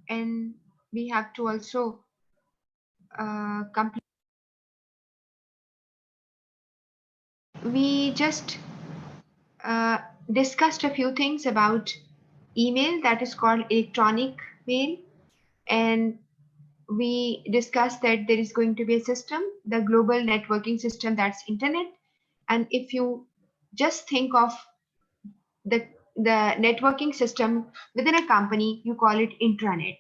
and we have to also complete. We just discussed a few things about email, that is called electronic mail, and we discussed that there is going to be a system, the global networking system, that's internet. And if you just think of the networking system within a company, you call it intranet.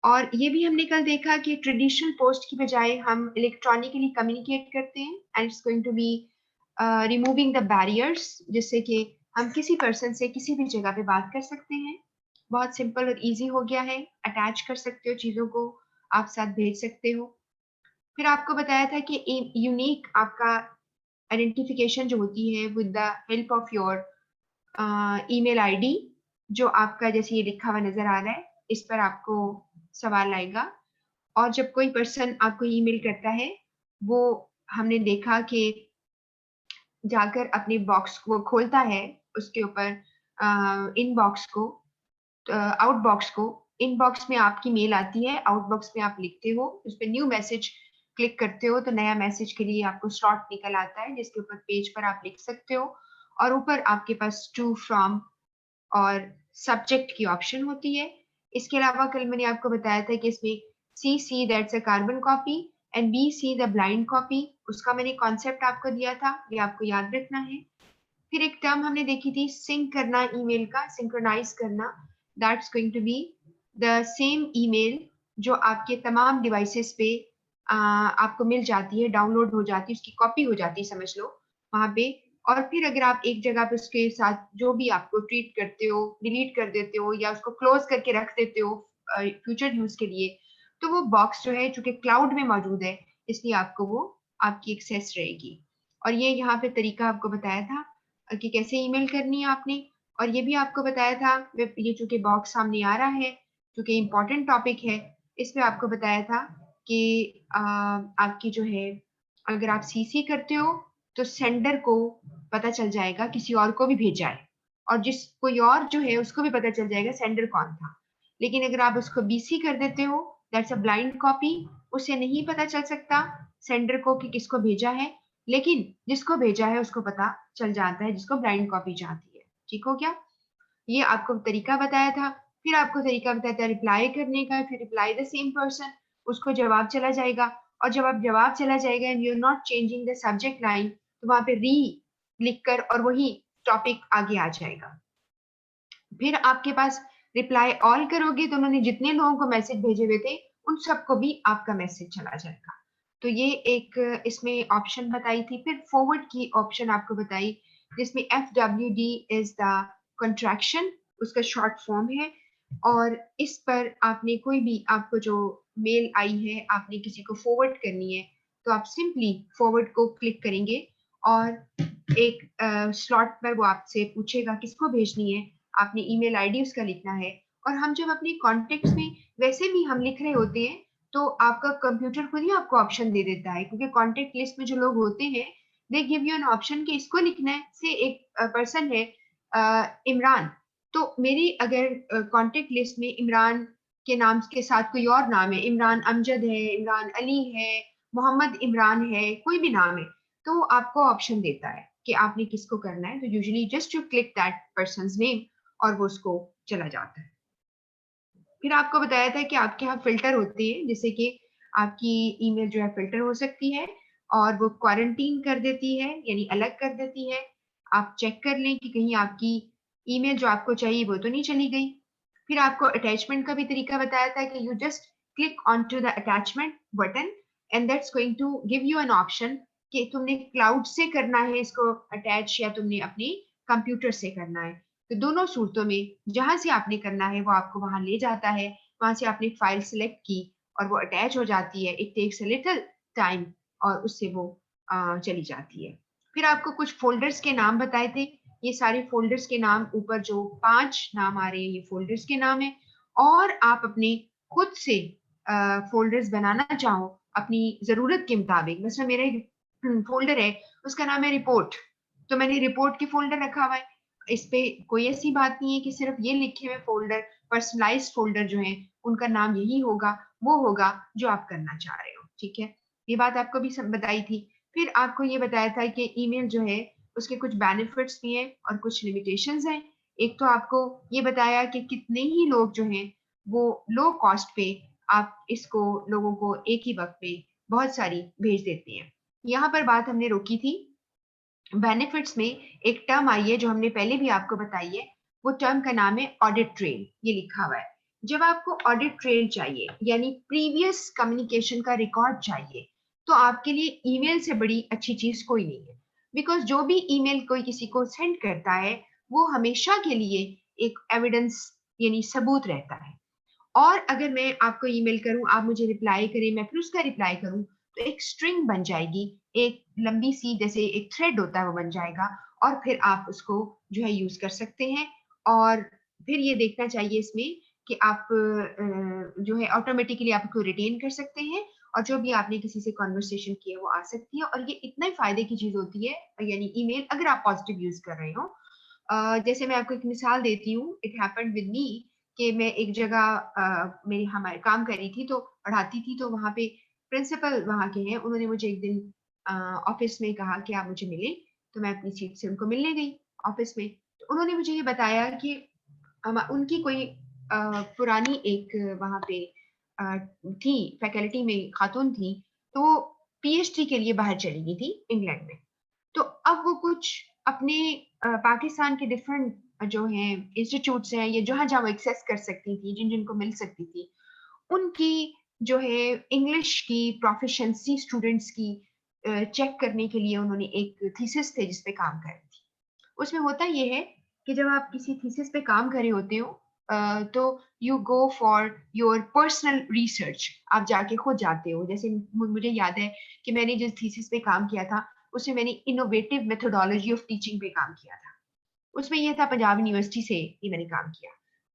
और ये भी हमने कल देखा कि traditional post की बजाय हम इलेक्ट्रॉनिकली कम्युनिकेट करते हैं, and it's going to be removing the barriers, जिससे कि हम किसी पर्सन से किसी भी जगह पे बात कर सकते हैं। बहुत सिंपल और इजी हो गया है, अटैच कर सकते हो चीज़ों को, आप साथ भेज सकते हो। फिर आपको बताया था कि यूनिक आपका आइडेंटिफिकेशन जो होती है with the help of your email ID, जो आपका जैसे ये लिखा हुआ नजर आ रहा है, इस पर आपको सवाल आएगा। और जब कोई पर्सन आपको ईमेल करता है, वो हमने देखा कि जाकर अपने बॉक्स को खोलता है, उसके ऊपर इनबॉक्स को, आउटबॉक्स को, इनबॉक्स में आपकी मेल आती है, आउटबॉक्स में आप लिखते हो, उस पर न्यू मैसेज क्लिक करते हो तो नया मैसेज के लिए आपको स्लॉट निकल आता है, जिसके ऊपर पेज पर आप लिख सकते हो, और ऊपर आपके पास टू फ्रॉम और सब्जेक्ट की ऑप्शन होती है। इसके अलावा कल मैंने आपको बताया था कि इसमें C that's a carbon copy and B C the blind copy, उसका मैंने कॉन्सेप्ट आपको दिया था, ये आपको याद रखना है। फिर एक टर्म हमने देखी थी सिंक करना, ईमेल का सिंक्रोनाइज करना, that's going to be the same email जो आपके तमाम डिवाइसेस पे आपको मिल जाती है, डाउनलोड हो जाती है, उसकी कॉपी हो जाती है समझ लो वहां पे। और फिर अगर आप एक जगह पे उसके साथ जो भी आपको ट्रीट करते हो, डिलीट कर देते हो या उसको क्लोज करके रख देते हो फ्यूचर यूज के लिए, तो वो बॉक्स जो है चूंकि क्लाउड में मौजूद है, इसलिए आपको वो आपकी एक्सेस रहेगी। और ये यहाँ पे तरीका आपको बताया था कि कैसे ईमेल करनी है आपने, और ये भी आपको बताया था, ये चूंकि बॉक्स सामने आ रहा है, चूंकि इम्पोर्टेंट टॉपिक है, इसमें आपको बताया था कि आपकी जो है, अगर आप सीसी करते हो तो सेंडर को पता चल जाएगा किसी और को भी भेजा है, और जिस कोई और जो है उसको भी पता चल जाएगा सेंडर कौन था। लेकिन अगर आप उसको बीसी कर देते हो, दैट्स अ ब्लाइंड कॉपी, उसे नहीं पता चल सकता सेंडर को कि किसको भेजा है, लेकिन जिसको भेजा है उसको पता चल जाता है, जिसको ब्लाइंड कॉपी जाती है। ठीक हो गया? ये आपको तरीका बताया था। फिर आपको तरीका बताया था रिप्लाई करने का, फिर रिप्लाई द सेम पर्सन, उसको जवाब चला जाएगा, और जब आप जवाब चला जाएगा and you are not changing the subject line, तो वहां पे री लिखकर और वही टॉपिक आगे आ जाएगा। फिर आपके पास रिप्लाई ऑल करोगे तो उन्होंने जितने लोगों को मैसेज भेजे हुए थे उन सबको भी आपका मैसेज चला जाएगा। तो ये एक इसमें ऑप्शन बताई थी। फिर फॉरवर्ड की ऑप्शन आपको बताई, जिसमें FWD इज द कंट्रैक्शन, उसका शॉर्ट फॉर्म है। और इस पर आपने कोई भी, आपको जो मेल आई है आपने किसी को फॉरवर्ड करनी है, तो आप सिंपली फॉरवर्ड को क्लिक करेंगे और एक स्लॉट पर वो आपसे पूछेगा किसको भेजनी है, आपने ईमेल आईडी उसका लिखना है। और हम जब अपने कॉन्टेक्ट्स में वैसे भी हम लिख रहे होते हैं, तो आपका कंप्यूटर खुद ही आपको ऑप्शन दे देता है, क्योंकि कॉन्टेक्ट लिस्ट में जो लोग होते हैं they give you an option कि इसको लिखना है। से एक पर्सन है इमरान, तो मेरी अगर कॉन्टेक्ट लिस्ट में इमरान के नाम के साथ कोई और नाम है, इमरान अमजद है, इमरान अली है, मोहम्मद इमरान है, कोई भी नाम है, तो आपको ऑप्शन देता है कि आपने किसको करना है। तो usually just you click that persons name और वो उसको चला जाता है। फिर आपको बताया था कि आपके यहाँ फिल्टर होते हैं, जैसे कि आपकी ईमेल जो है फिल्टर हो सकती है और वो क्वारंटीन कर देती है, यानी अलग कर देती है। आप चेक कर लें कि कहीं आपकी ईमेल जो आपको चाहिए वो तो नहीं चली गई। फिर आपको अटैचमेंट का भी तरीका बताया था कि you just click on to the attachment button and that's going to give you an option कि तुमने क्लाउड से करना है इसको अटैच या तुमने अपने कंप्यूटर से करना है। तो दोनों सूरतों में जहां से आपने करना है वो आपको वहां ले जाता है, वहां से आपने फाइल सिलेक्ट की और वो अटैच हो जाती है। It takes a little time और उससे वो चली जाती है। फिर आपको कुछ फोल्डर्स के नाम बताए थे, ये सारे फोल्डर्स के नाम, ऊपर जो 5 नाम आ रहे हैं ये फोल्डर्स के नाम है। और आप अपने खुद से फोल्डर्स बनाना चाहो अपनी जरूरत के मुताबिक, मतलब मेरा एक फोल्डर है उसका नाम है रिपोर्ट, तो मैंने रिपोर्ट की फोल्डर रखा हुआ है। इस पे कोई ऐसी बात नहीं है कि सिर्फ ये लिखे हुए फोल्डर, पर्सनलाइज्ड फोल्डर जो है उनका नाम यही होगा, वो होगा जो आप करना चाह रहे हो। ठीक है, ये बात आपको भी बताई थी। फिर आपको ये बताया था कि ईमेल जो है उसके कुछ बेनिफिट्स भी हैं और कुछ लिमिटेशंस हैं। एक तो आपको ये बताया कि कितने ही लोग जो हैं वो लो कॉस्ट पे आप इसको लोगों को एक ही वक्त पे बहुत सारी भेज देते हैं। यहाँ पर बात हमने रोकी थी। बेनिफिट्स में एक टर्म आई है जो हमने पहले भी आपको बताई है, वो टर्म का नाम है ऑडिट ट्रेल। ये लिखा हुआ है, जब आपको ऑडिट ट्रेल चाहिए यानी प्रीवियस कम्युनिकेशन का रिकॉर्ड चाहिए, तो आपके लिए ईमेल से बड़ी अच्छी चीज कोई नहीं है। बिकॉज जो भी ईमेल कोई किसी को सेंड करता है वो हमेशा के लिए एक एविडेंस यानी सबूत रहता है। और अगर मैं आपको ईमेल करूं, आप मुझे रिप्लाई करें, मैं फिर उसका रिप्लाई करूं, तो एक स्ट्रिंग बन जाएगी, एक लंबी सी जैसे एक थ्रेड होता है वो बन जाएगा, और फिर आप उसको जो है यूज कर सकते हैं। और फिर ये देखना चाहिए इसमें कि आप जो है ऑटोमेटिकली आप उसको रिटेन कर सकते हैं, और जो भी आपने किसी से कॉन्वर्सेशन किया वो आ सकती है। और ये इतना ही फायदे की चीज होती है यानी ईमेल, अगर आप पॉजिटिव यूज कर रहे हो। जैसे मैं आपको एक मिसाल देती हूँ, इट हैपेंड विद मी कि मैं एक जगह मेरी हमारे काम कर रही थी, तो पढ़ाती थी, तो वहाँ पे प्रिंसिपल वहाँ के हैं, उन्होंने मुझे एक दिन ऑफिस में कहा कि आप मुझे मिले। तो मैं अपनी सीट से उनको मिलने गई ऑफिस में। तो उन्होंने मुझे ये बताया कि उनकी कोई पुरानी एक वहाँ पे अ, थी, फैकल्टी में खातून थी, तो वो पीएचडी के लिए बाहर चली गई थी इंग्लैंड में। तो अब वो कुछ अपने पाकिस्तान के डिफरेंट जो हैं इंस्टीट्यूट्स हैं, या जहाँ जहाँ वो एक्सेस कर सकती थी, जिन जिनको मिल सकती थी, उनकी जो है इंग्लिश की प्रोफिशिएंसी स्टूडेंट्स की चेक करने के लिए उन्होंने एक थीसिस थे जिस पे काम कर रही थी। उसमें होता ये है कि जब आप किसी थीसिस पे काम कर रहे होते हो, तो you go for your personal research, आप जाके खुद जाते हो। जैसे मुझे याद है कि मैंने जिस थीसिस पे काम किया था, उसमें मैंने इनोवेटिव मेथोडोलॉजी ऑफ टीचिंग पे काम किया था। उसमें ये था, पंजाब यूनिवर्सिटी से ये मैंने काम किया,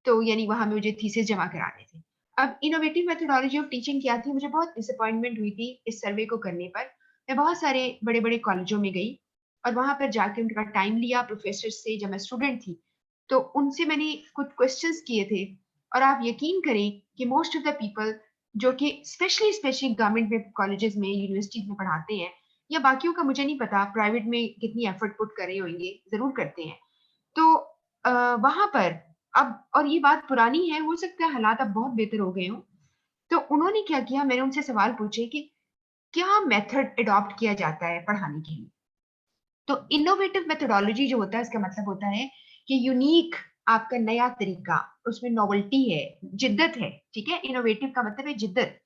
तो यानी वहां मुझे थीसिस जमा कराने थे। अब इनोवेटिव मेथोडोलॉजी ऑफ टीचिंग क्या थी, मुझे बहुत डिसअपॉइंटमेंट हुई थी इस सर्वे को करने पर। मैं बहुत सारे बड़े बड़े कॉलेजों में गई और वहां पर जाके उनका टाइम लिया प्रोफेसर से, जब मैं स्टूडेंट थी। तो उनसे मैंने कुछ क्वेश्चंस किए थे, और आप यकीन करें कि मोस्ट ऑफ द पीपल जो कि स्पेशली गवर्नमेंट में कॉलेजेस में यूनिवर्सिटीज में पढ़ाते हैं, या बाकियों का मुझे नहीं पता, प्राइवेट में कितनी एफर्ट पुट कर रहे होंगे, जरूर करते हैं। तो वहां पर अब, और ये बात पुरानी है, हो सकता है हालात अब बहुत बेहतर हो गए हों। तो उन्होंने क्या किया, मैंने उनसे सवाल पूछे कि क्या मेथड अडॉप्ट किया जाता है पढ़ाने के लिए। तो इनोवेटिव मेथोडोलॉजी जो होता है, इसका मतलब होता है कि यूनिक, आपका नया तरीका, उसमें नोवेल्टी है, जिद्दत है। ठीक है, इनोवेटिव का मतलब है जिद्दत।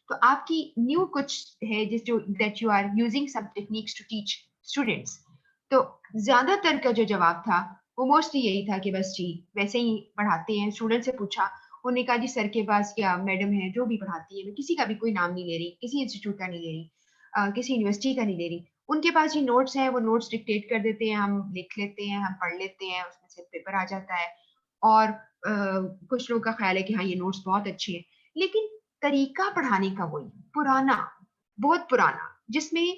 तो आपकी न्यू कुछ है जिस जो that you are using some techniques to teach students. तो ज्यादातर का जो जवाब था वो मोस्टली यही था कि बस जी वैसे ही पढ़ाते हैं। स्टूडेंट से पूछा, उन्होंने कहा जी सर के पास या मैडम है जो भी पढ़ाती है, मैं किसी का भी कोई नाम नहीं ले रही, किसी इंस्टीट्यूट का नहीं ले रही, किसी यूनिवर्सिटी का नहीं ले रही, उनके पास ही नोट्स हैं, वो नोट्स डिक्टेट कर देते हैं, हम लिख लेते हैं, हम पढ़ लेते हैं, उसमें से पेपर आ जाता है। और कुछ लोगों का ख्याल है कि हाँ ये नोट्स बहुत अच्छे हैं, लेकिन तरीका पढ़ाने का वही पुराना, बहुत पुराना, जिसमें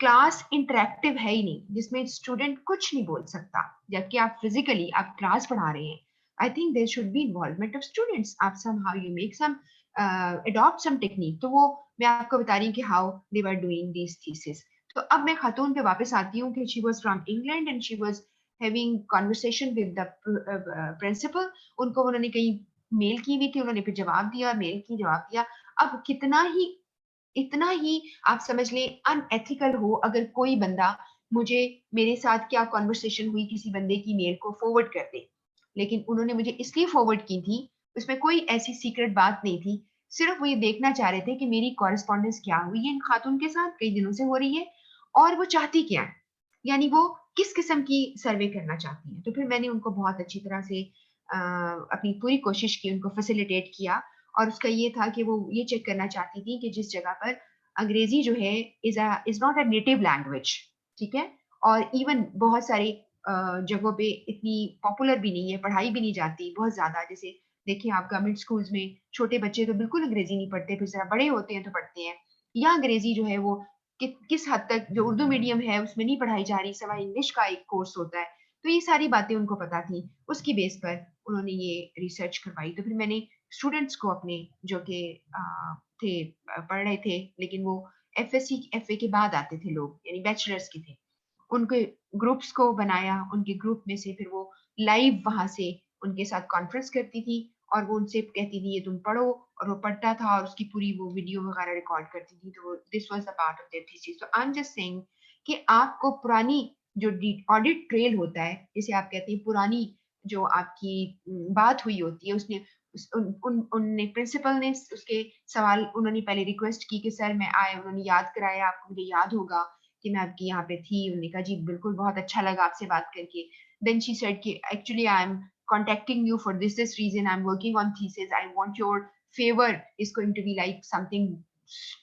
क्लास इंटरेक्टिव है ही नहीं, जिसमें स्टूडेंट कुछ नहीं बोल सकता, जबकि आप फिजिकली आप क्लास पढ़ा रहे हैं। I think there should be involvement of students, आप some how you make some adopt some technique. तो वो मैं आपको बता रही हूँ कि how they were doing these thesis. तो अब मैं खातून पे वापस आती हूँ कि she was from England and she was having conversation with the principal. उनको उन्होंने कहीं मेल की हुई थी, उन्होंने फिर जवाब दिया, मेल की जवाब दिया। अब कितना ही, इतना ही आप समझ लें अनएथिकल हो अगर कोई बंदा मुझे, मेरे साथ क्या कॉन्वर्सेशन हुई किसी बंदे की मेल को फॉरवर्ड कर दे। लेकिन उन्होंने मुझे इसलिए फॉरवर्ड की थी, उसमें कोई ऐसी सीक्रेट बात नहीं थी, सिर्फ वो ये देखना चाह रहे थे कि मेरी कॉरेस्पॉन्डेंस क्या हुई है इन खातून के साथ, कई दिनों से हो रही है, और वो चाहती क्या है, यानी वो किस किस्म की सर्वे करना चाहती है। तो फिर मैंने उनको बहुत अच्छी तरह से अपनी पूरी कोशिश की, उनको फैसिलिटेट किया। और उसका ये था कि वो ये चेक करना चाहती थी कि जिस जगह पर अंग्रेजी जो है is not a native language, ठीक है, और इवन बहुत सारी जगहों पे इतनी पॉपुलर भी नहीं है, पढ़ाई भी नहीं जाती बहुत ज्यादा। जैसे देखिए आप गवर्नमेंट स्कूल्स में छोटे बच्चे तो बिल्कुल अंग्रेजी नहीं पढ़ते, फिर जरा बड़े होते हैं तो पढ़ते हैं। या अंग्रेजी जो है वो किस हद तक जो उर्दू मीडियम है उसमें नहीं पढ़ाई जा रही, सिवाय इंग्लिश का एक कोर्स होता है। तो ये सारी बातें उनको पता थी, उसकी बेस पर उन्होंने ये रिसर्च करवाई। तो फिर मैंने स्टूडेंट्स को अपने जो कि पढ़ रहे थे, लेकिन वो एफएससी एफए के बाद आते थे लोग, यानी बैचलर्स के थे, उनके ग्रुप्स को बनाया। उनके ग्रुप में से फिर वो लाइव वहां से उनके साथ कॉन्फ्रेंस करती थी और वो उनसे कहती थी ये तुम पढ़ो, और वो पढ़ता था और उसकी पूरी वो वीडियो वगैरह रिकॉर्ड करती थी। तो this was the part of their thesis. तो आई एम जस्ट सेइंग कि आपको पुरानी जो ऑडिट ट्रेल होता है, जिसे आप कहते हैं पुरानी जो आपकी बात हुई होती है, उसने उनने प्रिंसिपल ने उसके सवाल, उन्होंने पहले रिक्वेस्ट की कि सर मैं आए, उन्होंने याद कराया, आपको मुझे याद होगा कि मैं आपकी यहाँ पे थी। उन्होंने कहा जी बिल्कुल, बहुत अच्छा लगा आपसे बात करके। देन शी सेड कि actually I am contacting you for this reason, I'm working on thesis, I want your favor is going to be like something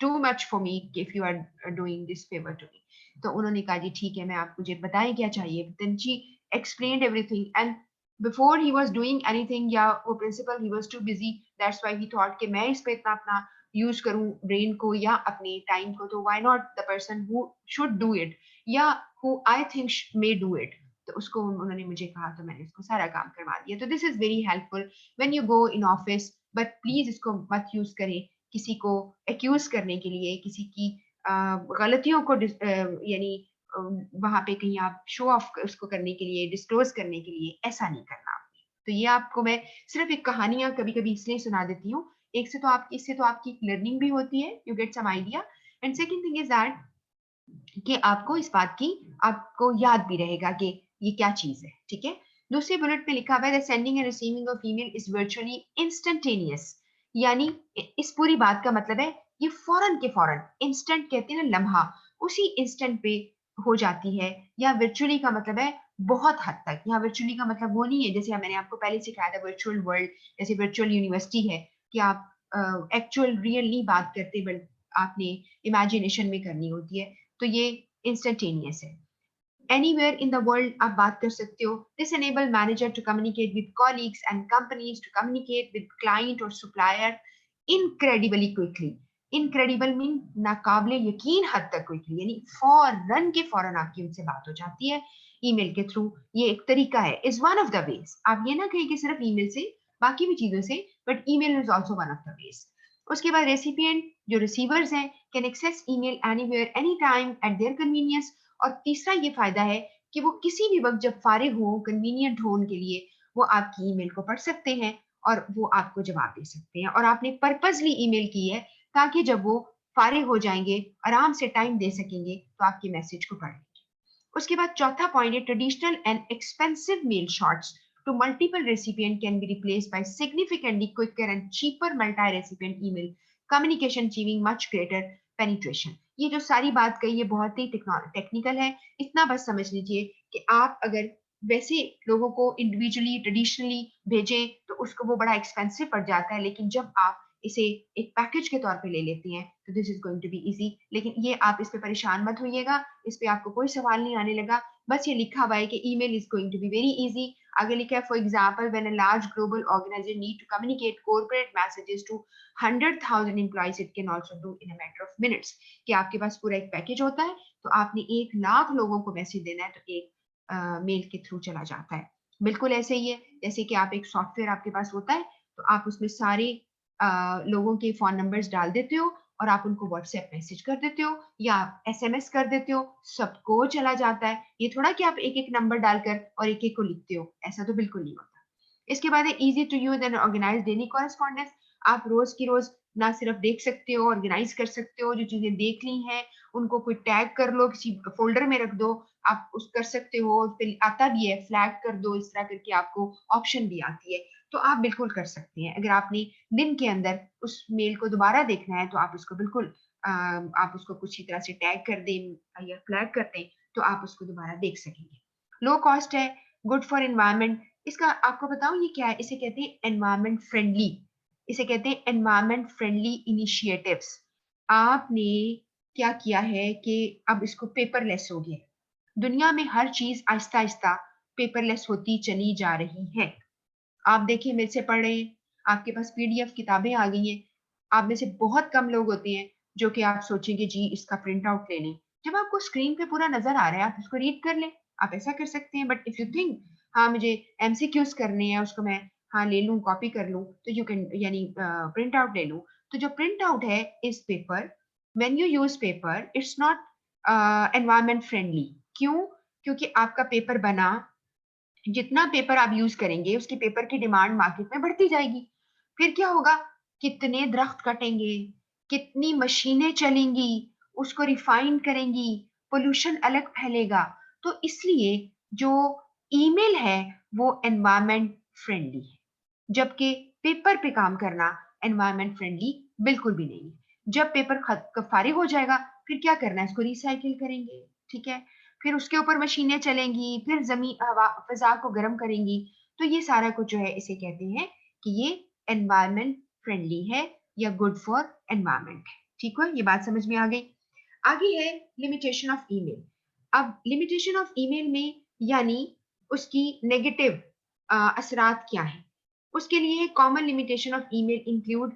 too much for me if you are doing this favor to me. तो उन्होंने कहा जी ठीक है, मैं आप मुझे बताएं क्या चाहिए। then she explained everything and before he was doing anything, या वो principal he was too busy, that's why he thought कि मैं इस पे इतना अपना यूज करूं ब्रेन को या अपने टाइम को, तो why not the person who should do it या who I think may do it। तो उसको उन्होंने मुझे कहा, तो मैंने उसको सारा काम करवा दिया। तो this is very helpful when you go in office, but please इसको मत यूज करें किसी को एक्यूज करने के लिए, किसी की गलतियों को यानी वहां पे कहीं आप शो ऑफ उसको करने के लिए, डिस्क्लोज करने के लिए, ऐसा नहीं करना आपने। तो ये आपको मैं सिर्फ एक कहानियां कभी कभी इसलिए सुना देती हूँ, एक से तो आप इससे तो आपकी लर्निंग भी होती है, you get some idea, and second thing is that कि आपको इस बात की आपको याद भी रहेगा कि ये क्या चीज है। ठीक है, दूसरे बुलेट पे लिखा हुआ है sending end receiving of email is virtually instantaneous, यानी इस पूरी बात का मतलब है ये फौरन के फौरन, इंस्टेंट कहते हैं ना लम्हा, उसी इंस्टेंट पे हो जाती है। या वर्चुअली का मतलब है बहुत हद तक। यहाँ वर्चुअली का मतलब वो नहीं है जैसे मैंने आपको पहले सिखाया था वर्चुअल वर्ल्ड, जैसे वर्चुअल यूनिवर्सिटी है कि आप एक्चुअल रियल नहीं बात करते, बल्कि आपने इमेजिनेशन में करनी होती है। तो ये इंस्टेंटेनियस है। एनीवेयर इन द वर्ल्ड आप बात कर सकते हो। This enable manager to communicate with colleagues and companies, to communicate with client और supplier incredibly quickly. Incredible mean नाकाबिले यकीन हद तक क्विकली, यानी फौरन के फौरन आपकी उनसे बात हो जाती है ईमेल के थ्रू। ये एक तरीका है, is one of the veg. आप ये ना कहें कि सिर्फ ईमेल से, बाकी भी चीजों से, but email is also one of the ways. उसके बाद रेसिपिएंट जो रिसीवर्स हैं can access email anywhere any time at their convenience. और तीसरा ये फायदा है कि वो किसी भी वक्त जब फारिग हो, कन्वीनियंट हो उनके लिए, वो आपकी ईमेल को पढ़ सकते हैं और वो आपको जवाब दे सकते हैं। और आपने पर्पसली ईमेल की है ताकि जब वो फारिग हो जाएंगे, आराम से टाइम दे सकेंगे, तो आपके मैसेज को पढ़ लेंगे। उसके बाद चौथा पॉइंट है traditional and expensive mail shots to multiple recipient can be replaced by significantly quicker and cheaper multi-recipient email communication achieving much greater penetration। ये जो सारी बात कही ये बहुत ही टेक्निकल है, इतना बस समझ लीजिए कि आप अगर वैसे लोगों को इंडिविजुअली ट्रेडिशनली भेजें तो उसको वो बड़ा एक्सपेंसिव पड़ जाता है, लेकिन जब आप इसे एक पैकेज के तौर पे ले लेती हैं तो this is going to be easy. लेकिन ये आप इस पे परेशान मत होइएगा, इस पे आपको कोई सवाल नहीं आने लगा। बस ये लिखा हुआ है कि email is going to be very easy. आगे लिखा है for example when a large global organisation need to communicate corporate messages to 100,000 employees it can also do in a matter of minutes. कि आपके पास पूरा एक पैकेज होता है, तो आपने 1 लाख लोगों को मैसेज देना है, तो एक मेल के थ्रू चला जाता है। बिल्कुल ऐसे ही है जैसे कि आप एक सॉफ्टवेयर आपके पास होता है, तो आप उसमें सारे लोगों के फोन नंबर्स डाल देते हो और आप उनको व्हाट्सएप मैसेज कर देते हो या एसएमएस कर देते हो, सबको चला जाता है। ये थोड़ा कि आप एक एक नंबर डालकर और एक एक को लिखते हो, ऐसा तो बिल्कुल नहीं होता। इसके बाद है easy to use and organise daily correspondence. आप रोज की रोज ना सिर्फ देख सकते हो, ऑर्गेनाइज कर सकते हो, जो चीजें देख ली हैं उनको कोई टैग कर लो, किसी फोल्डर में रख दो, आप उस कर सकते हो। फिर आता भी है फ्लैग कर दो, इस तरह करके आपको ऑप्शन भी आती है, तो आप बिल्कुल कर सकते हैं। अगर आपने दिन के अंदर उस मेल को दोबारा देखना है तो आप उसको बिल्कुल आप उसको कुछ ही तरह से टैग कर दें या फ्लैग कर दें, तो आप उसको दोबारा देख सकेंगे। लो कॉस्ट है, गुड फॉर एनवायरमेंट। इसका आपको बताऊं ये क्या है, इसे कहते हैं एनवायरमेंट फ्रेंडली, इसे कहते हैं एनवायरमेंट फ्रेंडली इनिशिएटिव्स। आपने क्या किया है कि अब इसको पेपरलेस हो गया। दुनिया में हर चीज आहिस्ता आहिस्ता पेपरलेस होती चली जा रही है। आप देखिए मेरे से पढ़ रहे हैं, आपके पास पीडीएफ किताबें आ गई हैं। आप में से बहुत कम लोग होते हैं जो कि आप सोचेंगे जी इसका प्रिंट आउट ले लें। जब आपको स्क्रीन पे पूरा नजर आ रहा है आप इसको रीड कर लें, आप ऐसा कर सकते हैं। बट इफ यू थिंक हाँ मुझे एमसीक्यूज करने हैं, उसको मैं हाँ ले लूँ, कॉपी कर लूँ, तो यू कैन, यानी प्रिंट आउट ले लूँ। तो जो प्रिंट आउट है इस paper, when you use paper it's not environment friendly. क्यों? क्योंकि आपका पेपर बना, जितना पेपर आप यूज करेंगे उसकी पेपर की डिमांड मार्केट में बढ़ती जाएगी। फिर क्या होगा? कितने दरख्त कटेंगे, कितनी मशीनें चलेंगी, उसको रिफाइन करेंगी, पोल्यूशन अलग फैलेगा। तो इसलिए जो ईमेल है वो एनवायरमेंट फ्रेंडली है, जबकि पेपर पे काम करना एनवायरमेंट फ्रेंडली बिल्कुल भी नहीं है। जब पेपर फारिग हो जाएगा, फिर क्या करना है? इसको रिसाइकिल करेंगे, ठीक है? फिर उसके ऊपर मशीनें चलेंगी, फिर जमीन हवा फिजा को गर्म करेंगी। तो ये सारा कुछ जो है इसे कहते हैं कि ये एनवायरमेंट फ्रेंडली है या गुड फॉर एनवायरमेंट है। ठीक है, ये बात समझ में आ गई। आगे है लिमिटेशन ऑफ ईमेल। अब लिमिटेशन ऑफ ईमेल में यानी उसकी नेगेटिव असरात क्या है, उसके लिए common limitation of email include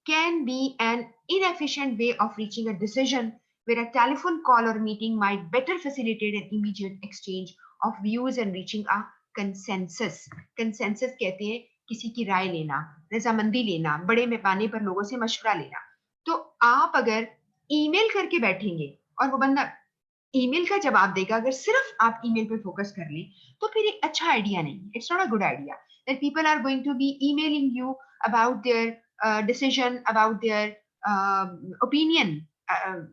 can be an inefficient way of reaching a decision where a telephone call or meeting might better facilitate an immediate exchange of views and reaching a consensus. Consensus कहते हैं किसी की राय लेना, रजामंदी लेना, बड़े पैमाने पर लोगों से मशवरा लेना। तो आप अगर ईमेल करके बैठेंगे और वो बंदा ईमेल का जवाब देगा, अगर सिर्फ आप ईमेल पे फोकस कर लें, तो फिर एक अच्छा आइडिया नहीं, it's not a good idea that people are going to be emailing you about their decision, about their opinion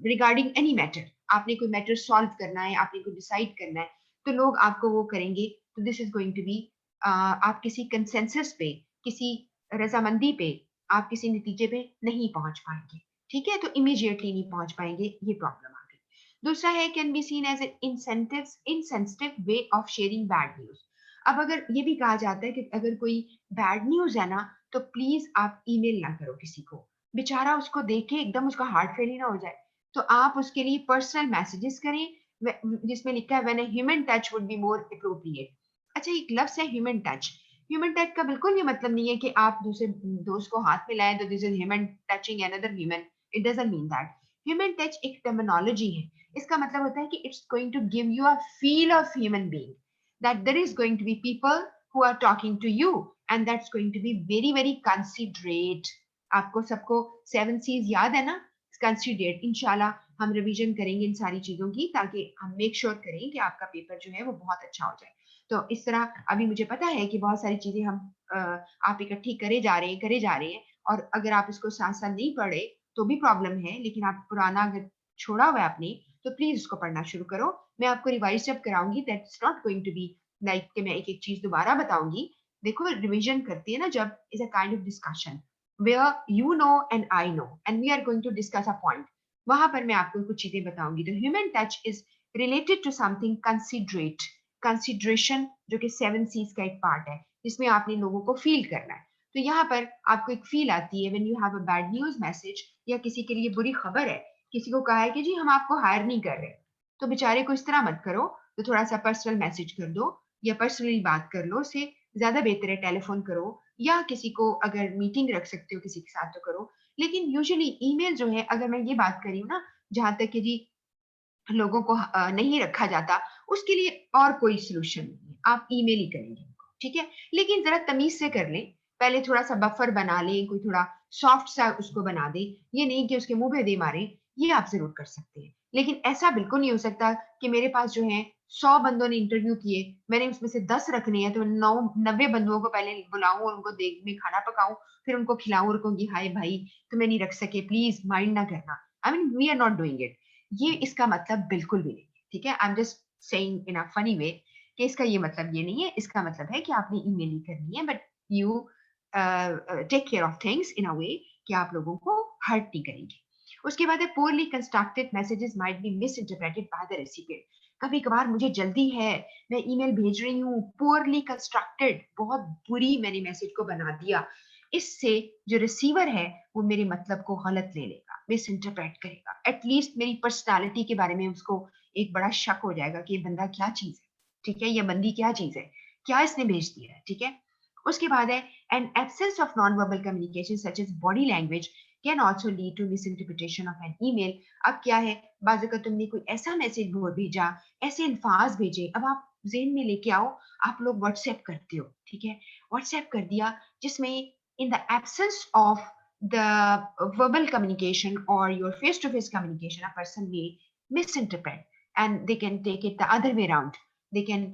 regarding any matter. आपने कोई मैटर सॉल्व करना है, आपने कोई डिसाइड करना है, तो लोग आपको वो करेंगे। तो this is going to be, आप किसी कंसेंसस पे, किसी रजामंदी पे, आप किसी नतीजे पे नहीं पहुंच पाएंगे। ठीक है, तो इमीडिएटली नहीं पहुंच पाएंगे, ये प्रॉब्लम आ गई। दूसरा है can be seen as an insensitive way of sharing bad news. अब अगर ये भी कहा जाता है कि अगर कोई बैड न्यूज है ना, तो प्लीज आप ईमेल ना करो किसी को, बेचारा उसको देख के एकदम उसका हार्ट फेल ही ना हो जाए। तो आप उसके लिए पर्सनल मैसेजेस करें, जिसमें लिखा है when a human touch would be more appropriate. अच्छा, एक लफ्ज है ह्यूमन टच। ह्यूमन टच का बिल्कुल ये मतलब नहीं है कि आप दूसरे दोस्त को हाथ में लाएं तो this is human touching another human. It doesn't mean that. Human touch एक टर्मिनोलॉजी है। इसका मतलब होता है कि it's going to give you a feel of human being, that there is going to be people who are talking to you and that's going to be very very considerate. आपको सबको 7 C's याद है ना? Considerate. इंशाल्लाह हम revision करेंगे इन सारी चीजों की, ताकि हम मेक श्योर करें कि आपका पेपर जो है वो बहुत अच्छा हो जाए। तो इस तरह अभी मुझे पता है कि बहुत सारी चीजें हम आप इकट्ठी करे जा रहे हैं, और अगर आप इसको साथ साथ नहीं पढ़े तो भी प्रॉब्लम है, लेकिन आप पुराना अगर छोड़ा हुआ है आपने, तो प्लीज उसको पढ़ना शुरू करो। मैं आपको रिवाइज जब कराऊंगी, that's not going to be like कि मैं एक एक चीज दोबारा बताऊंगी। देखो, रिवीजन करती है ना जब, is a kind of discussion where you know and I know and we are going to discuss a point। वहां पर मैं आपको कुछ चीजें बताऊंगी। तो human touch is related to something considerate, consideration, जो कि 7 C's का एक पार्ट है, जिसमें आपने लोगों को फील करना है। तो यहाँ पर आपको एक फील आती है when you have a bad news message, या किसी के लिए बुरी खबर है, किसी को कहा है कि जी हम आपको हायर नहीं कर रहे, तो बेचारे को इस तरह मत करो, तो थोड़ा सा पर्सनल मैसेज कर दो या पर्सनली बात कर लो, उससे ज्यादा बेहतर है टेलीफोन करो, या किसी को अगर मीटिंग रख सकते हो किसी के साथ तो करो। लेकिन यूजुअली ईमेल जो है, अगर मैं ये बात करी हूँ ना, जहां तक कि जी लोगों को नहीं रखा जाता, उसके लिए और कोई सोल्यूशन नहीं है, आप ईमेल ही करेंगे। ठीक है, लेकिन जरा तमीज से कर लें, पहले थोड़ा सा बफर बना लें, कोई थोड़ा सॉफ्ट सा उसको बना दे, ये नहीं कि उसके मुंह पे दे मारे। ये आप जरूर कर सकते हैं, लेकिन ऐसा बिल्कुल नहीं हो सकता कि मेरे पास जो है 100 बंदों ने इंटरव्यू किए, मैंने उसमें से 10 रखने हैं, तो 90 बंदुओं को पहले बुलाऊं, उनको देख में खाना पकाऊं, फिर उनको खिलाऊं और कहूंगी हाय भाई तुम्हें नहीं रख सके, प्लीज माइंड ना करना। I mean we are not doing it. ये इसका मतलब बिल्कुल भी नहीं। ठीक है, I am just saying in a funny way कि इसका ये मतलब ये नहीं है। इसका मतलब है कि आपने ईमेल ही करनी है, but you take care of things in a way कि आप लोगों को हर्ट नहीं करेंगे। उसके बाद है poorly constructed messages might be miss interpreted by the recipient. कभी कभार मुझे जल्दी है, मैं ईमेल भेज रही हूँ, पोरली कंस्ट्रक्टेड, बहुत बुरी मैंने मैसेज को बना दिया, इससे जो रिसीवर है वो मेरे मतलब को गलत ले लेगा, मिस इंटरप्रेट करेगा, एटलीस्ट मेरी पर्सनालिटी के बारे में उसको एक बड़ा शक हो जाएगा कि ये बंदा क्या चीज है, ठीक है, ये बंदी क्या चीज है, क्या इसने भेज दिया है। ठीक है, उसके बाद है an absence of non verbal communication such as body language can also lead to misinterpretation of an email. अब क्या है, बाज़ अगर तुमने कोई ऐसा मैसेज भेजा, ऐसे अल्फाज भेजे, अब आप जेन में लेके आओ, आप लोग व्हाट्सएप करते हो, ठीक है, व्हाट्सएप कर दिया जिसमें in the absence of the verbal communication or your face-to-face communication, a person may misinterpret and they can take it the other way around. They can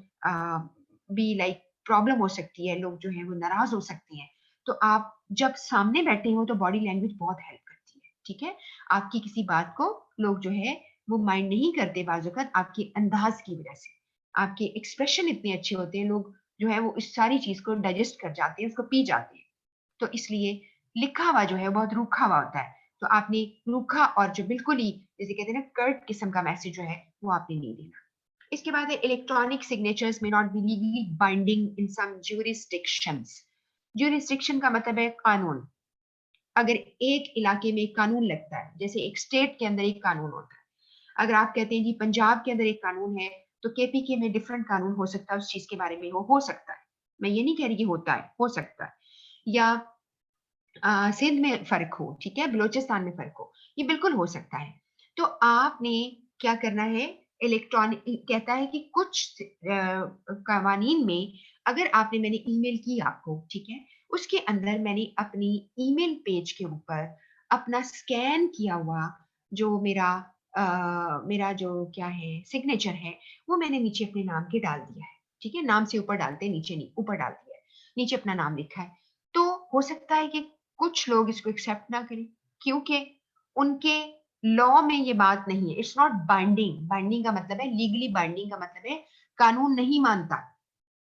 be like problem हो सकती है, लोग जो है वो नाराज हो सकते हैं। तो आप जब सामने बैठे हो तो बॉडी लैंग्वेज बहुत हेल्प करती है, ठीक है। आपकी किसी बात को लोग जो है वो माइंड नहीं करते बाज़ वक़्त आपके अंदाज की वजह से, आपके एक्सप्रेशन इतने अच्छे होते हैं, लोग जो है वो इस सारी चीज को डाइजेस्ट कर जाते हैं, उसको पी जाते हैं। तो इसलिए लिखा हुआ जो है बहुत रूखा हुआ होता है, तो आपने रूखा और जो बिल्कुल ही जैसे कहते हैं ना कर्ट किस्म का मैसेज जो है वो आपने नहीं देना। इसके बाद है इलेक्ट्रॉनिक सिग्नेचर्स में not be legally binding in some jurisdictions. Jurisdiction का मतलब है कानून। अगर एक इलाके में एक कानून लगता है, जैसे एक स्टेट के अंदर एक कानून होता है, अगर आप कहते हैं जी पंजाब के अंदर एक कानून है तो केपीके में डिफरेंट कानून हो सकता है उस चीज के बारे में, हो सकता है, मैं ये नहीं कह रही कि होता है, हो सकता है, या सिंध में फर्क हो, ठीक है, बलोचिस्तान में फर्क हो, ये बिल्कुल हो सकता है। तो आपने क्या करना है, इलेक्ट्रॉनिक कहता है कि कुछ कवानीन में अगर आपने, मैंने ईमेल की आपको, ठीक है, उसके अंदर मैंने अपनी ईमेल पेज के ऊपर अपना स्कैन किया हुआ जो मेरा जो क्या है सिग्नेचर है वो मैंने नीचे अपने नाम के डाल दिया है, ठीक है, नाम से ऊपर डालते हैं, नीचे नहीं, ऊपर डाल दिया है, नीचे अपना नाम लिखा है। तो हो सकता है कि कुछ लोग इसको एक्सेप्ट ना करें क्योंकि उनके लॉ में ये बात नहीं है, इट्स नॉट बाइंडिंग। बाइंडिंग का मतलब है लीगली, बाइंडिंग का मतलब है कानून नहीं मानता,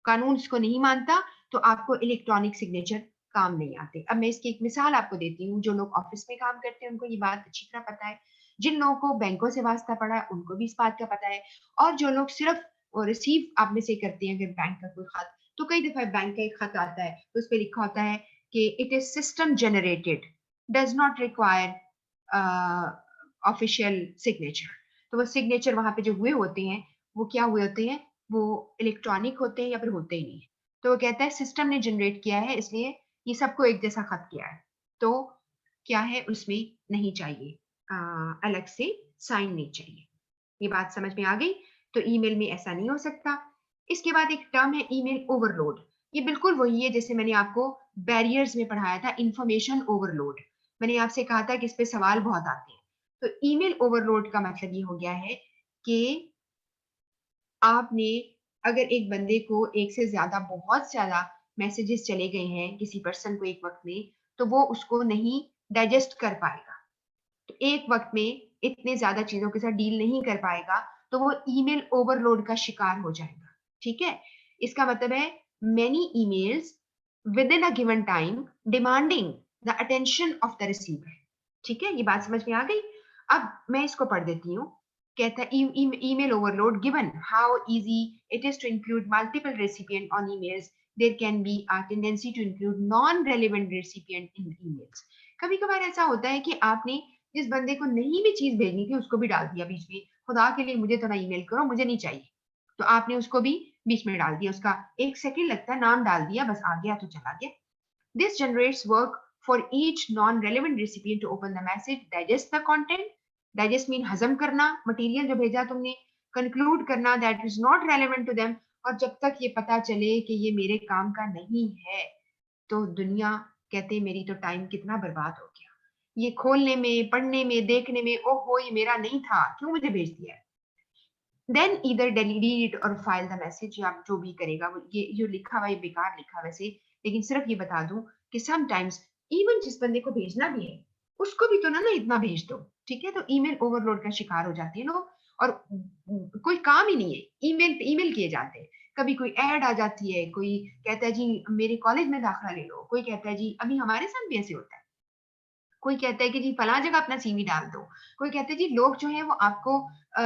कानून इसको नहीं मानता, तो आपको इलेक्ट्रॉनिक सिग्नेचर काम नहीं आते। अब मैं इसकी एक मिसाल आपको देती हूँ, जो लोग ऑफिस में काम करते हैं उनको ये बात अच्छी तरह पता है, जिन लोगों को बैंकों से वास्ता पड़ा है उनको भी इस बात का पता है, और जो लोग सिर्फ रिसीव आप में से करते हैं अगर बैंक का कोई खत, तो कई दफा बैंक का एक खत आता है तो उस पर लिखा होता है कि it is system generated, does not require official signature. तो वो सिग्नेचर वहां पे जो हुए होते हैं वो क्या हुए होते हैं, वो इलेक्ट्रॉनिक होते हैं या फिर होते ही नहीं। तो वो कहता है सिस्टम ने जनरेट किया है इसलिए ये सबको एक जैसा खत किया है, तो क्या है उसमें नहीं चाहिए, अलग से साइन नहीं चाहिए। ये बात समझ में आ गई। तो ईमेल में ऐसा नहीं हो सकता। इसके बाद एक टर्म है ईमेल ओवरलोड। ये बिल्कुल वही है जैसे मैंने आपको बैरियर्स में पढ़ाया था, इंफॉर्मेशन ओवरलोड। मैंने आपसे कहा था कि इस पे सवाल बहुत आते हैं। तो ईमेल ओवरलोड का मतलब ये हो गया है कि आपने अगर एक बंदे को एक से ज्यादा, बहुत ज्यादा मैसेजेस चले गए हैं किसी पर्सन को एक वक्त में, तो वो उसको नहीं डाइजेस्ट कर पाएगा, तो एक वक्त में इतने ज्यादा चीजों के साथ डील नहीं कर पाएगा, तो वो ईमेल ओवरलोड का शिकार हो जाएगा, ठीक है। इसका मतलब है many emails with in a given time demanding the attention of the receiver, ठीक है, ये बात समझ में आ गई। अब मैं इसको पढ़ देती हूँ। कहता है email overload given how easy it is to include multiple recipient on emails, there can be a tendency to include non-relevant recipient in emails। कभी कभार ऐसा होता है कि आपने जिस बंदे को नहीं भी चीज भेजनी थी उसको भी डाल दिया बीच में, खुदा के लिए मुझे थोड़ा ईमेल करो, मुझे नहीं चाहिए, तो आपने उसको भी बीच में डाल दिया, उसका एक सेकंड लगता है, नाम डाल दिया, बस आ गया तो चला गया। This generates work for each non-relevant recipient to open the message, digest the content. Digest mean हजम करना मटेरियल जो भेजा तुमने, conclude करना that is not relevant to them, और जब तक ये पता चले कि ये मेरे काम का नहीं है, तो दुनिया कहते मेरी तो टाइम कितना बर्बाद हो गया, ये खोलने में, पढ़ने में, देखने में, ओहो ये मेरा नहीं था, क्यों मुझे भेज दिया। देन इधर delete और फाइल द मैसेज, या जो भी करेगा वो, ये जो लिखा हुआ ये बेकार लिखा वैसे, लेकिन सिर्फ ये बता दूं कि समटाइम्स इवन जिस बंदे को भेजना भी है उसको भी तो ना इतना भेज दो, ठीक है। तो ईमेल ओवरलोड का शिकार हो जाते हैं लोग, और कोई काम ही नहीं है, ईमेल पे ईमेल किए जाते हैं। कभी कोई ऐड आ जाती है, कोई कहता है जी मेरे कॉलेज में दाखिला ले लो, कोई कहता है जी, अभी हमारे साथ भी ऐसे होता है, कोई कहता है कि जी फला जगह अपना सीवी डाल दो, कोई कहता है जी लोग जो है वो आपको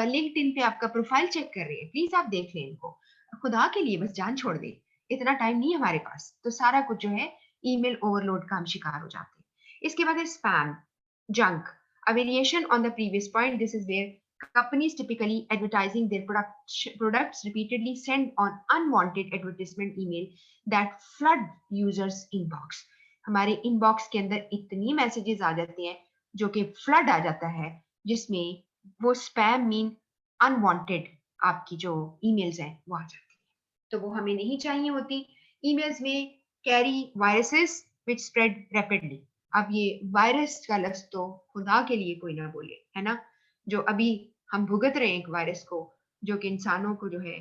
लिंक्डइन पे आपका प्रोफाइल चेक कर रहे हैं, प्लीज आप देख लें इनको, खुदा के लिए बस जान छोड़ दे, इतना टाइम नहीं है हमारे पास। तो सारा कुछ जो है ईमेल ओवरलोड का हम शिकार हो जाते हैं। इसके बाद है spam, junk, a variation on the previous point, this is where Companies typically advertising their products repeatedly send on unwanted advertisement email that flood users inbox. हमारे इनबॉक्स के अंदर इतनी मैसेजेस आ जाते हैं जो कि फ्लड आ जाता है, जिसमें वो स्पैम मीन अनवांटेड आपकी जो ईमेल्स हैं वो आ जाती है, तो वो हमें नहीं चाहिए होती। ईमेल्स में कैरी वायरसेस विच स्प्रेड रैपिडली। अब ये वायरस का लफ्ज तो खुदा के लिए कोई ना बोले, है ना, जो अभी हम भुगत रहे हैं एक वायरस को, जो कि इंसानों को जो है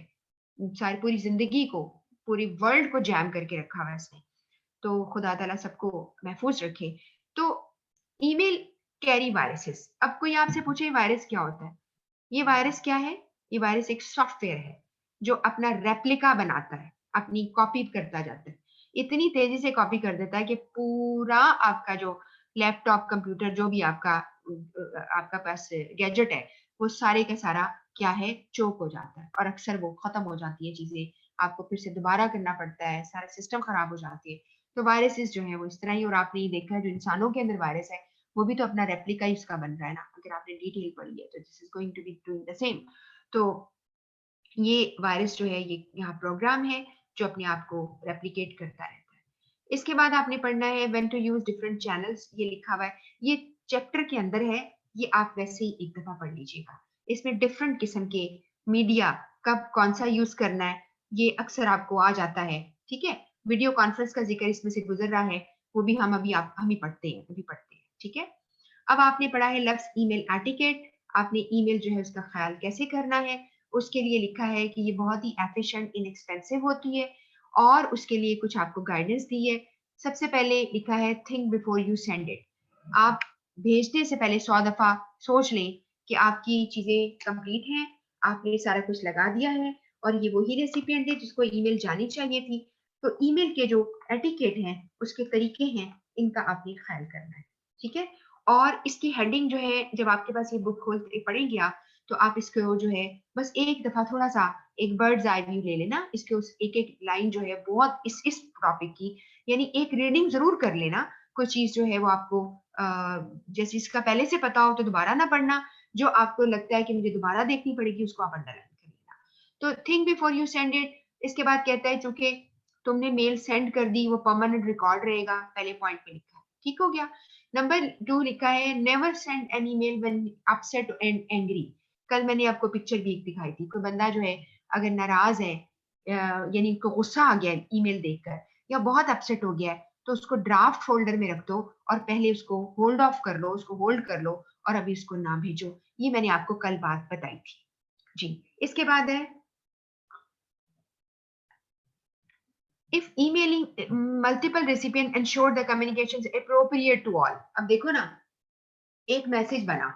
सारी पूरी जिंदगी को, पूरी वर्ल्ड को जैम करके रखा हुआ है इसने। तो खुदा ताला सबको महफूज रखे। तो ईमेल कैरी वायरसेस। अब कोई आपसे पूछे वायरस क्या होता है? ये वायरस क्या है? ये वायरस एक सॉफ्टवेयर है जो अपना रेप्लिका बनाता है, अपनी कॉपी करता जाता है, इतनी तेजी से कॉपी कर देता है कि पूरा आपका जो लैपटॉप कंप्यूटर जो भी आपका पास गैजेट है, वो सारे का सारा क्या है, चोक हो जाता है, और अक्सर वो खत्म हो जाती है चीजें, आपको फिर से दोबारा करना पड़ता है, सारा सिस्टम खराब हो जाती है। तो वायरसेस जो है वो इस तरह ही, और आपने ये देखा है जो इंसानों के अंदर वायरस है वो भी तो अपना रेप्लिका ही उसका बन रहा है ना, अगर आपने डिटेल पढ़ी है तो this is going to be doing the same. तो ये वायरस जो है ये यहाँ प्रोग्राम है जो अपने आप को रेप्लिकेट करता रहता है। इसके बाद आपने पढ़ना है when to use different channels, ये लिखा हुआ है, ये चैप्टर के अंदर है, ये आप वैसे ही एक दफा पढ़ लीजिएगा। इसमें डिफरेंट किस्म के मीडिया कब कौन सा यूज करना है ये अक्सर आपको आ जाता है, ठीक है। वीडियो कॉन्फ्रेंस का जिक्र इसमें से गुजर रहा है, वो भी हम ही पढ़ते हैं, अभी पढ़ते हैं, ठीक है। अब आपने पढ़ा है लफ्ज ईमेल एटिकेट, आपने ईमेल जो है उसका ख्याल कैसे करना है, उसके लिए लिखा है कि ये बहुत ही एफिशिएंट इनएक्सपेंसिव होती है, और उसके लिए कुछ आपको गाइडेंस दी है। सबसे पहले लिखा है think before you send it. आप भेजने से पहले 100 दफा सोच लें कि आपकी चीजें कंप्लीट हैं, आपने सारा कुछ लगा दिया है, और ये वही रेसिपिएंट है जिसको ईमेल जानी चाहिए थी। तो ईमेल के जो एटिकेट हैं, उसके तरीके हैं, इनका आपने ख्याल करना है, ठीक है। और इसकी हेडिंग जो है, जब आपके पास ये बुक खोल के पढ़ेंगे आप, तो आप इसको जो है बस एक दफा थोड़ा सा एक बर्ड्स आई व्यू ले लेना, इसके उस एक एक लाइन जो है बहुत इस टॉपिक की, यानी एक रीडिंग जरूर कर लेना। कोई चीज जो है वो आपको जैसे इसका पहले से पता हो तो दोबारा ना पढ़ना, जो आपको लगता है कि मुझे दोबारा देखनी पड़ेगी उसको आप अंडरलाइन कर लेना। तो think before you send it. इसके बाद कहता है चूंकि तुमने मेल सेंड कर दी वो परमानेंट रिकॉर्ड रहेगा, पहले पॉइंट में लिखा है, ठीक हो गया। नंबर 2 लिखा है never send an email when upset and angry. कल मैंने आपको पिक्चर भी एक दिखाई थी, कोई बंदा जो है अगर नाराज है, यानी उनको गुस्सा आ गया है ईमेल देखकर, या बहुत अपसेट हो गया है, तो उसको ड्राफ्ट फोल्डर में रख दो, और पहले उसको होल्ड ऑफ कर लो, उसको होल्ड कर लो, और अभी उसको ना भेजो। ये मैंने आपको कल बात बताई थी जी। इसके बाद है if emailing multiple recipient ensure the communication is appropriate to all। अब देखो ना, एक मैसेज बना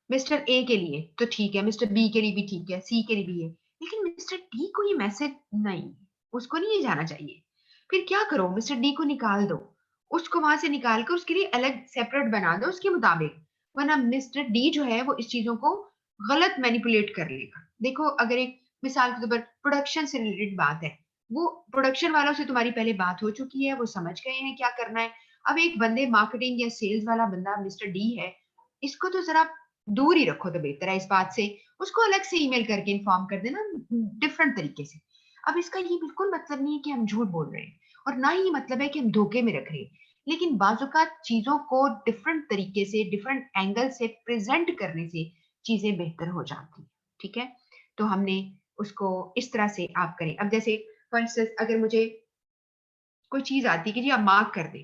मिस्टर ए के लिए तो ठीक है, मिस्टर बी के लिए भी ठीक है, सी के लिए भी है, लेकिन मिस्टर डी को ये मैसेज नहीं, उसको नहीं ये जाना चाहिए। फिर क्या करो, मिस्टर डी को निकाल दो, उसको वहां से निकाल कर उसके लिए अलग सेपरेट बना दो उसके मुताबिक, वरना मिस्टर डी जो है वो इस चीजों को गलत मैनिपुलेट कर लेगा। देखो अगर एक मिसाल के तौर पर प्रोडक्शन से रिलेटेड बात है, वो प्रोडक्शन वालों से तुम्हारी पहले बात हो चुकी है, वो समझ गए हैं क्या करना है। अब एक बंदे मार्केटिंग या सेल्स वाला बंदा मिस्टर डी है, इसको तो जरा दूर ही रखो तो बेहतर है इस बात से, उसको अलग से ईमेल करके इन्फॉर्म कर देना डिफरेंट तरीके से। अब इसका ये बिल्कुल मतलब नहीं है कि हम झूठ बोल रहे हैं, और ना ही मतलब है कि हम धोखे में रख रहे हैं, लेकिन बाजुकात चीजों को डिफरेंट तरीके से, डिफरेंट एंगल से प्रेजेंट करने से चीजें बेहतर हो जाती हैं, ठीक है। तो हमने उसको इस तरह से आप करें। अब जैसे फॉर इंस्टेंस अगर मुझे कोई चीज आती है कि जी आप मार्क कर दें,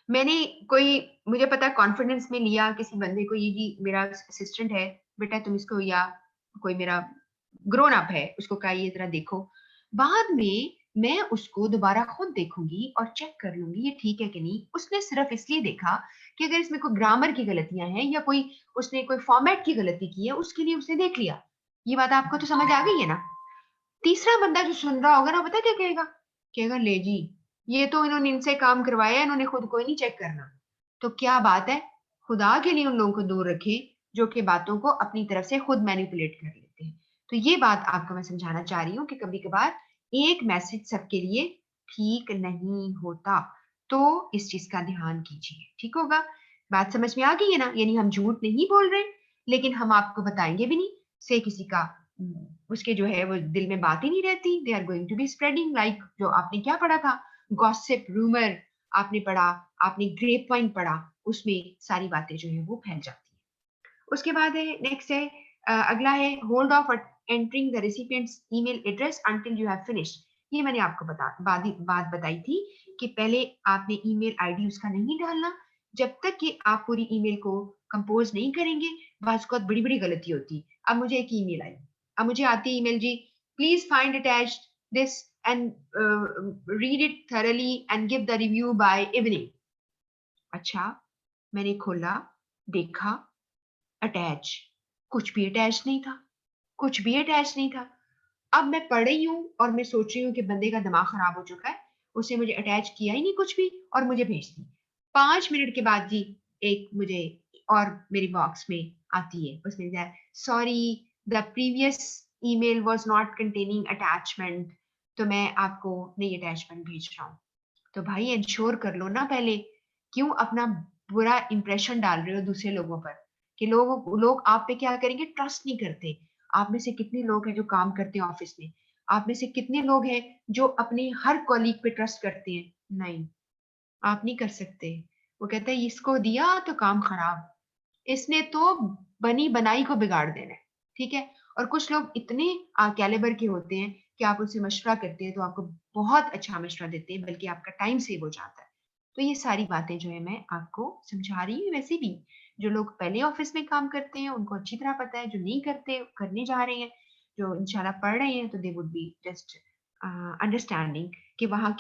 मैंने कोई, मुझे पता कॉन्फिडेंस में लिया किसी बंदे को, ये जी मेरा असिस्टेंट है, बेटा तुम इसको, या कोई मेरा ग्रोन अप है उसको कहा ये जरा देखो, बाद में मैं उसको दोबारा खुद देखूंगी और चेक कर लूंगी ये ठीक है कि नहीं। उसने सिर्फ इसलिए देखा कि अगर इसमें कोई ग्रामर की गलतियां हैं या कोई उसने कोई फॉर्मेट की गलती की है, उसके लिए उसने देख लिया। ये बात आपको तो समझ आ गई है ना। तीसरा बंदा जो सुन रहा होगा ना, पता क्या कहेगा, कहेगा ले जी ये तो इन्होंने इनसे काम करवाया, इन्होंने खुद को ही नहीं चेक करना। तो क्या बात है, खुदा के लिए उन लोगों को दूर रखें जो कि बातों को अपनी तरफ से खुद मैनिपुलेट कर लेते हैं। तो ये बात आपको मैं समझाना चाह रही हूँ कि कभी कभार एक मैसेज सबके लिए ठीक नहीं होता, तो इस चीज का ध्यान कीजिए, ठीक होगा। बात समझ में आ गई है ना, यानी हम झूठ नहीं बोल रहे, लेकिन हम आपको बताएंगे भी नहीं, से किसी का उसके जो है वो दिल में बात ही नहीं रहती। They are going to be spreading, like जो आपने क्या पढ़ा था, गॉसिप, रूमर आपने पढ़ा, आपने ग्रेप वाइन पढ़ा, उसमें सारी बातें जो है वो फैल जाती है। उसके बाद है नेक्स्ट है अगला है hold of entering the recipients email address until you have finished. ये मैंने आपको बात बताई थी कि पहले आपने ईमेल आईडी उसका नहीं डालना, जब तक कि आप पूरी ईमेल को कंपोज नहीं करेंगे। बात बहुत बड़ी बड़ी गलती होती। अब मुझे एक ईमेल आई, अब मुझे आती है ईमेल, जी please find attached this and read it thoroughly and give the review by evening. अच्छा, मैंने खोला, देखा, अटैच, कुछ भी अटैच नहीं था, कुछ भी अटैच नहीं था। अब मैं पढ़ रही हूँ और मैं सोच रही हूँ कि बंदे का दिमाग खराब हो चुका है, उसने मुझे अटैच किया ही नहीं कुछ भी और मुझे भेज दी। 5 मिनट के बाद जी एक मुझे और मेरी बॉक्स में आती है, उसमें लिखा है sorry the previous email was not containing attachment, तो मैं आपको नई अटैचमेंट भेज रहा हूँ। तो भाई इंश्योर कर लो ना पहले, क्यों अपना बुरा इंप्रेशन डाल रहे हो दूसरे लोगों पर, कि लोग आप पे क्या करेंगे, ट्रस्ट नहीं करते। आप में से कितने लोग हैं जो काम करते हैं ऑफिस में, आप में से कितने लोग हैं जो अपने हर कॉलीग पे ट्रस्ट करते हैं? नहीं, आप नहीं कर सकते। वो कहता है इसको दिया तो काम खराब, इसने तो बनी बनाई को बिगाड़ देना है, ठीक है। और कुछ लोग इतने कैलिबर के होते हैं कि आप उनसे मशवरा करते हैं तो आपको बहुत अच्छा मशवरा देते हैं, बल्कि आपका टाइम सेव हो जाता है। तो ये सारी बातें जो है मैं आपको समझा रही हूँ। वैसे भी जो लोग पहले ऑफिस में काम करते हैं उनको अच्छी तरह पता है, जो नहीं करते करने जा रहे हैं, जो इंशाल्लाह पढ़ रहे हैं, तो they would be just understanding कि वहाँ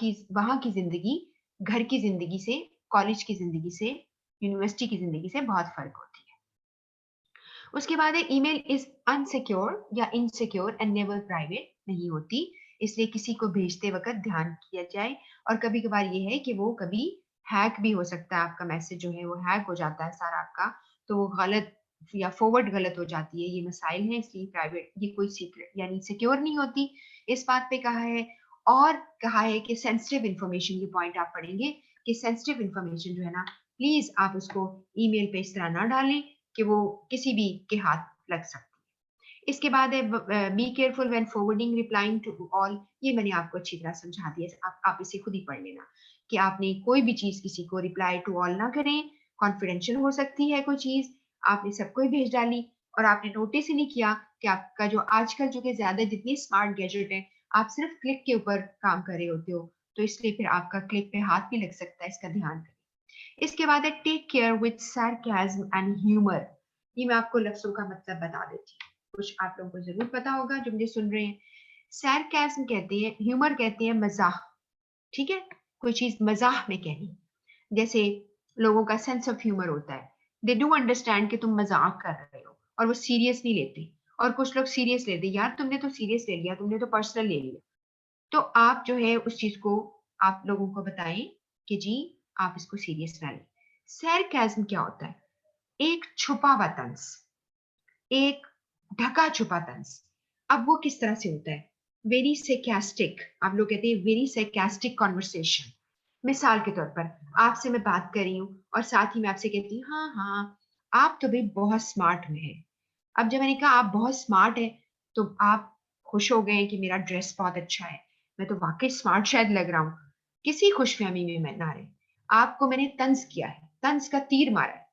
की जिंदगी घर की जिंदगी से, कॉलेज की जिंदगी से, यूनिवर्सिटी की जिंदगी से बहुत फर्क होती है। उसके बाद है ईमेल इज अनसिक्योर या इनसिक्योर एंड नेवर प्राइवेट नहीं होती, इसलिए किसी को भेजते वक्त ध्यान किया जाए। और कभी कभार ये है कि वो कभी हैक भी हो सकता है, आपका मैसेज जो है वो हैक हो जाता है सारा आपका, तो वो गलत या फॉरवर्ड गलत हो जाती है। ये मसाइल है, इसलिए प्राइवेट ये कोई सीक्रेट यानी सिक्योर नहीं होती। इस बात पे कहा है। और कहा है कि सेंसिटिव इंफॉर्मेशन, ये पॉइंट आप पढ़ेंगे कि सेंसिटिव इंफॉर्मेशन जो है ना, प्लीज आप उसको ईमेल पे इस तरह ना डालें कि वो किसी भी के हाथ लग सकती है। इसके बाद है be careful when forwarding replying to all. ये मैंने आपको अच्छी तरह समझा दिया, आप इसे खुद ही पढ़ लेना कि आपने कोई भी चीज किसी को रिप्लाई टू ऑल ना करें। कॉन्फिडेंशियल हो सकती है कोई चीज, आपने सबको ही भेज डाली और आपने नोटिस ही नहीं किया कि आपका जो आजकल जो कि ज्यादा जितनी स्मार्ट गैजेट है, आप सिर्फ क्लिक के ऊपर काम कर रहे होते हो, तो इसलिए फिर आपका क्लिक पे हाथ भी लग सकता है, इसका ध्यान रखें। इसके बाद है take care with sarcasm and humour. ये मैं आपको लफ्जों का मतलब बता देती हूँ, कुछ आप लोगों को जरूर पता होगा जो मुझे सुन रहे हैं। सार्काज्म कहते हैं, ह्यूमर कहते हैं मजाक, ठीक है, कोई चीज मजाक में कहनी। जैसे लोगों का सेंस ऑफ ह्यूमर होता है, दे डू अंडरस्टैंड कि तुम मजाक कर रहे हो और वो सीरियस नहीं लेते। और कुछ लोग सीरियस लेते, यार तुमने तो सीरियस ले लिया, तुमने तो पर्सनल ले लिया। तो आप जो है उस चीज को आप लोगों को बताएं कि जी आप इसको सीरियस ना लें। सैरकैज़्म क्या होता है? एक छुपा हुआ तंज, एक ढका छुपा तंज। अब वो किस तरह से होता है? वेरी सेकेस्टिक, आप लोग कहते हैं वेरी सेकेस्टिक कॉन्वर्सेशन। मिसाल के तौर पर आपसे मैं बात कर रही हूँ और साथ ही मैं आपसे कहती हूँ हाँ हाँ आप तो भाई बहुत स्मार्ट हुए हैं। अब जब मैंने कहा आप बहुत स्मार्ट है, तो आप खुश हो गए कि मेरा ड्रेस बहुत अच्छा है, मैं तो वाकई स्मार्ट शायद लग रहा हूँ। किसी खुशफहमी में मैं ना रहे, आपको मैंने तंज किया है, तंज का तीर मारा है।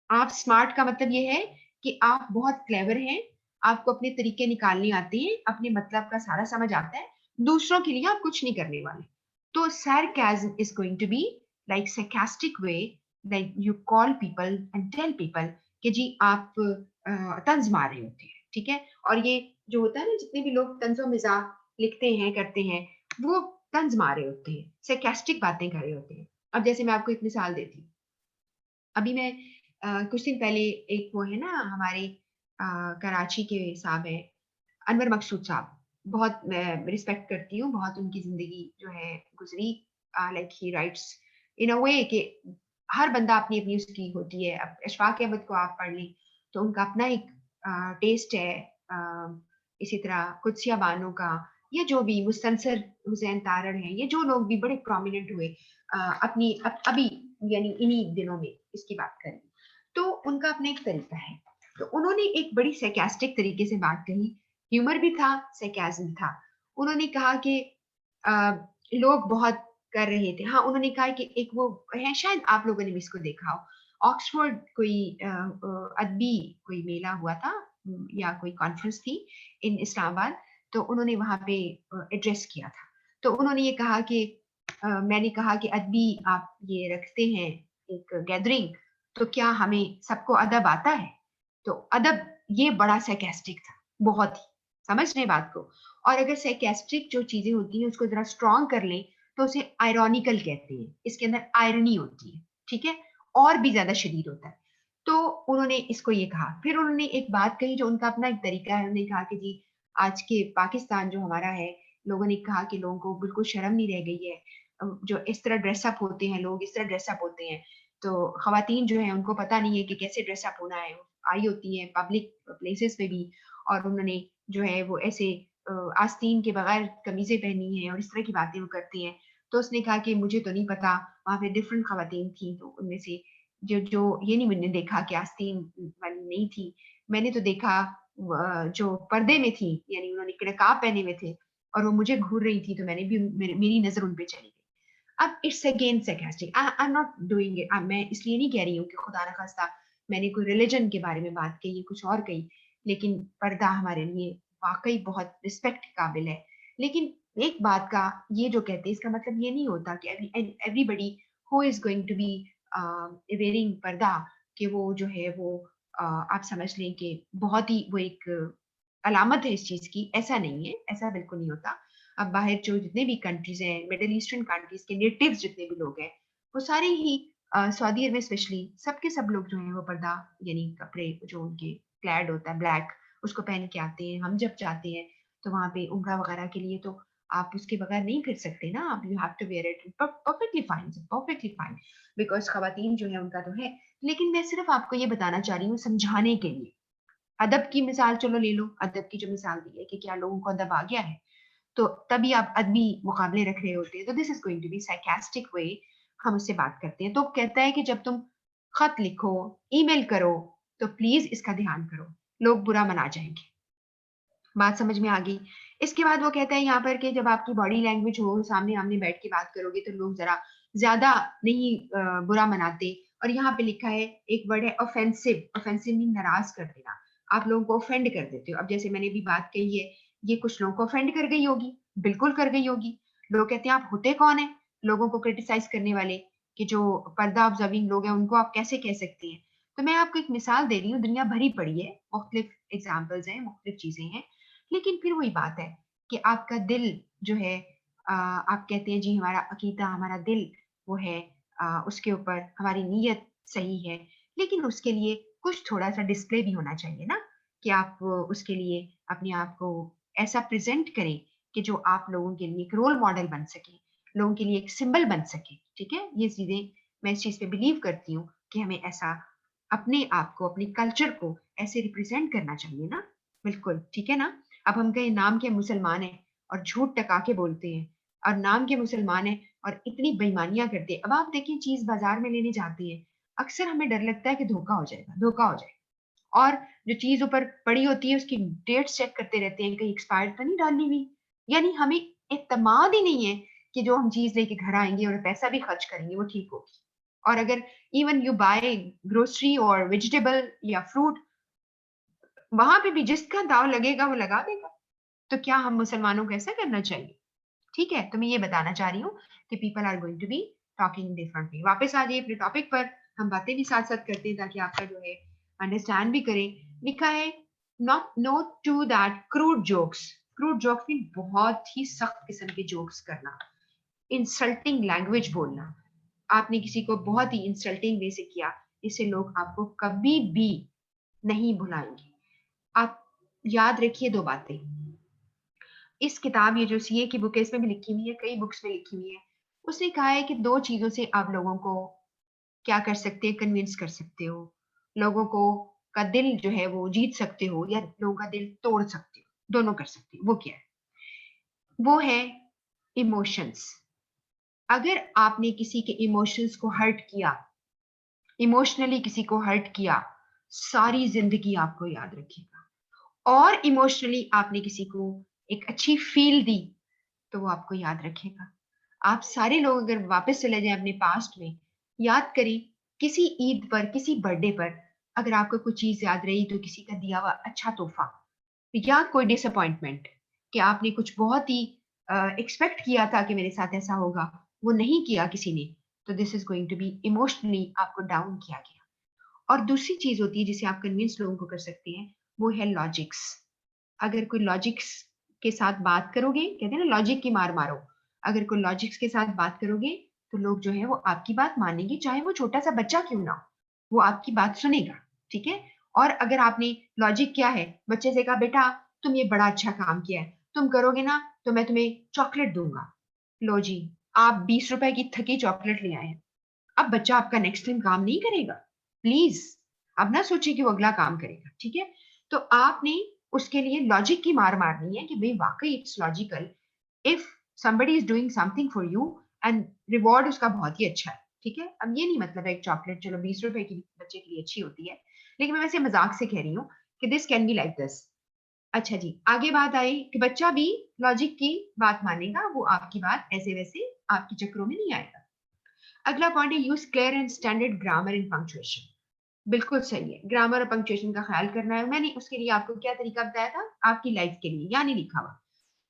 आप स्मार्ट का मतलब ये है कि आप बहुत क्लेवर हैं, आपको अपने तरीके निकालने आते हैं, अपने मतलब का सारा समझ आता है, दूसरों के लिए आप कुछ नहीं करने वाले। तो sarcasm is going to be like sarcastic way, like you call people and tell people कि जी आप तंज मार रहे होते हैं, ठीक है। और ये जो होता है ना, जितने भी लोग तंजो मिजाज लिखते हैं करते हैं, वो तंज मार रहे होते हैं, sarcastic बातें कर रहे होते हैं। अब जैसे मैं आपको एक मिसाल देती हूँ, अभी मैं कुछ दिन पहले, एक वो है ना हमारे कराची के साहब है, अनवर मकसूद साहब, बहुत मैं रिस्पेक्ट करती हूँ, बहुत उनकी जिंदगी जो है गुजरी, like he rights in a way कि हर बंदा अपनी अपनी उसकी होती है। अब अशफाक अहमद को आप पढ़ लें तो उनका अपना एक टेस्ट है। इसी तरह कुदसिया बानो का, या जो भी मुस्तनसर हुसैन तारड़ हैं, ये जो लोग भी बड़े प्रोमिनेंट हुए अपनी अभी यानी इन्हीं दिनों में इसकी बात करें, तो उनका अपना एक तरीका है। तो उन्होंने एक बड़ी sarcastic तरीके से बात कही, ह्यूमर भी था, sarcasm था। उन्होंने कहा कि लोग बहुत कर रहे थे। हाँ, उन्होंने कहा कि एक वो है, शायद आप लोगों ने भी इसको देखा हो, ऑक्सफोर्ड कोई अदबी कोई मेला हुआ था या कोई कॉन्फ्रेंस थी इन इस्लामाबाद, तो उन्होंने वहाँ पे एड्रेस किया था। तो उन्होंने ये कहा कि मैंने कहा कि अदबी आप ये रखते हैं एक गैदरिंग, तो क्या हमें सबको अदब आता है? तो अदब ये बड़ा sarcastic था, बहुत ही, समझ रहे हैं बात को? और अगर sarcastic जो चीजें होती हैं उसको जरा स्ट्रॉन्ग कर लें तो उसे आयरॉनिकल कहते हैं, इसके अंदर आयरनी होती है, ठीक है, और भी ज्यादा शदीद होता है। तो उन्होंने इसको ये कहा, फिर उन्होंने एक बात कही जो उनका अपना एक तरीका है। उन्होंने कहा कि जी आज के पाकिस्तान जो हमारा है, लोगों ने कहा कि लोगों को बिल्कुल शर्म नहीं रह गई है, जो इस तरह ड्रेसअप होते हैं लोग, इस तरह ड्रेसअप होते हैं, तो खवातीन जो है उनको पता नहीं है कि कैसे ड्रेसअप होना है। आई होती है पब्लिक प्लेसेस पे भी, और उन्होंने जो है वो ऐसे आस्तीन के बगैर कमीजें पहनी है और इस तरह की बातें वो करती हैं। तो उसने कहा कि मुझे तो नहीं पता, वहाँ पे डिफरेंट खवातीन थी, तो उनमें से जो जो ये नहीं मैंने देखा कि आस्तीन वाली नहीं थी, मैंने तो देखा जो पर्दे में थी, यानी उन्होंने नकाब पहने हुए थे और वो मुझे घूर रही थी, तो मैंने भी मेरी नजर उन पे चली गई। अब it's again sarcastic, I am not doing it, मैं इसलिए नहीं कह रही हूँ कि खुदा न खास्ता मैंने कोई रिलीजन के बारे में बात कही, कुछ और कही, लेकिन पर्दा हमारे लिए वाकई बहुत रिस्पेक्ट काबिल है। लेकिन एक बात का ये जो कहते हैं, इसका मतलब ये नहीं होता कि everybody who is going to be wearing purdah, कि वो जो है वो आप समझ लें कि बहुत ही वो एक अलामत है इस चीज की। ऐसा नहीं है, ऐसा बिल्कुल नहीं होता। अब बाहर जो जितने भी कंट्रीज हैं, मिडिल ईस्टर्न कंट्रीज के नेटिव्स जितने भी लोग हैं, वो सारे ही सऊदी अरब में स्पेशली सबके सब लोग जो हैं वो पर्दा, यानी कपड़े जो उनके क्लैड होता है ब्लैक, उसको पहन के आते हैं। हम जब जाते हैं तो वहां पे उम्रा वगैरह के लिए तो आप उसके बगैर नहीं फिर सकते ना, आप you have to wear it perfectly fine, perfectly fine, because खवातीन जो है उनका तो है। लेकिन मैं सिर्फ आपको ये बताना चाह रही हूँ समझाने के लिए। अदब की मिसाल चलो ले लो, अदब की जो मिसाल दी है कि क्या लोगों को अदब आ गया है, तो तभी आप अदबी मुकाबले रख रहे होते हैं, तो this is going to be sarcastic way हम उससे बात करते हैं। तो कहता है कि जब तुम खत लिखो, ईमेल करो, तो प्लीज इसका ध्यान करो, लोग बुरा मना जाएंगे। बात समझ में आ गई? इसके बाद वो कहता है यहाँ पर कि जब आपकी बॉडी लैंग्वेज हो, सामने आमने बैठ के बात करोगे, तो लोग जरा ज्यादा नहीं बुरा मनाते। और यहाँ पे लिखा है एक वर्ड है ऑफेंसिव, ऑफेंसिव मीन नाराज कर देना, आप लोगों को ऑफेंड कर देते हो। अब जैसे मैंने भी बात कही है, ये कुछ लोगों को ऑफेंड कर गई होगी, बिल्कुल कर गई होगी। लोग कहते हैं आप होते कौन है लोगों को क्रिटिसाइज करने वाले, कि जो पर्दा ऑब्जर्विंग लोग हैं उनको आप कैसे कह सकती हैं? तो मैं आपको एक मिसाल दे रही हूँ, दुनिया भरी पड़ी है, मुख्तलिफ एग्जाम्पल्स हैं, मुख्तलिफ चीजें हैं। लेकिन फिर वही बात है कि आपका दिल जो है, आप कहते हैं जी हमारा अकीदा, हमारा दिल वो है, उसके ऊपर हमारी नीयत सही है, लेकिन उसके लिए कुछ थोड़ा सा डिस्प्ले भी होना चाहिए ना, कि आप उसके लिए अपने आप को ऐसा प्रेजेंट करें कि जो आप लोगों के लिए एक रोल मॉडल बन सके, लोगों के लिए एक सिंबल बन सके। ठीक है, ये चीजें मैं इस चीज पे बिलीव करती हूँ कि हमें ऐसा अपने आप को, अपने कल्चर को ऐसे रिप्रेजेंट करना चाहिए ना। बिल्कुल ठीक है ना। अब हम कहीं नाम के मुसलमान हैं और झूठ टका के बोलते हैं, और नाम के मुसलमान हैं और इतनी बेईमानियां करते हैं। अब आप देखिए, चीज बाजार में लेने जाती है, अक्सर हमें डर लगता है कि धोखा हो जाएगा, धोखा हो जाएगा, और जो चीज ऊपर पड़ी होती है उसकी डेट चेक करते रहते हैं, कहीं एक्सपायर्ड तो नहीं डालनी हुई। यानी हमें इत्मीनान ही नहीं है कि जो हम चीज लेके घर आएंगे और पैसा भी खर्च करेंगे वो ठीक होगी। और अगर इवन यू बाय ग्रोसरी और वेजिटेबल या फ्रूट, वहां पे भी जिसका दाव लगेगा वो लगा देगा। तो क्या हम मुसलमानों को ऐसा करना चाहिए? ठीक है, तो मैं ये बताना चाह रही हूँ कि people are going to be talking differently. वापस आ जाइए अपने टॉपिक पर, हम बातें भी साथ साथ करते हैं ताकि आपका जो है अंडरस्टैंड भी करें। लिखा है not note to that crude jokes, crude jokes भी बहुत ही सख्त किस्म के जोक्स करना, इंसल्टिंग लैंग्वेज बोलना, आपने किसी को बहुत ही इंसल्टिंग वे से किया, इससे लोग आपको कभी भी नहीं भुलाएंगे। आप याद रखिए दो बातें, इस किताब, ये जो सीए की बुक है, इसमें भी लिखी हुई है, कई बुक्स में लिखी हुई है। उसने कहा है कि दो चीजों से आप लोगों को क्या कर सकते हैं, कन्विंस कर सकते हो, लोगों को का दिल जो है वो जीत सकते हो, या लोगों का दिल तोड़ सकते हो, दोनों कर सकते हो। वो क्या है? वो है इमोशंस। अगर आपने किसी के इमोशंस को हर्ट किया, इमोशनली किसी को हर्ट किया, सारी जिंदगी आपको याद रखेगा। और इमोशनली आपने किसी को एक अच्छी फील दी तो वो आपको याद रखेगा। आप सारे लोग अगर वापस चले जाएं अपने पास्ट में, याद करें किसी ईद पर, किसी बर्थडे पर, अगर आपको कुछ चीज याद रही तो किसी का दिया हुआ अच्छा तोहफा या कोई डिसअपॉइंटमेंट कि आपने कुछ बहुत ही एक्सपेक्ट किया था कि मेरे साथ ऐसा होगा, वो नहीं किया किसी ने, तो this is going to be emotionally आपको डाउन किया गया। और दूसरी चीज होती है जिसे आप कन्विंस लोगों को कर सकते हैं, वो है लॉजिक्स। अगर कोई लॉजिक्स के साथ बात करोगे, कहते हैं ना लॉजिक की मार मारो, अगर कोई लॉजिक्स के साथ बात करोगे तो लोग जो है वो आपकी बात मानेंगे, चाहे वो छोटा सा बच्चा क्यों ना हो, वो आपकी बात सुनेगा। ठीक है। और अगर आपने लॉजिक क्या है, बच्चे से कहा बेटा तुम ये बड़ा अच्छा काम किया है, तुम करोगे ना तो मैं तुम्हें चॉकलेट दूंगा। लो जी, आप 20 रुपए की थकी चॉकलेट ले आए हैं। अब बच्चा आपका नेक्स्ट टाइम काम नहीं करेगा, प्लीज। अब ना सोचिए कि वो अगला काम करेगा। ठीक है। तो आपने उसके लिए लॉजिक की मार मारनी है कि भाई वाकई it's logical if somebody is doing something for you and reward उसका बहुत ही अच्छा है। ठीक है। अब ये नहीं मतलब है एक चॉकलेट चलो 20 रुपए की बच्चे के लिए अच्छी होती है, लेकिन मैं वैसे मजाक से कह रही हूँ कि this can be like this. अच्छा जी, आगे बात आई कि बच्चा भी लॉजिक की बात मानेगा, वो आपकी बात ऐसे वैसे आपके चक्रों में नहीं आएगा। अगला पॉइंट है use clear and standard grammar and punctuation. बिल्कुल सही है, ग्रामर और पंक्चुएशन का ख्याल करना है। मैंने उसके लिए आपको क्या तरीका बताया था, आपकी लाइफ के लिए, यानी लिखा हुआ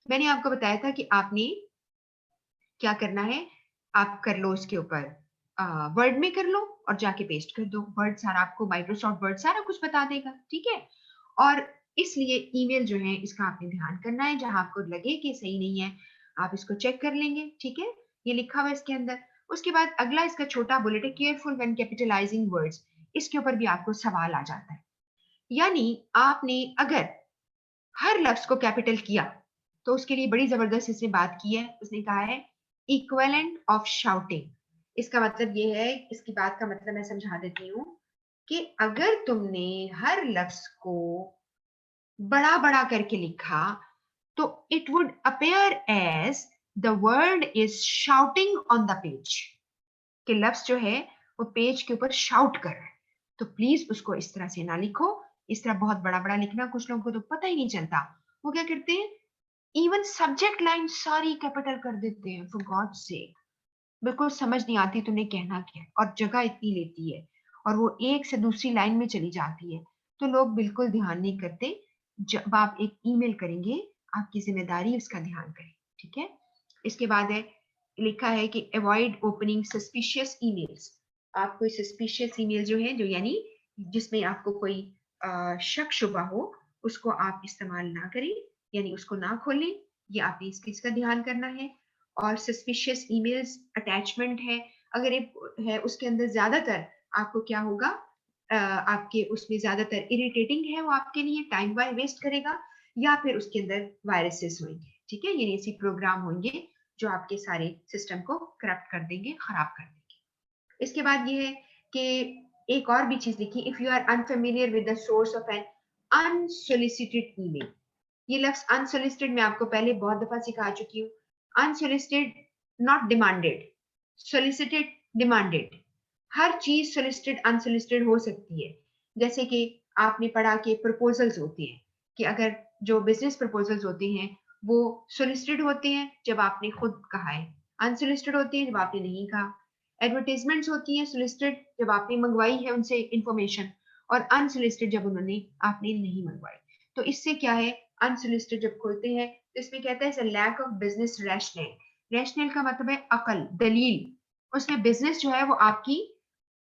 मैंने आपको बताया था कि आपने क्या करना है, आप कर लो उसके ऊपर वर्ड में कर लो और जाके पेस्ट कर दो, वर्ड सारा आपको माइक्रोसॉफ्ट वर्ड सारा कुछ बता देगा। ठीक है। और इसलिए ईमेल जो है इसका आपने ध्यान करना है, जहां आपको लगे कि सही नहीं है आप इसको चेक कर लेंगे। ठीक है। ये लिखा हुआ है इसके अंदर। उसके बाद अगला इसका छोटा बुलेट है, केयरफुल व्हेन कैपिटलाइजिंग वर्ड्स। इसके ऊपर भी आपको सवाल आ जाता है, यानी आपने अगर हर लफ्ज को कैपिटल किया तो उसके लिए बड़ी जबरदस्त इसने बात की है। उसने कहा है इक्वेलेंट ऑफ शाउटिंग। इसका मतलब ये है, इसकी बात का मतलब मैं समझा देती हूँ कि अगर तुमने हर लफ्ज को बड़ा बड़ा करके लिखा तो it would appear as the word is shouting on the page, कि लफ्ज जो है वो पेज के ऊपर शाउट कर रहा है। तो प्लीज उसको इस तरह से ना लिखो, इस तरह बहुत बड़ा बड़ा लिखना कुछ लोगों को तो पता ही नहीं चलता। वो क्या करते हैं, इवन सब्जेक्ट लाइन सारी कैपिटल कर देते हैं, फॉर गॉड सेक। बिल्कुल समझ नहीं आती तुमने कहना क्या है, और जगह इतनी लेती है और वो एक से दूसरी लाइन में चली जाती है, तो लोग बिल्कुल ध्यान नहीं करते। जब आप एक ईमेल करेंगे आपकी जिम्मेदारी उसका ध्यान करें। ठीक है। इसके बाद है, लिखा है कि अवॉइड ओपनिंग सस्पिशियस ईमेल्स। आप कोई सस्पिशियस ईमेल जो है, जो यानी जिसमें आपको कोई शक शुबा हो, उसको आप इस्तेमाल ना करें, यानी उसको ना खोलें। ये आपने इस चीज का ध्यान करना है। और सस्पिशियस ईमेल्स अटैचमेंट है, अगर एक है उसके अंदर ज्यादातर आपको क्या होगा, आपके उसमें ज्यादातर इरिटेटिंग है, वो आपके लिए टाइम वाई वेस्ट करेगा, या फिर उसके अंदर वायरसेस होंगे। ठीक है। यानी ऐसी प्रोग्राम होंगे जो आपके सारे सिस्टम को करप्ट कर देंगे, खराब कर देंगे। इसके बाद ये है कि एक और भी चीज लिखी, if you are unfamiliar with the source of an unsolicited email. ये लफ्ज अनसोलिसिटेड मैं आपको पहले बहुत दफा सिखा चुकी हूँ। Unsolicited not demanded, solicited demanded. हर चीज सोलिसिटेड अनसोलिसिटेड हो सकती है। जैसे कि आपने पढ़ा कि प्रपोजल्स होते हैं, कि अगर जो बिजनेस प्रपोजल्स होते हैं वो सोलिसिटेड होते हैं जब आपने खुद कहा है, अनसोलिसिटेड होते हैं जब आपने नहीं कहा। एडवर्टीजमेंट्स होती हैं सोलिसिटेड जब आपने मंगवाई है उनसे इंफॉर्मेशन, और अनसोलिसिटेड जब उन्होंने आपने नहीं मंगवाई। तो इससे क्या है, अनसोलिसिटेड जब खोलते हैं तो इसमें कहता है lack of business rational. Rational का मतलब है अकल, दलील। उसमें बिजनेस जो है वो आपकी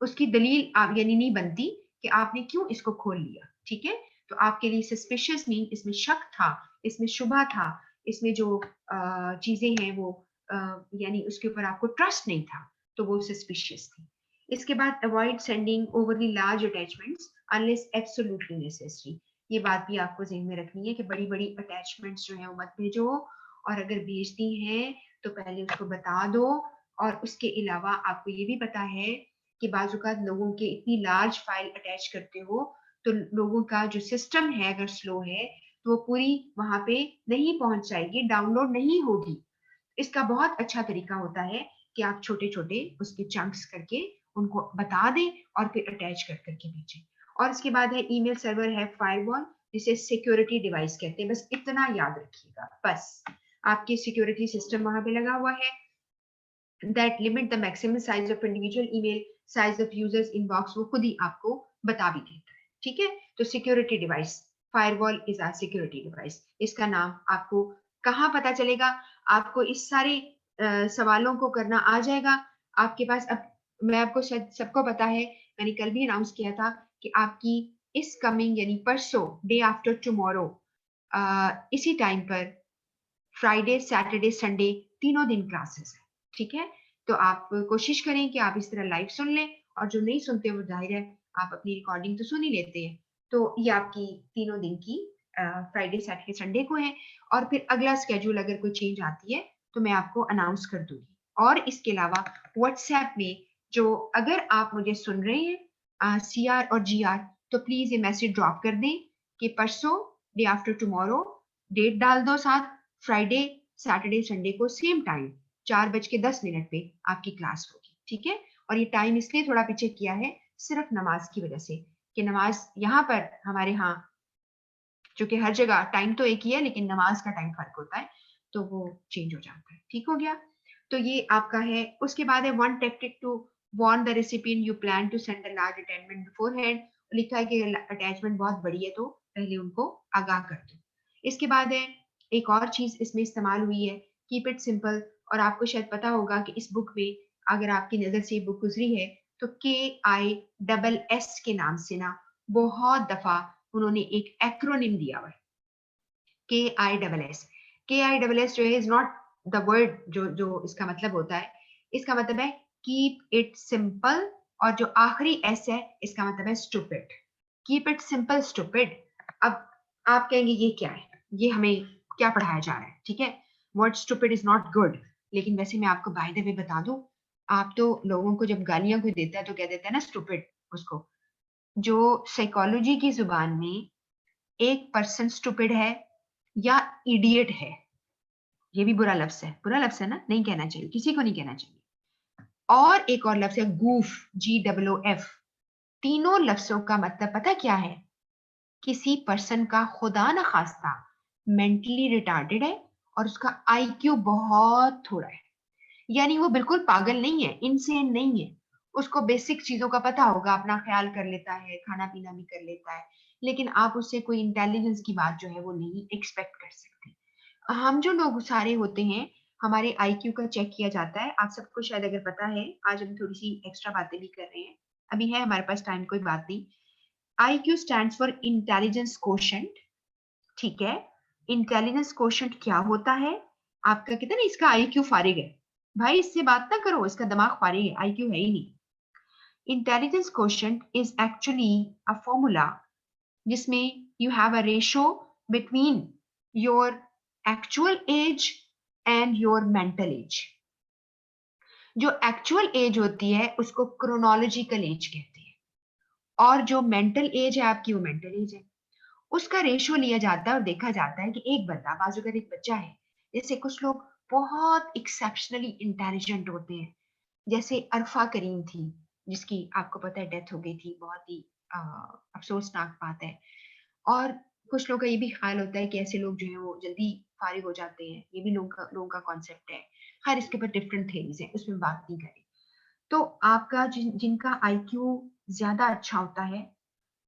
उसकी दलील आप यानी नहीं बनती कि आपने क्यों इसको खोल लिया। ठीक है। तो आपके लिए सस्पिशियस मीन इसमें शक था, इसमें शुबा था, इसमें जो चीजें हैं वो यानी उसके ऊपर आपको ट्रस्ट नहीं था, तो वो सस्पिशियस थी। इसके बाद avoid sending overly large attachments unless absolutely necessary. ये बात भी आपको ज़हन में रखनी है कि बड़ी बड़ी अटैचमेंट्स जो है वो मत भेजो, और अगर भेजती हैं तो पहले उसको बता दो। और उसके अलावा आपको ये भी पता है कि बाज़-औक़ात लोगों के इतनी लार्ज फाइल अटैच करते हो तो लोगों का जो सिस्टम है अगर स्लो है तो वो पूरी वहां पे नहीं पहुंच जाएगी, डाउनलोड नहीं होगी। इसका बहुत अच्छा तरीका होता है कि आप छोटे छोटे उसके चंक्स करके उनको बता दें और फिर अटैच कर करके भेजें। और इसके बाद है ईमेल सर्वर है फायरवॉल, जिसे सिक्योरिटी डिवाइस कहते हैं। बस इतना याद रखिएगा, बस आपकी सिक्योरिटी सिस्टम वहां पे लगा हुआ है। That limit the maximum size of individual email size of users inbox, वो खुद ही आपको बता भी देता है। ठीक है, तो security device, firewall is a security device. इसका नाम आपको कहाँ पता चलेगा? आपको इस सारे सवालों को करना आ जाएगा आपके पास। अब मैं आपको शायद सबको पता है, मैंने कल भी अनाउंस किया था कि आपकी इस कमिंग यानी परसों, डे आफ्टर टुमारो, इसी टाइम पर फ्राइडे सैटरडे संडे तीनों दिन क्लासेस है। ठीक है, तो आप कोशिश करें कि आप इस तरह लाइव सुन लें, और जो नहीं सुनते वो जाहिर है आप अपनी रिकॉर्डिंग तो सुन ही लेते हैं। तो ये आपकी तीनों दिन की फ्राइडे सैटरडे संडे को है, और फिर अगला स्केड्यूल अगर कोई चेंज आती है तो मैं आपको अनाउंस कर दूंगी। और इसके अलावा व्हाट्सएप में जो, अगर आप मुझे सुन रहे हैं CR और GR, तो प्लीज ये मैसेज ड्रॉप कर दें कि परसों डे आफ्टर टुमारो, डेट डाल दो साथ, फ्राइडे सैटरडे संडे को सेम टाइम 4:10 पे आपकी क्लास होगी। ठीक है, और ये टाइम इसलिए थोड़ा पीछे किया है सिर्फ नमाज की वजह से, कि नमाज यहाँ पर हमारे यहाँ, चूंकि हर जगह टाइम तो एक ही है लेकिन नमाज का टाइम फर्क होता है, तो वो चेंज हो जाता है। ठीक हो गया, तो ये आपका है। उसके बाद है one tactic to warn the recipient you plan to send a large attachment beforehand. लिखा है कि अटैचमेंट बहुत बड़ी है तो पहले उनको आगाह कर दो। इसके बाद है एक और चीज इसमें इस्तेमाल हुई है, कीप इट सिंपल। और आपको शायद पता होगा कि इस बुक में, अगर आपकी नजर से ये बुक गुजरी है, तो KISS के नाम से ना बहुत दफा उन्होंने एक एक्रोनिम दिया हुआ है, KISS। KISS जो है इज नॉट द वर्ड जो जो इसका मतलब होता है। इसका मतलब है कीप इट सिंपल, और जो आखिरी S है इसका मतलब है stupid. Keep it simple stupid. अब आप कहेंगे ये क्या है, ये हमें क्या पढ़ाया जा रहा है? ठीक है, word stupid is not good, लेकिन वैसे मैं आपको बाय द वे बता दूं, आप तो लोगों को जब गालियां कोई देता है तो कह देता है ना स्टूपिड उसको। जो साइकोलॉजी की जुबान में एक पर्सन स्टूपिड है या इडियट है, ये भी बुरा लफ्ज है, बुरा लफ्ज है ना, नहीं कहना चाहिए, किसी को नहीं कहना चाहिए। और एक और लफ्ज है गूफ, GOOF। तीनों लफ्जों का मतलब पता क्या है? किसी पर्सन का खुदा न खास्ता मेंटली रिटार्डेड है और उसका IQ बहुत थोड़ा है, यानी वो बिल्कुल पागल नहीं है, इनसेन नहीं है। उसको बेसिक चीजों का पता होगा, अपना ख्याल कर लेता है, खाना पीना भी कर लेता है, लेकिन आप उससे कोई इंटेलिजेंस की बात जो है वो नहीं एक्सपेक्ट कर सकते। हम जो लोग सारे होते हैं, हमारे IQ का चेक किया जाता है। आप सबको शायद अगर पता है, आज हम थोड़ी सी एक्स्ट्रा बातें भी कर रहे हैं, अभी है हमारे पास टाइम, कोई बात नहीं। IQ stands for intelligence quotient. ठीक है, इंटेलिजेंस कोशेंट क्या होता है? आपका कहते हैं ना इसका IQ फारिग है, भाई इससे बात ना करो, इसका दिमाग फारिग है, IQ है ही नहीं। Intelligence quotient is actually a formula जिसमें you have a ratio between your actual age and your mental age. जो एक्चुअल एज होती है उसको क्रोनोलॉजिकल एज कहते हैं, और जो मेंटल एज है आपकी वो मेंटल एज है। उसका रेशियो लिया जाता है और देखा जाता है कि एक बंदा, बाजू अगर एक बच्चा है, जैसे कुछ लोग बहुत एक्सेप्शनली इंटेलिजेंट होते हैं, जैसे अरफा करीम थी, जिसकी आपको पता है डेथ हो गई थी, बहुत ही अफसोसनाक बात है। और कुछ लोगों का ये भी ख्याल होता है कि ऐसे लोग जो है वो जल्दी फारिग हो जाते हैं, ये भी लोगों का कॉन्सेप्ट है। हर इसके ऊपर डिफरेंट थेरीज है, उसमें बात नहीं करें। तो आपका जिनका IQ ज्यादा अच्छा होता है,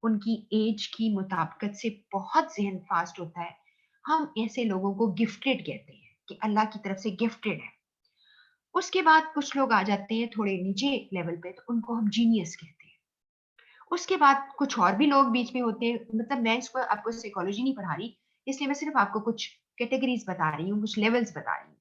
उनकी एज की मुताबिकत से बहुत जहन फास्ट होता है, हम ऐसे लोगों को गिफ्टेड कहते हैं कि अल्लाह की तरफ से गिफ्टेड है। उसके बाद कुछ लोग आ जाते हैं थोड़े नीचे लेवल पे, तो उनको हम जीनियस कहते हैं। उसके बाद कुछ और भी लोग बीच में होते हैं, मतलब मैं इसको आपको साइकोलॉजी नहीं पढ़ा रही, इसलिए मैं सिर्फ आपको कुछ कैटेगरीज बता रही हूँ, कुछ लेवल्स बता रही हूँ।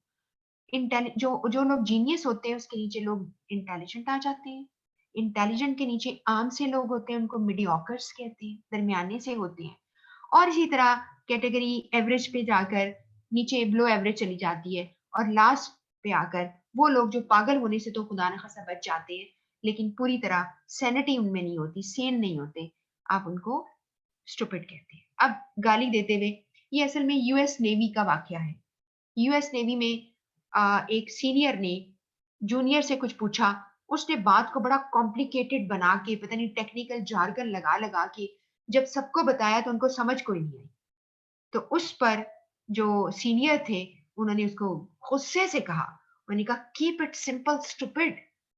जो जो लोग जीनियस होते हैं उसके नीचे लोग इंटेलिजेंट आ जाते हैं। इंटेलिजेंट के नीचे आम से लोग होते हैं, उनको मीडियोकर्स कहते हैं, दरमियाने से होते हैं। और इसी तरह कैटेगरी एवरेज पे जाकर नीचे बिलो एवरेज चली जाती है, और लास्ट पे आकर वो लोग जो पागल होने से तो खुदा न खासा बच जाते हैं, लेकिन पूरी तरह सैनिटी उनमें नहीं होती, सेन नहीं होते, आप उनको स्टूपिड कहते हैं। अब गाली देते हुए, ये असल में US नेवी का वाकया है। US नेवी में एक सीनियर ने जूनियर से कुछ पूछा उसने बात को बड़ा कॉम्प्लिकेटेड बना के, पता नहीं टेक्निकल जार्गन लगा लगा के जब सबको बताया तो उनको समझ कोई नहीं आई। तो उस पर जो सीनियर थे उन्होंने उसको गुस्से से कहा, उन्होंने कहा कीप इट सिंपल स्टूपिड,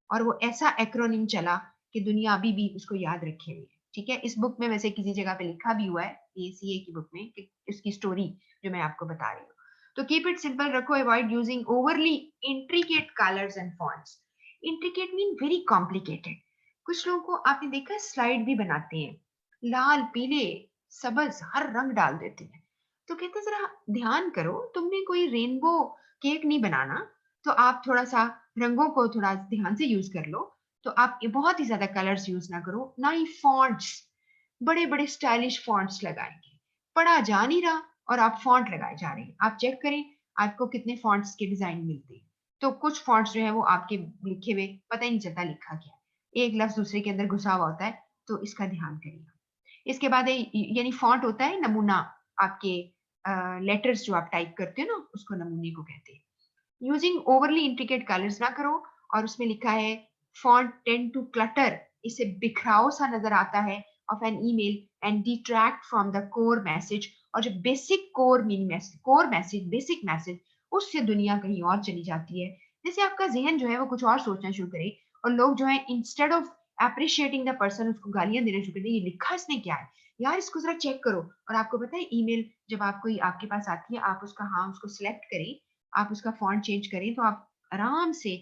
और वो ऐसा एक्रोनिम चला कि दुनिया अभी भी उसको याद रखे हुए है। ठीक है, इस बुक में वैसे किसी जगह पे लिखा भी हुआ है, एसीए की बुक में, कि इसकी स्टोरी जो मैं आपको बता रही हूँ। तो कीप इट सिंपल रखो, avoid using overly intricate colours and fonts. Intricate mean very complicated. कुछ लोगों को आपने देखा स्लाइड भी बनाते हैं, लाल पीले सब्ज हर रंग डाल देते हैं। तो कहते जरा ध्यान करो, तुमने कोई रेनबो केक नहीं बनाना, तो आप थोड़ा सा रंगों को थोड़ा ध्यान से यूज कर लो। तो आप ये बहुत ही ज्यादा कलर्स यूज ना करो, ना ही फॉन्ट्स बड़े बड़े स्टाइलिश फॉन्ट्स लगाएंगे, पढ़ा जा नहीं रहा और आप फॉन्ट लगाए जा रहे हैं। आप चेक करें आपको कितने फॉन्ट्स के डिजाइन मिलते हैं। तो कुछ फॉन्ट्स जो है वो आपके लिखे हुए पता ही नहीं चलता लिखा क्या है, एक लफ्ज दूसरे के अंदर घुसा हुआ होता है। तो इसका ध्यान करिएगा। इसके बाद यानी फॉन्ट होता है नमूना, आपके लेटर्स जो आप टाइप करते हो ना उसको नमूने को कहते हैं। यूजिंग ओवरली इंट्रिकेट कलर्स ना करो, और उसमें लिखा है फॉन्ट टेंड टू क्लटर, इसे बिखराव सा नजर आता है of an email and detract from the core message, और जो basic core meaning message, core message, basic message, उससे दुनिया कहीं और चली जाती है। जैसे आपका जहन जो है वो कुछ और सोचना शुरू करे, और लोग जो है instead of appreciating the person उसको गालियां देना शुरू कर दे, ये लिखा इसने क्या है यार, इसको जरा चेक करो। और आपको पता है ईमेल जब आप कोई आपके पास आती है, आप उसका, हाँ, उसको सिलेक्ट करें, आप उसका फॉन्ट चेंज करें तो आप आराम से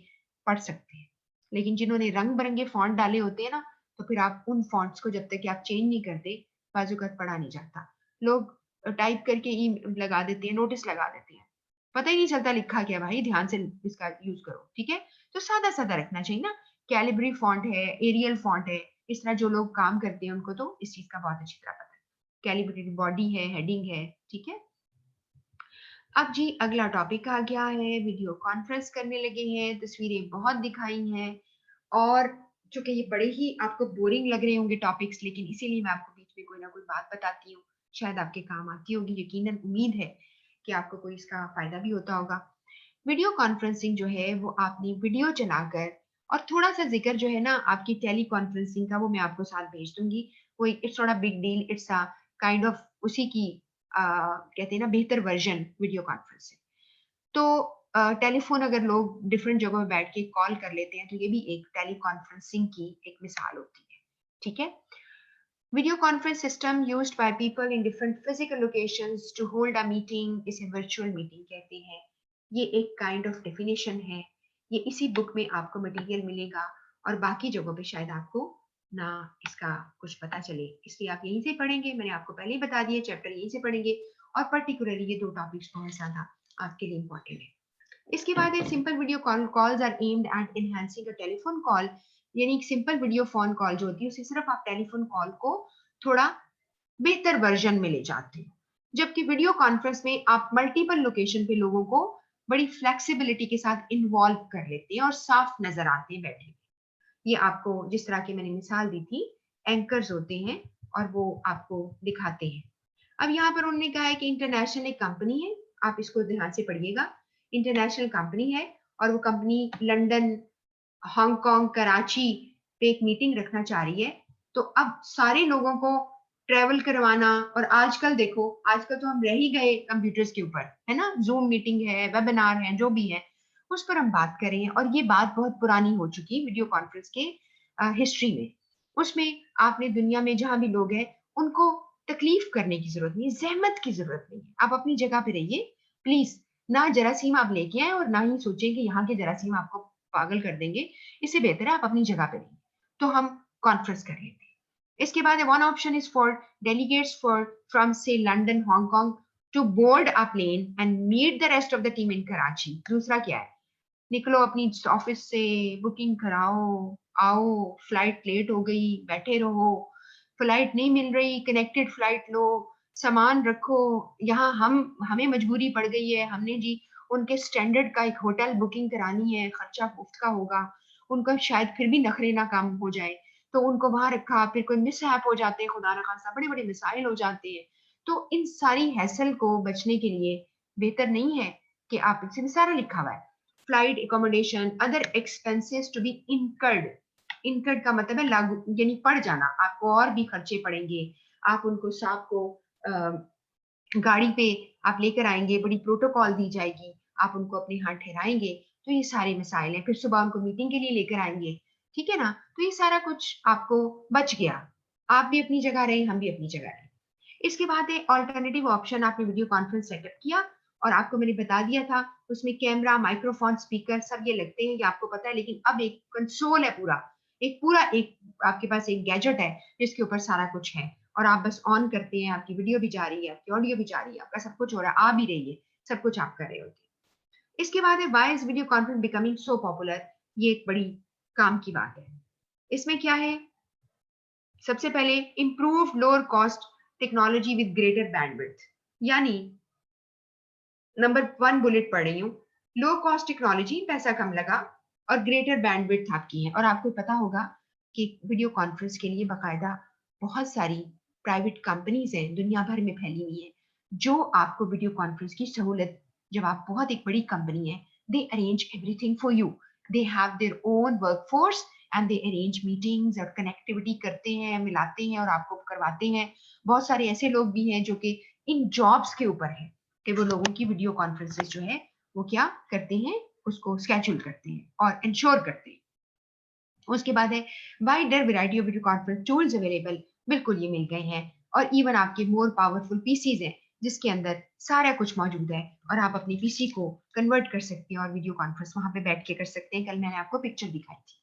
पढ़ सकते हैं। लेकिन जिन्होंने रंग बिरंगे फॉन्ट डाले होते हैं ना, तो फिर आप उन फॉन्ट्स को जब तक कि आप चेंज नहीं करते, बाजूकात पढ़ा नहीं जाता। लोग टाइप करके ई लगा देते हैं, नोटिस लगा देते हैं, पता ही नहीं चलता लिखा क्या। भाई ध्यान से इसका यूज करो, ठीक है। तो सादा सादा रखना चाहिए ना, कैलिब्री फॉन्ट है, एरियल फॉन्ट है, इस तरह जो लोग काम करते हैं उनको तो इस चीज का बहुत अच्छी तरह पता है। कैलिब्रेटेड बॉडी है, हेडिंग है, ठीक है। अब जी अगला टॉपिक आ गया है, वीडियो कॉन्फ्रेंस करने लगे हैं, तस्वीरें बहुत दिखाई हैं, और चूंकि ये बड़े ही आपको बोरिंग लग रहे होंगे टॉपिक्स, लेकिन इसीलिए मैं आपको बीच में कोई ना कोई बात बताती हूँ, शायद आपके काम आती होगी, यकीनन उम्मीद है कि आपको कोई इसका फायदा भी होता होगा। वीडियो कॉन्फ्रेंसिंग जो है वो आपने वीडियो चलाकर, और थोड़ा सा जिक्र जो है ना आपकी टेली कॉन्फ्रेंसिंग का वो मैं आपको साथ भेज दूंगी। वो it's not a big deal, it's a kind of उसी की कहते हैं ना बेहतर वर्जन वीडियो कॉन्फ्रेंसिंग। तो टेलीफोन अगर लोग डिफरेंट जगहों में बैठ के कॉल कर लेते हैं तो ये भी एक टेली कॉन्फ्रेंसिंग की एक मिसाल होती है, ठीक है। Video conference system used by people in different physical locations to hold a meeting, इसे वर्चुअल मीटिंग कहते हैं। ये एक काइंड ऑफ डेफिनेशन है, ये इसी बुक में आपको मटेरियल मिलेगा, और बाकी जगहों पे शायद आपको ना इसका कुछ पता चले, इसलिए आप यहीं से पढ़ेंगे। मैंने आपको पहले ही बता दिया, चैप्टर यहीं से पढ़ेंगे, और पर्टिकुलरली ये दो टॉपिक्स बहुत ज्यादा आपके लिए इंपॉर्टेंट है। इसके बाद एक simple video calls are aimed at enhancing a telephone call, यानी सिंपल वीडियो फोन कॉल जो होती है उसे सिर्फ आप टेलीफोन कॉल को थोड़ा बेहतर वर्जन में ले जाते हैं, जबकि वीडियो कॉन्फ्रेंस में आप मल्टीपल लोकेशन पे लोगों को बड़ी फ्लेक्सिबिलिटी के साथ इन्वॉल्व कर लेते हैं और साफ नजर आते हैं बैठे। ये आपको जिस तरह की मैंने मिसाल दी थी, एंकर्स होते हैं और वो आपको दिखाते हैं। अब यहाँ पर उन्होंने कहा है कि इंटरनेशनल एक कंपनी है, आप इसको ध्यान से पढ़िएगा। इंटरनेशनल कंपनी है और वो कंपनी लंदन, हांगकांग, कराची पे एक मीटिंग रखना चाह रही है। तो अब सारे लोगों को ट्रेवल करवाना, और आजकल देखो, आजकल तो हम रह ही गए कंप्यूटर्स के ऊपर, है ना, जूम मीटिंग है, वेबिनार है, जो भी है उस पर हम बात करें, और ये बात बहुत पुरानी हो चुकी है वीडियो कॉन्फ्रेंस के हिस्ट्री में। उसमें आपने दुनिया में जहां भी लोग हैं उनको तकलीफ करने की जरूरत नहीं है, जहमत की जरूरत नहीं है, आप अपनी जगह पे रहिए प्लीज। ना जरासीम आप लेके आए और ना ही सोचें कि यहाँ के जरासीम आपको पागल कर देंगे, इससे बेहतर है आप अपनी जगह पे रहिए। तो हम कॉन्फ्रेंस कर लेते हैं। इसके बाद one option is for delegates for from से London, Hong Kong to board a plane and meet the rest of the team in Karachi. दूसरा क्या है, निकलो अपनी ऑफिस से, बुकिंग कराओ, आओ, फ्लाइट लेट हो गई, बैठे रहो, फ्लाइट नहीं मिल रही, कनेक्टेड फ्लाइट लो, सामान रखो, यहाँ हमें मजबूरी पड़ गई है, हमने जी उनके स्टैंडर्ड का एक होटल बुकिंग करानी है, खर्चा मुफ्त का होगा, उनका शायद फिर भी नखरे ना काम हो जाए, तो उनको वहां रखा, फिर कोई मिस हो जाते हैं, खुदा न खास्ता बड़े बड़े मिसाइल हो जाते हैं। तो इन सारी हैसल को बचने के लिए बेहतर नहीं है कि आप, इनसे सारा लिखा हुआ है, flight accommodation, other expenses to be incurred. Incurred का मतलब है लागू, यानी पड़ जाना, आपको और भी खर्चे पड़ेंगे, आप उनको सांप को गाड़ी पे आप लेकर आएंगे, बड़ी प्रोटोकॉल दी जाएगी, आप उनको अपने यहाँ ठहराएंगे, तो ये सारे मसाइल हैं। फिर सुबह उनको मीटिंग के लिए लेकर आएंगे, ठीक है ना, तो ये सारा कुछ आपको बच गया, आप भी अपनी जगह रहे, हम भी अपनी जगह रहे। इसके बाद है ऑल्टरनेटिव ऑप्शन, आपने वीडियो कॉन्फ्रेंस सेटअप किया और आपको मैंने बता दिया था उसमें कैमरा, माइक्रोफोन, स्पीकर सब ये लगते हैं, ये आपको पता है, लेकिन अब एक कंसोल है पूरा, एक आपके पास एक गैजेट है जिसके ऊपर सारा कुछ है, और आप बस ऑन करते हैं, आपकी वीडियो भी जा रही है, आपकी ऑडियो भी जा रही है, आपका सब कुछ हो रहा है, आ भी रही है, सब कुछ आप कर रहे होते हैं। इसके बाद है why is video conference becoming so popular, ये एक बड़ी काम की बात है। इसमें क्या है, सबसे पहले improve lower cost technology with greater bandwidth, यानी नंबर 1 बुलेट पढ़ रही हूँ, लो कॉस्ट टेक्नोलॉजी, पैसा कम लगा, और ग्रेटर बैंडविड्थ आपकी है। और आपको पता होगा कि वीडियो कॉन्फ्रेंस के लिए बाकायदा बहुत सारी प्राइवेट कंपनीज हैं दुनिया भर में फैली हुई है, जो आपको वीडियो कॉन्फ्रेंस की सहूलत, जब आप बहुत एक बड़ी कंपनी है, they arrange everything for you, they have their own workforce and they arrange meetings और कनेक्टिविटी करते हैं, मिलाते हैं और आपको करवाते हैं। बहुत सारे ऐसे लोग भी हैं जो कि इन जॉब्स के ऊपर है कि वो लोगों की वीडियो कॉन्फ्रेंसेस जो है वो क्या करते हैं, उसको स्केड्यूल करते हैं और इंश्योर करते हैं। उसके बाद है wider variety of video conference tools available, बिल्कुल ये मिल गए हैं, और इवन आपके मोर पावरफुल पीसीज हैं जिसके अंदर सारा कुछ मौजूद है, और आप अपनी पीसी को कन्वर्ट कर सकते हैं और वीडियो कॉन्फ्रेंस वहां पे बैठ के कर सकते हैं। कल मैंने आपको पिक्चर दिखाई थी।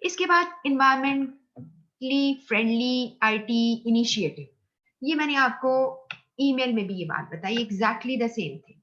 इसके बाद इन्वायरमेंटली फ्रेंडली आईटी इनिशिएटिव, ये मैंने आपको ईमेल में भी ये बात बताई, exactly the same thing,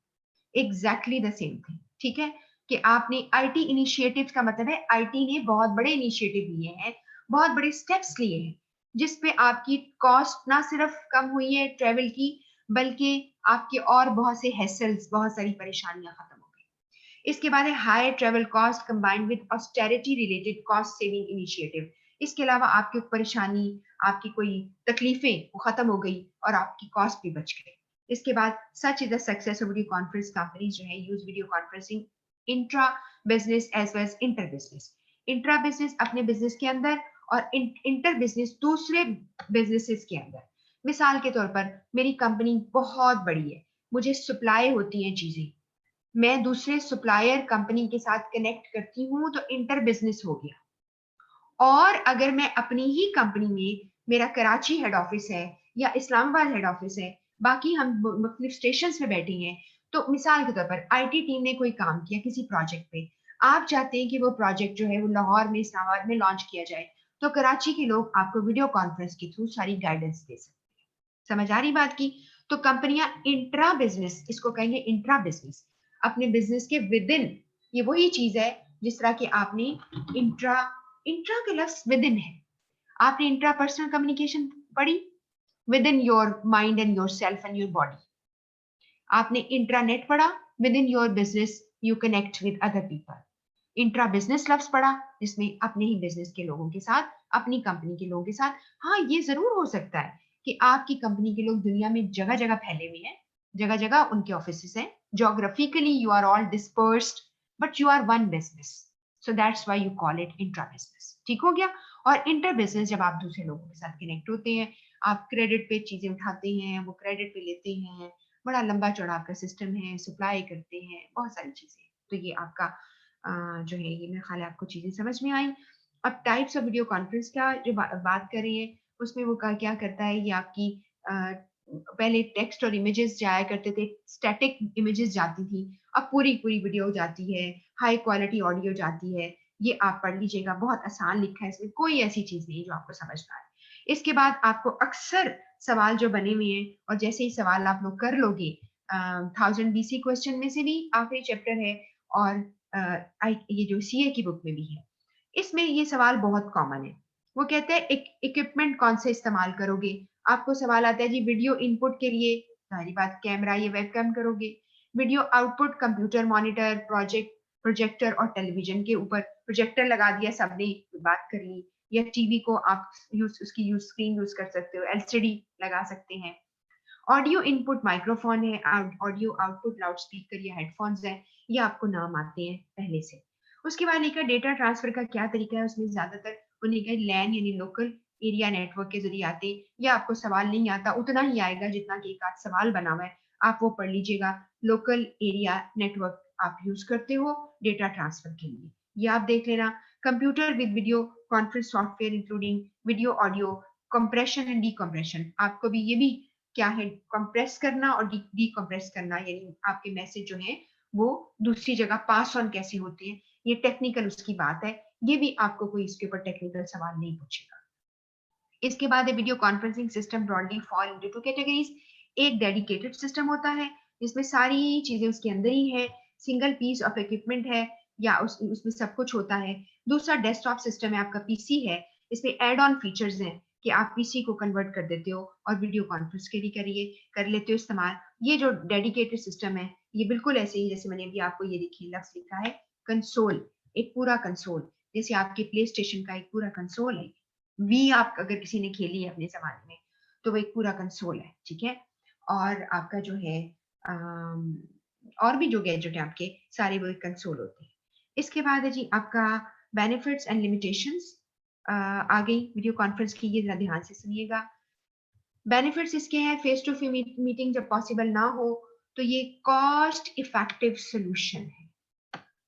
exactly the same thing, ठीक है, कि आपने आईटी इनिशिएटिव का मतलब है आईटी ने बहुत बड़े इनिशिएटिव लिए हैं, बहुत बड़े स्टेप्स लिए हैं, जिसपे आपकी कॉस्ट ना सिर्फ कम हुई है ट्रेवल की, बल्कि आपके और बहुत से हैसल्स, बहुत सारी परेशानियां खत्म हो गई। इसके बाद है high travel cost combined with austerity related cost saving initiative, इसके अलावा आपकी परेशानी, आपकी कोई तकलीफें वो खत्म हो गई और आपकी कॉस्ट भी बच गई। इसके बाद such is the success of video conference, companies जो है use video conferencing intra business as well as inter business, intra business अपने बिजनेस के अंदर, और इंटर बिजनेस दूसरे बिजनेसेस के अंदर। मिसाल के तौर पर मेरी कंपनी बहुत बड़ी है, मुझे सप्लाई होती हैं चीजें, मैं दूसरे सप्लायर कंपनी के साथ कनेक्ट करती हूँ तो इंटर बिजनेस हो गया। और अगर मैं अपनी ही कंपनी में, मेरा कराची हेड ऑफिस है या इस्लामाबाद हेड ऑफिस है, बाकी हम मुख्तलिफ स्टेशन पे बैठे हैं, तो मिसाल के तौर पर आईटी टीम ने कोई काम किया किसी प्रोजेक्ट पे, आप चाहते हैं कि वो प्रोजेक्ट जो है वो लाहौर में, इस्लामाबाद में लॉन्च किया जाए, तो कराची के लोग आपको वीडियो कॉन्फ्रेंस के थ्रू सारी गाइडेंस दे सकते हैं। समझ आ रही बात की? तो कंपनियां इंट्रा बिजनेस, इसको कहेंगे इंट्रा बिजनेस, अपने बिजनेस के विद इन, ये वही चीज है जिस तरह के आपने इंट्रा, इंट्रा का लफ्ज विद इन है, आपने इंट्रा पर्सनल कम्युनिकेशन पढ़ी, with in your mind and your self and your body. आपने इंट्रानेट पढ़ा, with in your business you connect with other people. Intra business लफ्ज पढ़ा जिसमें अपने ही बिजनेस के लोगों के साथ, अपनी कंपनी के लोगों के साथ। हाँ, ये जरूर हो सकता है कि आपकी कंपनी के लोग दुनिया में जगह जगह फैले हुए हैं, जगह जगह उनके ऑफिस हैं, geographically you are all dispersed, but you are one business, so that's why you call it intra business. ठीक हो गया? और इंटर बिजनेस जब आप दूसरे लोगों के साथ कनेक्ट होते हैं, आप क्रेडिट पे चीजें उठाते हैं, वो क्रेडिट पे लेते हैं, बड़ा लंबा चौड़ा आपका सिस्टम है, सप्लाई करते हैं, बहुत सारी चीजें। तो ये आपका जो है, ये मेरे ख्याल है आपको चीजें समझ में आई। अब टाइप्स ऑफ वीडियो कॉन्फ्रेंस का जो बात कर रहे हैं, उसमें वो क्या करता है, ये आपकी पहले टेक्स्ट और इमेजेस जाया करते थे, स्टैटिक इमेजेस जाती थी, अब पूरी पूरी वीडियो जाती है, हाई क्वालिटी ऑडियो जाती है। ये आप पढ़ लीजिएगा, बहुत आसान लिखा है, इसमें कोई ऐसी चीज नहीं जो आपको समझ ना आए। इसके बाद आपको अक्सर सवाल जो बने हुए हैं, और जैसे ही सवाल आप लोग कर लोगे, 1000 BC क्वेश्चन में से भी आखिरी चैप्टर है, और ये जो सीए की बुक में भी है, इसमें ये सवाल बहुत कॉमन है। वो कहते हैं इक्विपमेंट कौन से इस्तेमाल करोगे, आपको सवाल आता है जी वीडियो इनपुट के लिए सारी बात कैमरा या वेबकैम करोगे, video output computer monitor, projector और टेलीविजन के ऊपर प्रोजेक्टर लगा दिया, सबने बात कर ली, या टीवी को आप यूज, उसकी यूज स्क्रीन यूज कर सकते हो, एलसीडी लगा सकते हैं। ऑडियो इनपुट माइक्रोफोन है, ऑडियो आउटपुट लाउड स्पीकर या हेडफोन्स है, ये आपको नाम आते हैं पहले से। उसके बाद लिखा डेटा ट्रांसफर का क्या तरीका है, उसमें ज्यादातर उन्हें कहा लैन यानी लोकल एरिया नेटवर्क के जरिए आते हैं, या आपको सवाल नहीं आता उतना ही आएगा जितना कि एक आध सवाल बना हुआ है, आप वो पढ़ लीजिएगा। लोकल एरिया नेटवर्क आप यूज करते हो डेटा ट्रांसफर के लिए, ये आप देख लेना। Computer with video conference software including video audio compression and decompression, आपको भी ये भी क्या है, कंप्रेस करना और डीकम्प्रेस करना, यानी आपके मैसेज जो है वो दूसरी जगह पास ऑन कैसे होते हैं, ये टेक्निकल उसकी बात है, ये भी आपको कोई इसके ऊपर टेक्निकल सवाल नहीं पूछेगा। इसके बाद है video conferencing system broadly fall into two categories. एक डेडिकेटेड सिस्टम होता है जिसमें सारी चीजें उसके अंदर ही है, सिंगल पीस ऑफ इक्विपमेंट है, या उसमें सब कुछ होता है। दूसरा डेस्कटॉप सिस्टम है, आपका पीसी है, इसमें एड ऑन फीचर्स हैं कि आप पीसी को कन्वर्ट कर देते हो और वीडियो कॉन्फ्रेंस के लिए करिए कर लेते हो इस्तेमाल। ये जो डेडिकेटेड सिस्टम है ये बिल्कुल ऐसे ही जैसे मैंने अभी आपको ये देखिए लफ्ज लिखा है कंसोल, एक पूरा कंसोल, जैसे आपके प्ले स्टेशन का एक पूरा कंसोल है। वी आप अगर किसी ने खेली है अपने जमाने में तो वो एक पूरा कंसोल है, ठीक है। और आपका जो है और भी जो गैजेट है आपके सारे वो एक कंसोल होते हैं। इसके बाद है जी आपका बेनिफिट्स एंड लिमिटेशंस आ गई वीडियो कॉन्फ्रेंस की, ये जरा ध्यान से सुनिएगा। बेनिफिट्स इसके हैं, फेस टू फेस मीटिंग जब पॉसिबल ना हो तो ये कॉस्ट इफेक्टिव सोल्यूशन है।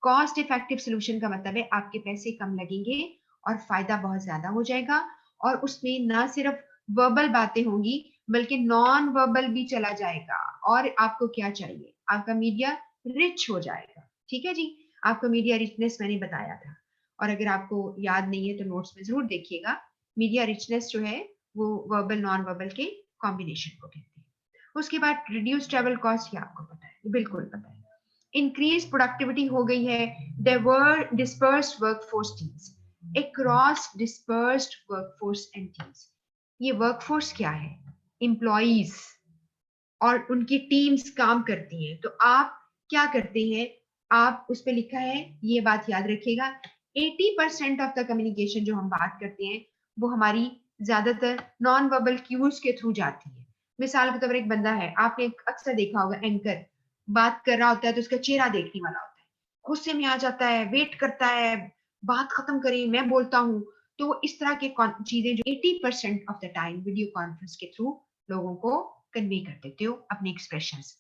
कॉस्ट इफेक्टिव सोल्यूशन का मतलब है आपके पैसे कम लगेंगे और फायदा बहुत ज्यादा हो जाएगा, और उसमें ना सिर्फ वर्बल बातें होंगी बल्कि नॉन वर्बल भी चला जाएगा। और आपको क्या चाहिए, आपका मीडिया रिच हो जाएगा, ठीक है जी। आपको मीडिया रिचनेस मैंने बताया था, और अगर आपको याद नहीं है तो नोट्स में जरूर देखिएगा। मीडिया रिचनेस जो है वो वर्बल नॉन वर्बल के कॉम्बिनेशन को कहते हैं। उसके बाद रिड्यूस ट्रेवल कॉस्ट, ये आपको पता है, बिल्कुल पता है। इंक्रीज प्रोडक्टिविटी हो गई है, dispersed workforce teams, across dispersed workforce and teams. ये वर्कफोर्स क्या है, एम्प्लॉइज और उनकी टीम्स काम करती हैं, तो आप क्या करते हैं, आप उस पर लिखा है, ये बात याद रखिएगा, 80% ऑफ द कम्युनिकेशन जो हम बात करते हैं वो हमारी ज्यादातर नॉन वर्बल क्यूज के थ्रू जाती है। मिसाल के तौर पर एक बंदा है, आपने अक्सर देखा होगा एंकर बात कर रहा होता है तो उसका चेहरा देखने वाला होता है, गुस्से में आ जाता है, वेट करता है, बात खत्म करें मैं बोलता हूँ। तो इस तरह के चीजें जो 80% of the time video conference के थ्रू लोगों को कन्वे कर देते हो अपने एक्सप्रेशंस।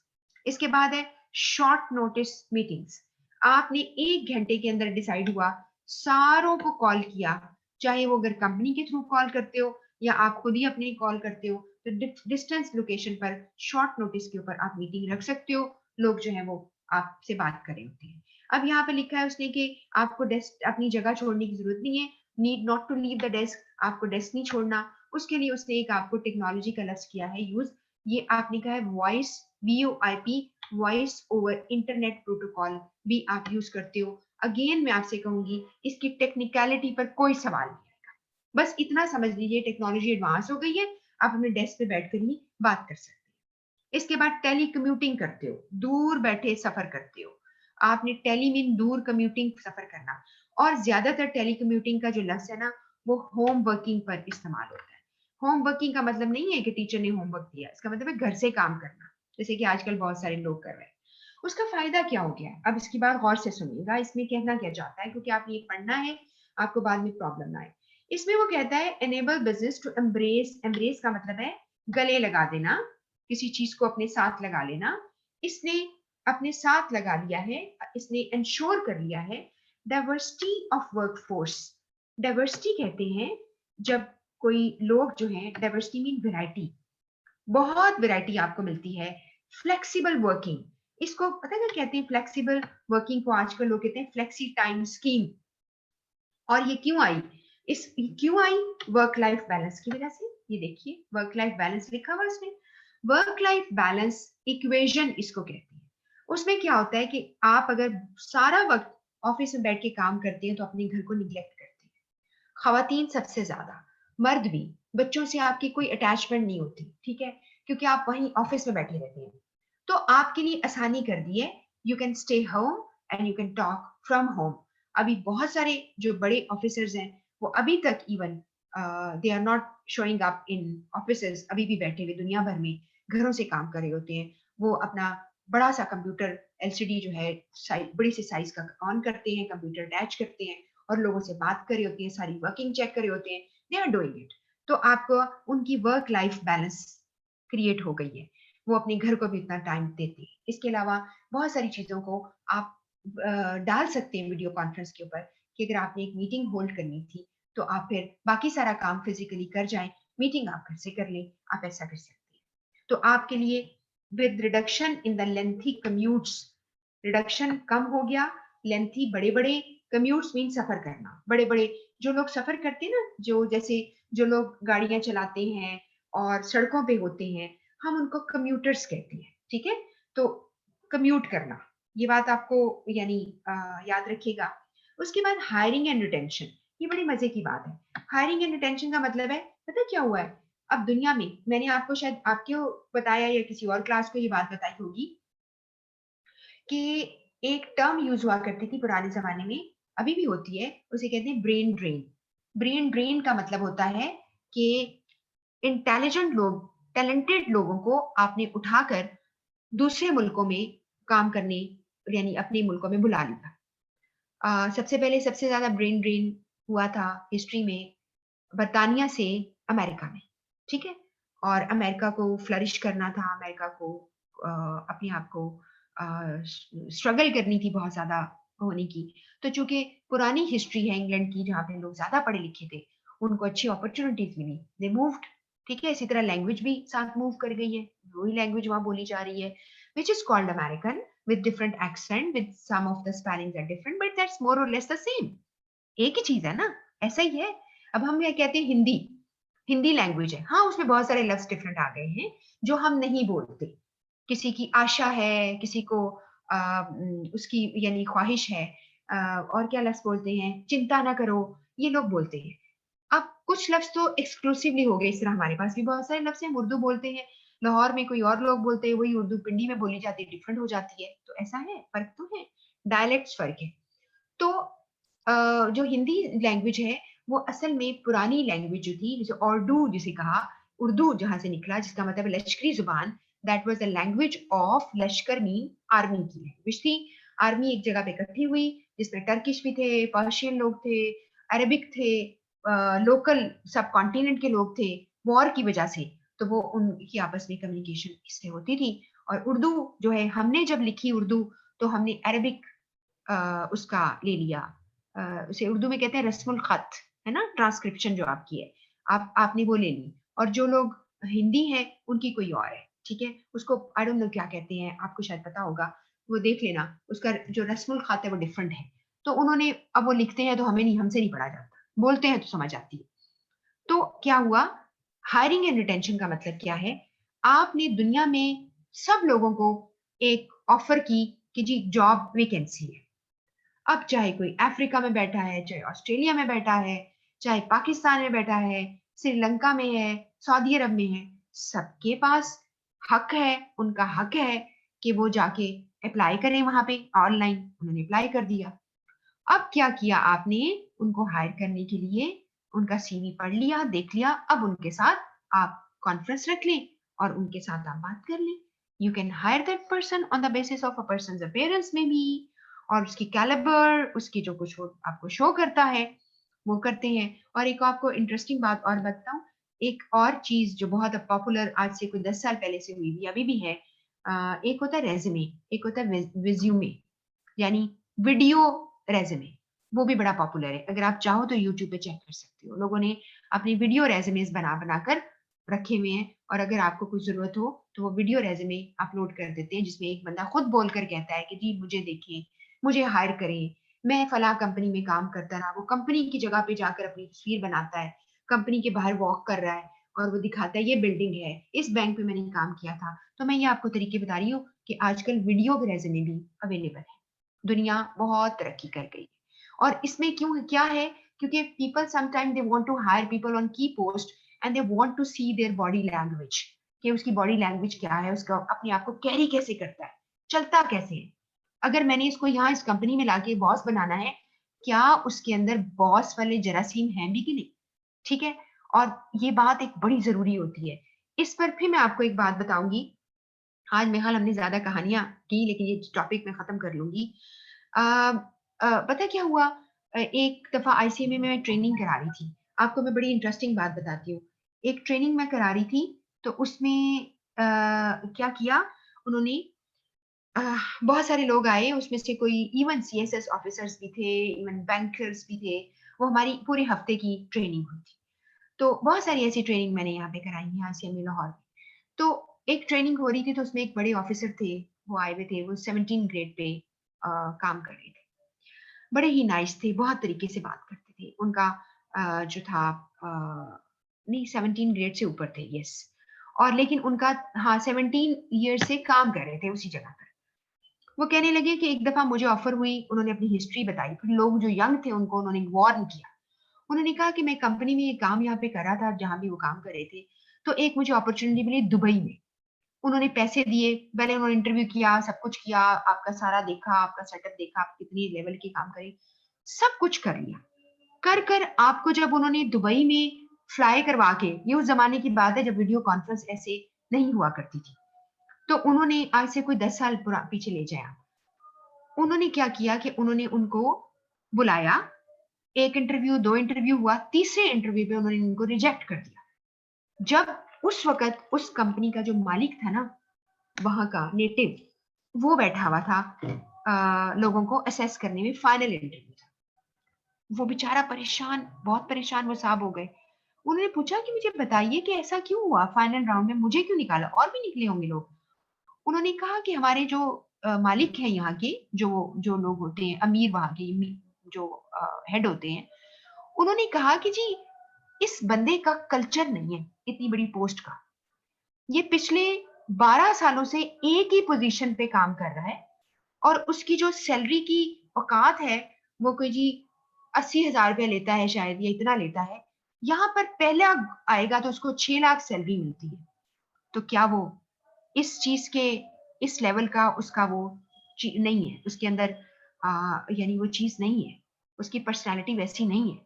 इसके बाद है शॉर्ट नोटिस मीटिंग्स, आपने 1 घंटे के अंदर डिसाइड हुआ, सारों को कॉल किया, चाहे वो अगर कंपनी के थ्रू कॉल करते हो या आप खुद ही अपनी कॉल करते हो, तो डिस्टेंस लोकेशन पर शॉर्ट नोटिस के ऊपर आप मीटिंग रख सकते हो, लोग जो है वो आपसे बात कर रहे होते हैं। अब यहाँ पे लिखा है उसने कि आपको डेस्क अपनी जगह छोड़ने की जरूरत नहीं है, need not to leave the desk, आपको डेस्क नहीं छोड़ना। उसके लिए उसने एक आपको टेक्नोलॉजी का लफ्ज किया है यूज, ये आपने कहा है voice, VoIP, voice over internet protocol भी आप यूज करते हो। अगेन मैं आपसे कहूंगी इसकी टेक्निकलिटी पर कोई सवाल नहीं आएगा, बस इतना समझ लीजिए टेक्नोलॉजी एडवांस हो गई है, आप अपने डेस्क पे बैठकर ही बात कर सकते हैं। इसके बाद टेली कम्यूटिंग करते हो, दूर बैठे सफर करते हो, आपने टेली मीन दूर कम्यूटिंग सफर करना, और ज्यादातर टेली कम्यूटिंग का जो लफ्ज है ना वो होम वर्किंग पर इस्तेमाल होता है। होम वर्किंग का मतलब नहीं है कि टीचर ने होमवर्क दिया, इसका मतलब है घर से काम करना, जैसे कि आजकल बहुत सारे लोग कर रहे हैं। उसका फायदा क्या हो गया, अब इसकी बात गौर से सुनिएगा, इसमें कहना क्या चाहता है, क्योंकि आपने ये पढ़ना है, आपको बाद में प्रॉब्लम ना आए। इसमें वो कहता है enable business to embrace, embrace का मतलब है गले लगा देना, किसी चीज को अपने साथ लगा लेना। इसने अपने साथ लगा लिया है, इसने इंश्योर कर लिया है डाइवर्सिटी ऑफ वर्कफोर्स। डाइवर्सिटी कहते हैं जब कोई लोग जो हैं, डाइवर्सिटी मीन वैरायटी, बहुत वैरायटी आपको मिलती है। फ्लेक्सिबल वर्किंग, इसको पता है क्या कहते हैं, फ्लेक्सिबल वर्किंग को आजकल लोग कहते हैं फ्लेक्सी टाइम स्कीम। और ये क्यों आई, इस क्यों आई, वर्क लाइफ बैलेंस की वजह से। ये देखिए वर्क लाइफ बैलेंस लिखा हुआ इसमें, वर्क लाइफ बैलेंस इक्वेशन इसको कहते हैं। उसमें क्या होता है कि आप अगर सारा वक्त ऑफिस में बैठ के काम करते हैं तो अपने घर को निग्लेक्ट करते हैं, खवातीन सबसे ज्यादा, मर्द भी, बच्चों से आपकी कोई अटैचमेंट नहीं होती, ठीक है, क्योंकि आप वहीं ऑफिस में बैठे रहते हैं। तो आपके लिए आसानी कर दी है, you can stay home and you can talk from home. अभी बहुत सारे जो बड़े ऑफिसर्स हैं वो अभी तक even they are not showing up in office, अभी भी बैठे हुए दुनिया भर में, घरों से काम कर रहे होते हैं, वो अपना बड़ा सा कंप्यूटर एलसीडी जो है बड़ी सी साइज का ऑन करते हैं, कंप्यूटर अटैच करते हैं और लोगों से बात कर रहे होते हैं, सारी वर्किंग चेक कर रहे होते हैं, दे आर डूइंग इट। तो आपको उनकी वर्क लाइफ बैलेंस क्रिएट हो गई है, वो अपने घर को भी इतना टाइम देते हैं। इसके अलावा बहुत सारी चीजों को आप डाल सकते हैं वीडियो कॉन्फ्रेंस के ऊपर, कि अगर आपने एक मीटिंग होल्ड करनी थी तो आप फिर बाकी सारा काम फिजिकली कर जाएं, मीटिंग आप घर से कर लें, आप ऐसा कर सकते हैं। तो आपके लिए with reduction in the lengthy commutes, reduction कम हो गया, लेंथी बड़े बड़े कम्यूट्स मीन सफर करना, बड़े बड़े जो लोग सफर करते हैं ना, जो जैसे जो लोग गाड़ियां चलाते हैं और सड़कों पे होते हैं, हम उनको कम्यूटर्स कहते हैं, ठीक है। तो कम्यूट करना, ये बात आपको यानी याद रखिएगा। उसके बाद हायरिंग एंड रिटेंशन, ये बड़ी मजे की बात है। हायरिंग एंड रिटेंशन का मतलब है, पता क्या हुआ है अब दुनिया में, मैंने आपको शायद आपको बताया या किसी और क्लास को ये बात बताई होगी कि एक टर्म यूज हुआ करती थी पुराने जमाने में, अभी भी होती है, उसे कहते हैं ब्रेन ड्रेन। ब्रेन ड्रेन का मतलब होता है कि इंटेलिजेंट लोग, टैलेंटेड लोगों को आपने उठाकर दूसरे मुल्कों में काम करने, यानी अपने मुल्कों में बुला लिया। सबसे पहले सबसे ज्यादा ब्रेन ड्रेन हुआ था हिस्ट्री में बर्तानिया से अमेरिका में, ठीक है। और अमेरिका को फ्लरिश करना था, अमेरिका को अपने आप को स्ट्रगल करनी थी बहुत ज्यादा होने की। तो चूंकि पुरानी हिस्ट्री है इंग्लैंड की, जहाँ पे लोग ज्यादा पढ़े लिखे थे, उनको अच्छी अपॉर्चुनिटीज मिली, दे मूव्ड, ठीक है। इसी तरह लैंग्वेज भी साथ मूव कर गई है, वही लैंग्वेज वहां बोली जा रही है, which is called American, with different accent, with some of the spellings are different, but that's more or less the same, एक ही चीज है ना, ऐसा ही है। अब हम ये कहते हैं हिंदी, हिंदी लैंग्वेज है, हाँ उसमें बहुत सारे लफ्ज डिफरेंट आ गए हैं जो हम नहीं बोलते। किसी की आशा है, किसी को उसकी यानी ख्वाहिश है, और क्या लफ्ज बोलते हैं, चिंता ना करो, ये लोग बोलते हैं। अब कुछ लफ्ज तो एक्सक्लूसिवली हो गए, इस तरह हमारे पास भी बहुत सारे लफ्ज हैं, हम उर्दू बोलते हैं, लाहौर में कोई और लोग बोलते हैं, वही उर्दू पिंडी में बोली जाती है, डिफरेंट हो जाती है। तो ऐसा है, फर्क तो है, डायलेक्ट्स फर्क है। तो जो हिंदी लैंग्वेज है वो असल में पुरानी लैंग्वेज जो थी, जैसे उर्दू जिसे कहा, उर्दू जहां से निकला, जिसका मतलब लश्करी जुबान, that was the language of Lashkar mean army की लैंग्वेज थी। आर्मी एक जगह पे इकट्ठी हुई, जिसमें टर्किश भी थे, पर्शियन लोग थे, अरबिक थे, लोकल सब कॉन्टिनेंट के लोग थे, वॉर की वजह से, तो वो उनकी आपस में कम्युनिकेशन इससे होती थी। और उर्दू जो है, हमने जब लिखी उर्दू, तो हमने अरबिक उसका ले लिया, उसे उर्दू में कहते हैं रस्मुल खत, है ना, ट्रांसक्रिप्शन जो आपकी है, आपने वो ले ली। और जो लोग हिंदी है उनकी कोई और है, ठीक है, उसको आई डोंट नो क्या कहते हैं, आपको शायद पता होगा, वो देख लेना, उसका जो रस्मुल खत है वो डिफरेंट है। तो उन्होंने, अब वो लिखते हैं तो हमें नहीं, हमसे नहीं पढ़ा जाता, बोलते हैं तो समझ आती है। तो क्या हुआ, हायरिंग एंड रिटेंशन का मतलब क्या है, आपने दुनिया में सब लोगों को एक ऑफर की कि जी जॉब वैकेंसी है। अब चाहे कोई अफ्रीका में बैठा है, चाहे ऑस्ट्रेलिया में बैठा है, चाहे पाकिस्तान में बैठा है, श्रीलंका में है, सऊदी अरब में है, सबके पास हक है, उनका हक है कि वो जाके अप्लाई करें वहां पे ऑनलाइन। उन्होंने अप्लाई कर दिया। अब क्या किया आपने, उनको हायर करने के लिए उनका सीवी पढ़ लिया, देख लिया, अब उनके साथ आप कॉन्फ्रेंस रख लें और उनके साथ आप बात कर लें। You can hire that person on the basis of a person appearance में भी, और उसकी कैलिबर, उसकी जो कुछ वो आपको शो करता है वो करते हैं। और एक आपको इंटरेस्टिंग बात और बताऊं, एक और चीज जो बहुत पॉपुलर आज से कोई 10 साल पहले से हुई भी, अभी भी है, एक होता है रेज्यूमे, एक होता है विज्यूमे, यानी वीडियो रेज्यूमे, वो भी बड़ा पॉपुलर है। अगर आप चाहो तो यूट्यूब पे चेक कर सकते हो, लोगों ने अपनी वीडियो रेज्यूमेस बना बनाकर रखे हुए हैं। और अगर आपको कुछ जरूरत हो तो वो वीडियो रेज्यूमे अपलोड कर देते हैं, जिसमें एक बंदा खुद बोलकर कहता है कि जी मुझे देखें, मुझे हायर करें, मैं फला कंपनी में काम करता रहा। वो कंपनी की जगह पे जाकर अपनी तस्वीर बनाता है, कंपनी के बाहर वॉक कर रहा है और वो दिखाता है ये बिल्डिंग है, इस बैंक पे मैंने काम किया था। तो मैं ये आपको तरीके बता रही हूँ कि आजकल वीडियो रेज्यूमे भी अवेलेबल है, दुनिया बहुत तरक्की कर गई। और इसमें क्यों क्या है, क्योंकि people sometime they want to hire people on key post and they want to see their body language, कि उसकी बॉडी लैंग्वेज क्या है, उसका अपने आप को कैरी कैसे करता है, चलता कैसे है। अगर मैंने इसको यहाँ इस कंपनी में लाके बॉस बनाना है, क्या उसके अंदर बॉस वाले जरासीम हैं भी कि नहीं, ठीक है। और ये बात एक बड़ी जरूरी होती है इस पर भी मैं आपको एक बात बताऊंगी। आज मेहाल हमने ज्यादा कहानियां की, लेकिन ये टॉपिक मैं खत्म कर लूंगी। पता क्या हुआ, एक दफा आईसीएमए में मैं ट्रेनिंग करा रही थी। आपको मैं बड़ी इंटरेस्टिंग बात बताती हूँ। एक ट्रेनिंग मैं करा रही थी, तो उसमें क्या किया उन्होंने, बहुत सारे लोग आए, उसमें से कोई इवन सीएसएस ऑफिसर्स भी थे, इवन बैंकर्स भी थे। वो हमारी पूरे हफ्ते की ट्रेनिंग हुई थी। तो बहुत सारी ऐसी ट्रेनिंग मैंने यहाँ पे कराई है आईसीएमए लाहौर में। तो एक ट्रेनिंग हो रही थी, तो उसमें एक बड़े ऑफिसर थे, वो आए हुए थे, वो 17 ग्रेड पे काम कर रहे थे। बड़े ही नाइस थे, बहुत तरीके से बात करते थे। उनका जो था, नहीं 17 ग्रेड से ऊपर थे, यस। और लेकिन उनका, हाँ 17 ईयर से काम कर रहे थे उसी जगह पर। वो कहने लगे कि एक दफा मुझे ऑफर हुई, उन्होंने अपनी हिस्ट्री बताई, फिर लोग जो यंग थे उनको उन्होंने वार्न किया। उन्होंने कहा कि मैं कंपनी में ये काम यहाँ पे करा था, जहां भी वो काम कर रहे थे, तो एक मुझे अपॉर्चुनिटी मिली दुबई में। उन्होंने पैसे दिए, पहले उन्होंने इंटरव्यू किया, सब कुछ किया, आपका सारा देखा, आपका सेटअप देखा, आप कितनी लेवल की काम करें, सब कुछ कर लिया। कर कर आपको जब उन्होंने दुबई में फ्लाई करवा के, ये उस जमाने की बात है जब वीडियो कॉन्फ्रेंस ऐसे नहीं हुआ करती थी, तो उन्होंने आज से कोई 10 साल पीछे ले जाया। उन्होंने क्या किया कि उन्होंने उनको बुलाया, एक इंटरव्यू, दो इंटरव्यू हुआ, तीसरे इंटरव्यू पे उन्होंने उनको रिजेक्ट कर दिया। जब उस वक्त उस कंपनी का जो मालिक था ना, वहां का नेटिव, वो बैठा हुआ था लोगों को असेस करने में, फाइनल इंटरव्यू था। वो बेचारा परेशान, बहुत परेशान वो साहब हो गए। उन्होंने पूछा कि मुझे बताइए कि ऐसा क्यों हुआ, फाइनल राउंड में मुझे क्यों निकाला, और भी निकले होंगे लोग। उन्होंने कहा कि हमारे जो मालिक हैं यहाँ के, जो जो लोग होते हैं अमीर, वहां के जो हेड होते हैं, उन्होंने कहा कि जी इस बंदे का कल्चर नहीं है इतनी बड़ी पोस्ट का। ये पिछले 12 सालों से एक ही पोजीशन पे काम कर रहा है, और उसकी जो सैलरी की औकात है, वो कोई जी 80,000 रुपया लेता है शायद, या इतना लेता है। यहाँ पर पहला आएगा तो उसको 6 लाख सैलरी मिलती है। तो क्या वो इस चीज के, इस लेवल का उसका वो नहीं है उसके अंदर, यानी वो चीज नहीं है, उसकी पर्सनालिटी वैसी नहीं है।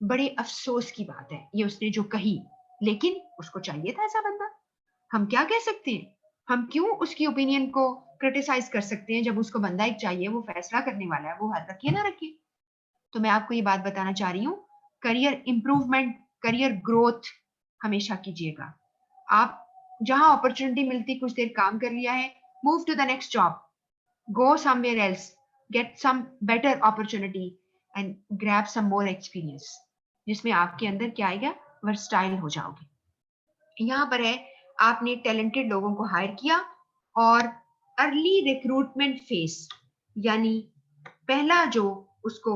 बड़े अफसोस की बात है ये उसने जो कही, लेकिन उसको चाहिए था ऐसा बंदा। हम क्या कह सकते हैं, हम क्यों उसकी ओपिनियन को क्रिटिसाइज कर सकते हैं, जब उसको बंदा एक चाहिए, वो फैसला करने वाला है, वो हल रखिए ना रखिए। तो मैं आपको ये बात बताना चाह रही हूँ, करियर इंप्रूवमेंट, करियर ग्रोथ हमेशा कीजिएगा। आप जहां अपॉर्चुनिटी मिलती, कुछ देर काम कर लिया है, move to the next job, go somewhere else, get some better opportunity and grab some more experience, जिसमें आपके अंदर क्या आएगा, वर्सटाइल हो जाओगे। यहाँ पर है, आपने टैलेंटेड लोगों को हायर किया, और अर्ली रिक्रूटमेंट फेस, यानी पहला जो उसको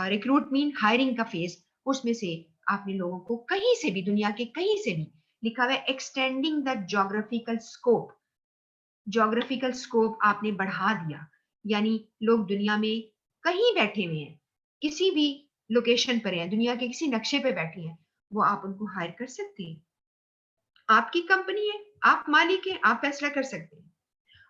रिक्रूट मीन हायरिंग का फेस, उसमें से आपने लोगों को कहीं से भी, दुनिया के कहीं से भी, लिखा हुआ है extending the geographical scope, geographical scope आपने बढ़ा दिया। यानी लोग दुनिया में कहीं बैठे हुए हैं, किसी भी लोकेशन पर हैं, दुनिया के किसी नक्शे पे बैठे हैं, वो आप उनको हायर कर सकते हैं। आपकी कंपनी है, आप मालिक हैं, आप फैसला कर सकते हैं।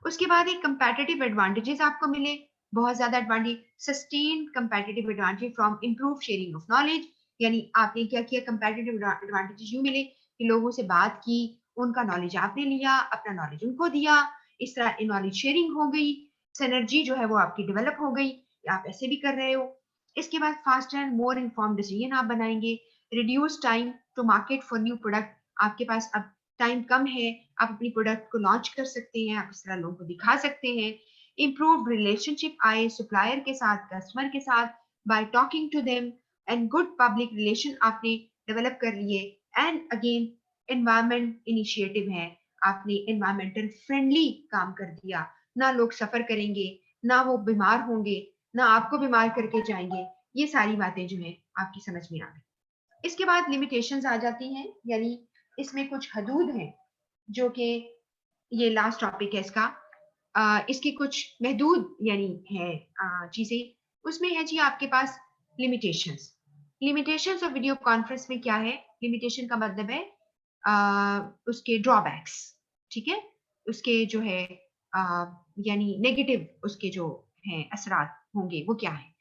उसके बाद एक कंपैटिटिव एडवांटेजेस आपको मिले, बहुत ज्यादा advantage, sustain competitive advantage from improve sharing of knowledge. यानी आपने क्या किया, कंपैटिटिव एडवांटेजेस यूं मिले कि लोगों से बात की, उनका नॉलेज आपने लिया, अपना नॉलेज उनको दिया, इस तरह नॉलेज शेयरिंग हो गई, सिनर्जी जो है वो आपकी डेवलप हो गई, आप ऐसे भी कर रहे हो। इसके बाद faster and more inform decision आप बनाएंगे, reduce time to market for new product, आपके पास अब टाइम कम है, आप अपनी प्रोडक्ट को लॉन्च कर सकते हैं, आप इस तरह लोगों को दिखा सकते हैं। इम्प्रूव रिलेशनशिप आए सप्लायर के साथ, कस्टमर के साथ, by talking to them, and good public relation आपने डेवलप कर लिए। एंड अगेन एनवायरमेंट इनिशिएटिव है, आपने एनवायरमेंटल फ्रेंडली काम कर दिया, ना लोग सफर करेंगे, ना वो बीमार होंगे, ना आपको बीमार करके जाएंगे। ये सारी बातें जो है आपकी समझ में आ गई। इसके बाद लिमिटेशंस आ जाती हैं, यानी इसमें कुछ हदूद हैं, जो कि ये लास्ट टॉपिक है इसका, इसकी कुछ महदूद यानी है चीजें। उसमें है जी आपके पास limitations. Limitations of video conference में क्या है, लिमिटेशन का मतलब है उसके ड्रॉबैक्स, ठीक है, उसके जो है यानी नेगेटिव उसके जो हैं असरात होंगे, वो क्या है।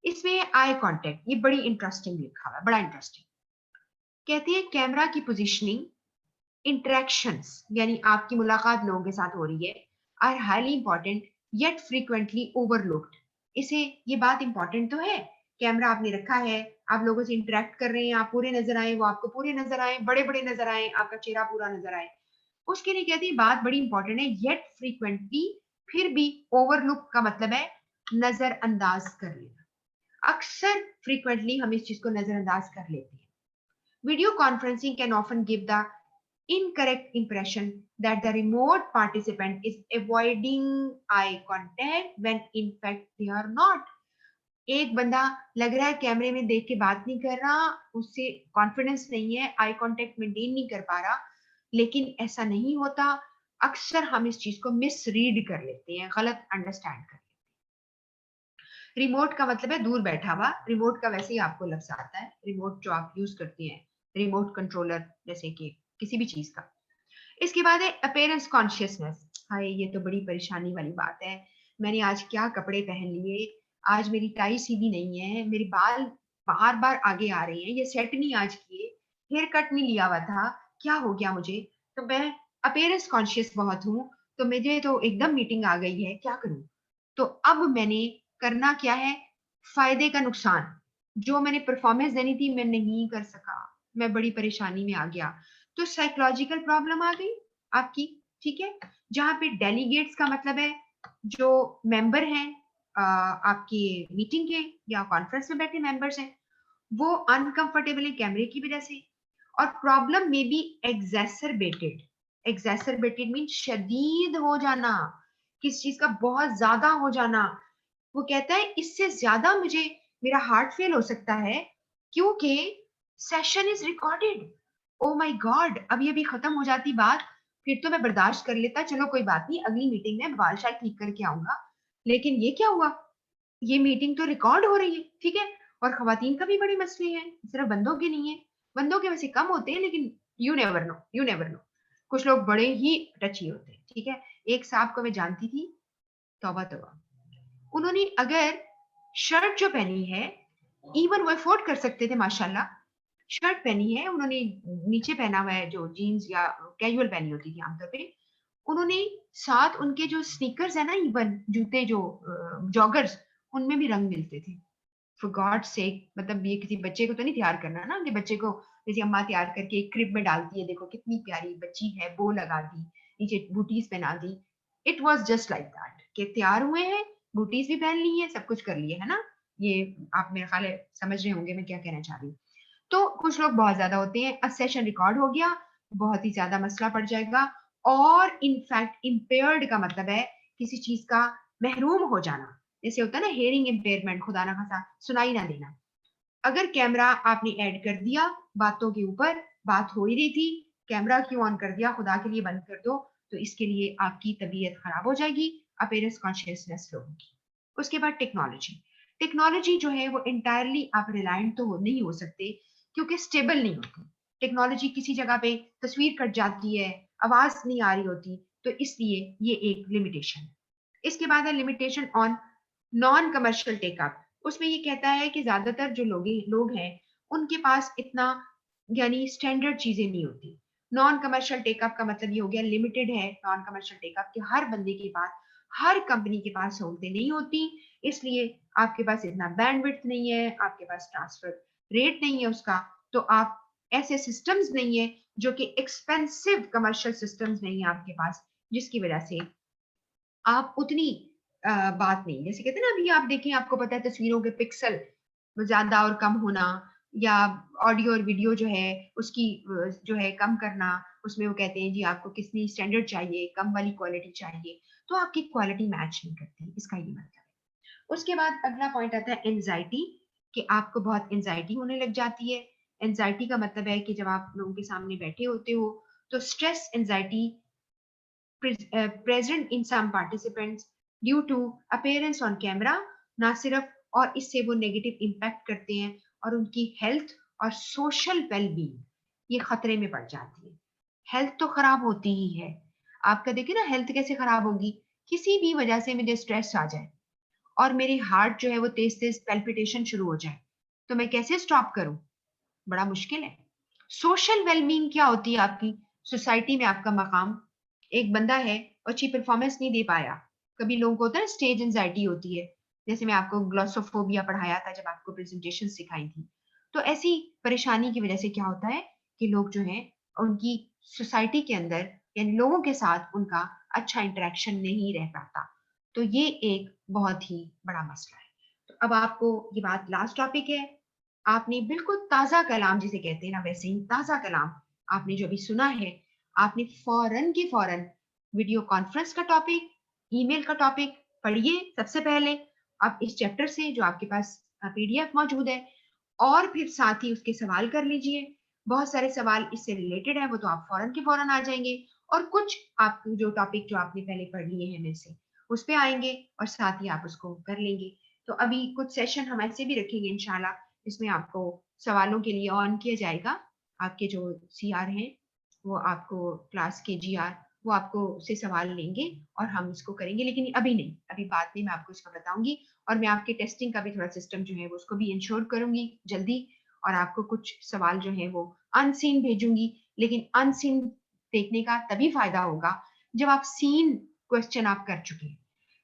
इसमें आई कांटेक्ट, ये बड़ी इंटरेस्टिंग लिखा हुआ है, बड़ा इंटरेस्टिंग। कहती है कैमरा की पोजीशनिंग interactions यानी आपकी मुलाकात लोगों के साथ हो रही है are highly important yet frequently overlooked. इसे ये बात इंपॉर्टेंट तो है, कैमरा आपने रखा है, आप लोगों से इंटरेक्ट कर रहे हैं, आप पूरे नजर आए, वो आपको पूरे नजर आए, बड़े बड़े नजर आए, आपका चेहरा पूरा नजर आए, उसके लिए कहते हैं बात बड़ी इंपॉर्टेंट है, येट फ्रीक्वेंटली फिर भी ओवरलुक का मतलब है नजरअंदाज कर लेना। अक्सर फ्रीक्वेंटली हम इस चीज को नजरअंदाज कर लेते हैं। Video conferencing can often give the incorrect impression that the remote participant is avoiding eye contact when in fact they are not. एक बंदा लग रहा है कैमरे में देख के बात नहीं कर रहा, उससे कॉन्फिडेंस नहीं है, आई कांटेक्ट मेंटेन नहीं कर पा रहा, लेकिन ऐसा नहीं होता। अक्सर हम इस चीज को मिस रीड कर लेते हैं, गलत अंडरस्टैंड कर लेते हैं। रिमोट का मतलब है दूर बैठा हुआ, रिमोट का वैसे ही आपको लफ्ज आता है, रिमोट जो आप यूज करती हैं, रिमोट कंट्रोलर जैसे कि किसी भी चीज का। इसके बाद है अपेयरेंस कॉन्शियसनेस। हाय, ये तो बड़ी परेशानी वाली बात है, मैंने आज क्या कपड़े पहन लिए, आज मेरी टाई सीधी नहीं है, मेरे बाल बार बार आगे आ रहे हैं, ये सेट नहीं आज किए, हेयर कट नहीं लिया हुआ था, क्या हो गया मुझे। तो मैं अपेयरेंस कॉन्शियस बहुत हूँ, तो मुझे तो एकदम मीटिंग आ गई है, क्या करूं। तो अब मैंने करना क्या है, फायदे का नुकसान, जो मैंने परफॉर्मेंस देनी थी मैं नहीं कर सका, मैं बड़ी परेशानी में आ गया। तो साइकोलॉजिकल प्रॉब्लम आ गई आपकी, ठीक है। जहां पे डेलीगेट्स का मतलब है जो मेंबर हैं आपकी मीटिंग के या कॉन्फ्रेंस में बैठे मेंबर्स हैं, वो अनकंफर्टेबल है कैमरे की वजह से। और प्रॉब्लम में बी एग्जैसरबेटेड, एग्जैसरबेटेड मीन शदीद हो जाना, किस चीज का बहुत ज्यादा हो जाना। वो कहता है इससे ज्यादा मुझे मेरा हार्ट फेल हो सकता है क्योंकि session is recorded. Oh my God, अभी अभी खत्म हो जाती बात, फिर तो मैं बर्दाश्त कर लेता, चलो कोई बात नहीं, अगली मीटिंग में बाल शाल ठीक करके आऊंगा, लेकिन ये क्या हुआ, ये मीटिंग तो रिकॉर्ड हो रही है, ठीक है। और खवातीन का भी बड़े मसले हैं, सिर्फ बंदों के नहीं है, बंदों के वैसे कम होते हैं, लेकिन you never know, you never know, कुछ लोग बड़े ही टची होते हैं, ठीक है। एक साहब को मैं जानती थी, तौबा तौबा, उन्होंने अगर शर्ट जो पहनी है, इवन वो अफोर्ड कर सकते थे माशाल्लाह, शर्ट पहनी है उन्होंने, नीचे पहना हुआ है जो जीन्स या कैजुअल पहनी होती थी आमतौर पे, उन्होंने साथ उनके जो स्नीकर्स है ना, इवन जूते जो जॉगर्स, उनमें भी रंग मिलते थे। फॉर गॉड सेक, मतलब ये किसी बच्चे को तो नहीं तैयार करना ना, कि बच्चे को जैसे अम्मा तैयार करके एक क्रिब में डालती है, देखो कितनी प्यारी बच्ची है, बो लगा दी, नीचे बूटीज पहना दी। It was just like that, कि तैयार हुए हैं, बूटीज भी पहन ली है, सब कुछ कर लिए है ना। ये आप मेरे ख्याल है समझ रहे होंगे मैं क्या कहना चाह रही हूँ। तो कुछ लोग बहुत ज्यादा होते हैं, अब सेशन रिकॉर्ड हो गया, बहुत ही ज्यादा मसला पड़ जाएगा। और इनफैक्ट इम्पेयर्ड का मतलब है किसी चीज का महरूम हो जाना, जैसे होता है ना हेयरिंग इम्पेयरमेंट, खुदा ना खासा सुनाई ना देना। अगर कैमरा आपने ऐड कर दिया बातों के ऊपर, बात हो ही रही थी, कैमरा क्यों ऑन कर दिया, खुदा के लिए बंद कर दो, तो इसके लिए आपकी तबीयत खराब हो जाएगी, अपेयरेंस कॉन्शियसनेस लो होगी। उसके बाद टेक्नोलॉजी, टेक्नोलॉजी जो है वो इंटायरली आप रिलायंट तो नहीं हो सकते, क्योंकि स्टेबल नहीं होती टेक्नोलॉजी, किसी जगह पे तस्वीर कट जाती है, आवाज नहीं आ रही होती, तो इसलिए ये एक लिमिटेशन है। इसके बाद है limitation on non commercial take up. उसमें ये कहता है कि ज्यादातर जो लोग हैं उनके पास इतना यानी स्टैंडर्ड चीजें नहीं होती। नॉन कमर्शियल टेकअप का मतलब ये हो गया लिमिटेड है, नॉन कमर्शियल टेकअप कि हर बंदे के पास, हर कंपनी के पास सहूलतें नहीं होती, इसलिए आपके पास इतना बैंडविड्थ नहीं है, आपके पास ट्रांसफर रेट नहीं है उसका, तो आप ऐसे सिस्टम्स नहीं है जो कि एक्सपेंसिव कमर्शियल सिस्टम्स नहीं है आपके पास, जिसकी वजह से आप उतनी बात नहीं, जैसे कहते हैं ना, अभी आप देखें, आपको पता है तस्वीरों के पिक्सल ज्यादा और कम होना, या ऑडियो और वीडियो जो है उसकी जो है कम करना, उसमें वो कहते हैं जी आपको कितनी स्टैंडर्ड चाहिए, कम वाली क्वालिटी चाहिए, तो आपकी क्वालिटी मैच नहीं करती, इसका ये मतलब है। उसके बाद अगला पॉइंट आता है एंजाइटी, कि आपको बहुत एंजाइटी होने लग जाती है। एंजाइटी का मतलब है कि जब आप लोगों के सामने बैठे होते हो, तो stress anxiety present in some participants due to appearance on camera, ना सिर्फ, और इससे वो नेगेटिव इम्पैक्ट करते हैं और उनकी हेल्थ और सोशल वेलबींग ये खतरे में पड़ जाती है। हेल्थ तो खराब होती ही है, आपका देखिए ना हेल्थ कैसे खराब होगी, किसी भी वजह से मुझे स्ट्रेस आ जाए और मेरी हार्ट जो है वो तेज तेज पैल्पिटेशन शुरू हो जाए, तो मैं कैसे स्टॉप करूं, बड़ा मुश्किल है। सोशल वेलबींग क्या होती है आपकी, सोसाइटी में आपका मकाम, एक बंदा है और अच्छी परफॉर्मेंस नहीं दे पाया, कभी लोगों को होता है स्टेज एंजाइटी होती है, जैसे मैं आपको ग्लोसोफोबिया पढ़ाया था जब आपको प्रेजेंटेशन सिखाई थी। तो ऐसी परेशानी की वजह से क्या होता है कि लोग जो हैं उनकी सोसाइटी के अंदर यानी लोगों के साथ उनका अच्छा इंटरेक्शन नहीं रह पाता। तो ये एक बहुत ही बड़ा मसला है। तो अब आपको ये बात लास्ट टॉपिक है, आपने बिल्कुल ताजा कलाम जिसे कहते हैं ना वैसे ही ताजा कलाम आपने जो अभी सुना है, आपने फौरन के फौरन वीडियो कॉन्फ्रेंस का टॉपिक, ईमेल का टॉपिक पढ़िए सबसे पहले, आप इस चैप्टर से जो आपके पास पीडीएफ मौजूद है, और फिर साथ ही उसके सवाल कर लीजिए। बहुत सारे सवाल इससे रिलेटेड है, वो तो आप फौरन के फौरन आ जाएंगे, और कुछ आप जो टॉपिक जो आपने पहले पढ़ लिए हैं में से उस पे आएंगे और साथ ही आप उसको कर लेंगे। तो अभी कुछ सेशन हम ऐसे भी रखेंगे इंशाल्लाह, इसमें आपको सवालों के लिए ऑन किया जाएगा। आपके जो सीआर हैं वो आपको क्लास के जीआर वो आपको से सवाल लेंगे और हम इसको करेंगे, लेकिन अभी नहीं, अभी बाद में मैं आपको इसका बताऊंगी। और मैं आपके टेस्टिंग का भी थोड़ा सिस्टम जो है वो उसको भी इंश्योर करूंगी जल्दी, और आपको कुछ सवाल जो है वो अनसीन भेजूंगी। लेकिन अनसीन देखने का तभी फायदा होगा जब आप सीन क्वेश्चन आप कर चुके हैं,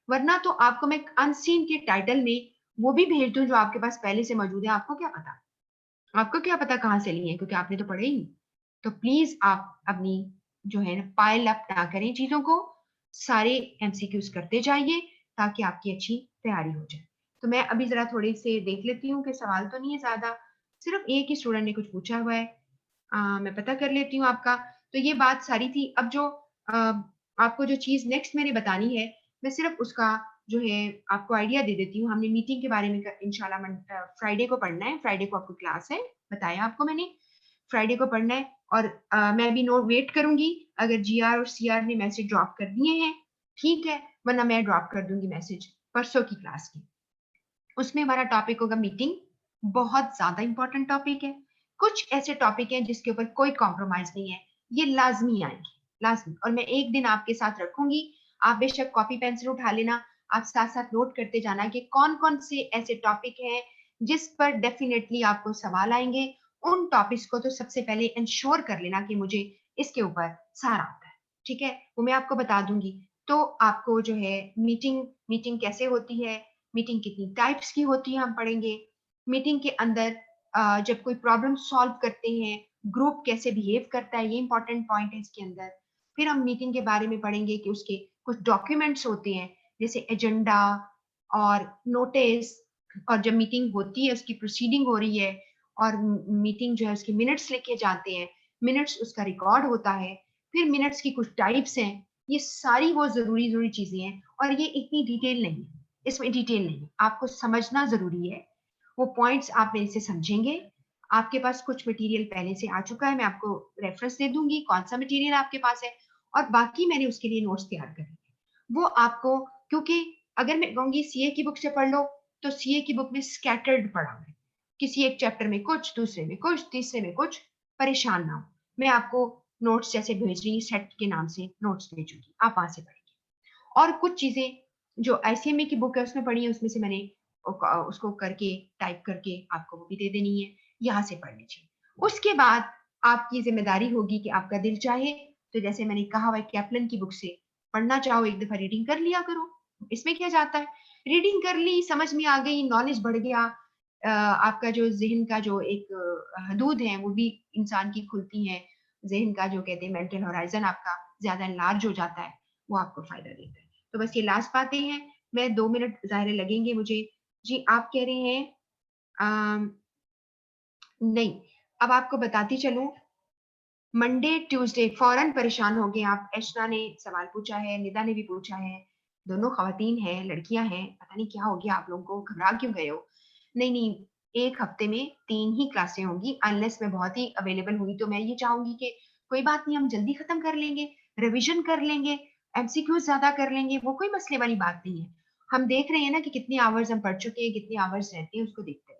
वरना तो आपको मैं अनसीन के टाइटल में वो भी भेज दूं जो आपके पास पहले से मौजूद है, आपको क्या पता, आपको क्या पता कहाँ से लिए हैं, क्योंकि आपने तो पढ़े ही नहीं। तो प्लीज आप अपनी जो है ना पाइल अप ना करें चीजों को, सारे एमसीक्यूज करते जाइए ताकि आपकी अच्छी तैयारी हो जाए। तो मैं अभी जरा थोड़ी से देख लेती हूँ कि सवाल तो नहीं है ज्यादा, सिर्फ एक ही स्टूडेंट ने कुछ पूछा हुआ है। मैं पता कर लेती हूँ आपका। तो ये बात सारी थी। अब जो आपको जो चीज नेक्स्ट मैंने बतानी है, मैं सिर्फ उसका जो है आपको आइडिया दे देती हूँ। हमने मीटिंग के बारे में इंशाल्लाह फ्राइडे को पढ़ना है, फ्राइडे को आपको क्लास है, बताया आपको मैंने, फ्राइडे को पढ़ना है। और मैं भी नोट वेट करूंगी, अगर जीआर और सीआर ने मैसेज ड्रॉप कर दिए हैं ठीक है, वरना मैं ड्रॉप कर दूंगी मैसेज परसों की क्लास की। उसमें हमारा टॉपिक होगा मीटिंग, बहुत ज्यादा इंपॉर्टेंट टॉपिक है। कुछ ऐसे टॉपिक हैं जिसके ऊपर कोई कॉम्प्रोमाइज नहीं है, ये लाजमी आएंगे, लाजमी। और मैं एक दिन आपके साथ रखूंगी, आप बेशक कॉपी पेंसिल उठा लेना, आप साथ साथ नोट करते जाना कि कौन कौन से ऐसे टॉपिक हैं जिस पर डेफिनेटली आपको सवाल आएंगे। उन टॉपिक्स को तो सबसे पहले इंश्योर कर लेना कि मुझे इसके ऊपर सारा आता है, ठीक है, वो मैं आपको बता दूंगी। तो आपको जो है मीटिंग मीटिंग कैसे होती है, मीटिंग कितनी टाइप्स की होती है हम पढ़ेंगे, मीटिंग के अंदर जब कोई प्रॉब्लम सॉल्व करते हैं ग्रुप कैसे बिहेव करता है, ये इंपॉर्टेंट पॉइंट है इसके अंदर। फिर हम मीटिंग के बारे में पढ़ेंगे कि उसके कुछ डॉक्यूमेंट्स होते हैं जैसे एजेंडा और नोटिस, और जब मीटिंग होती है उसकी प्रोसीडिंग हो रही है और मीटिंग जो है उसके मिनट्स लिखे जाते हैं, मिनट्स उसका रिकॉर्ड होता है। फिर मिनट्स की कुछ टाइप्स हैं, ये सारी वो जरूरी जरूरी चीजें हैं, और ये इतनी डिटेल नहीं है, इसमें डिटेल नहीं, आपको समझना जरूरी है। वो पॉइंट्स आप मेरे से समझेंगे। आपके पास कुछ मटेरियल पहले से आ चुका है, मैं आपको रेफरेंस दे दूंगी कौन सा मटेरियल आपके पास है, और बाकी मैंने उसके लिए नोट्स तैयार करे, वो आपको, क्योंकि अगर मैं कहूंगी सीए की बुक से पढ़ लो तो सीए की बुक में स्कैटर्ड पढ़ा है, किसी एक चैप्टर में कुछ, दूसरे में कुछ, तीसरे में कुछ, परेशान ना हो। मैं आपको नोट्स जैसे भेज रही सेट के नाम से नोट्स भेजूंगी, आप वहां से पढ़ेंगे। और कुछ चीजें जो आईसीएमए की बुक है उसमें पढ़ी है, उसमें से मैंने उसको करके टाइप करके आपको वो भी दे देनी है, यहाँ से पढ़ लीजिए। उसके बाद आपकी जिम्मेदारी होगी कि आपका दिल चाहे तो जैसे मैंने कहा हुआ कैप्लन की बुक से पढ़ना चाहो एक दफा रीडिंग कर लिया करो, इसमें क्या जाता है, रीडिंग कर ली, समझ में आ गई, नॉलेज बढ़ गया, आपका जो जहन का जो एक हदूद है वो भी इंसान की खुलती है, जहन का जो कहते हैं मेंटल होराइजन आपका ज्यादा लार्ज हो जाता है, वो आपको फायदा देता है। तो बस ये लास्ट बातें हैं, मैं 2 मिनट जाहिर लगेंगे मुझे। जी आप कह रहे हैं नहीं, अब आपको बताती चलूं, मंडे ट्यूसडे फौरन परेशान हो गए आप, एशना ने सवाल पूछा है, निदा ने भी पूछा है, दोनों खवातीन हैं, लड़कियां हैं, पता नहीं क्या हो गया आप लोगों को, घबरा क्यों गए हो। नहीं नहीं, एक हफ्ते में 3 ही क्लासें होंगी, अनलेस मैं बहुत ही अवेलेबल हुई तो मैं ये चाहूंगी कि कोई बात नहीं, हम जल्दी खत्म कर लेंगे, रिविजन कर लेंगे, एमसीक्यू ज्यादा कर लेंगे, वो कोई मसले वाली बात नहीं है। हम देख रहे हैं ना कि कितने आवर्स हम पढ़ चुके हैं, कितने आवर्स रहते हैं, उसको देखते हैं।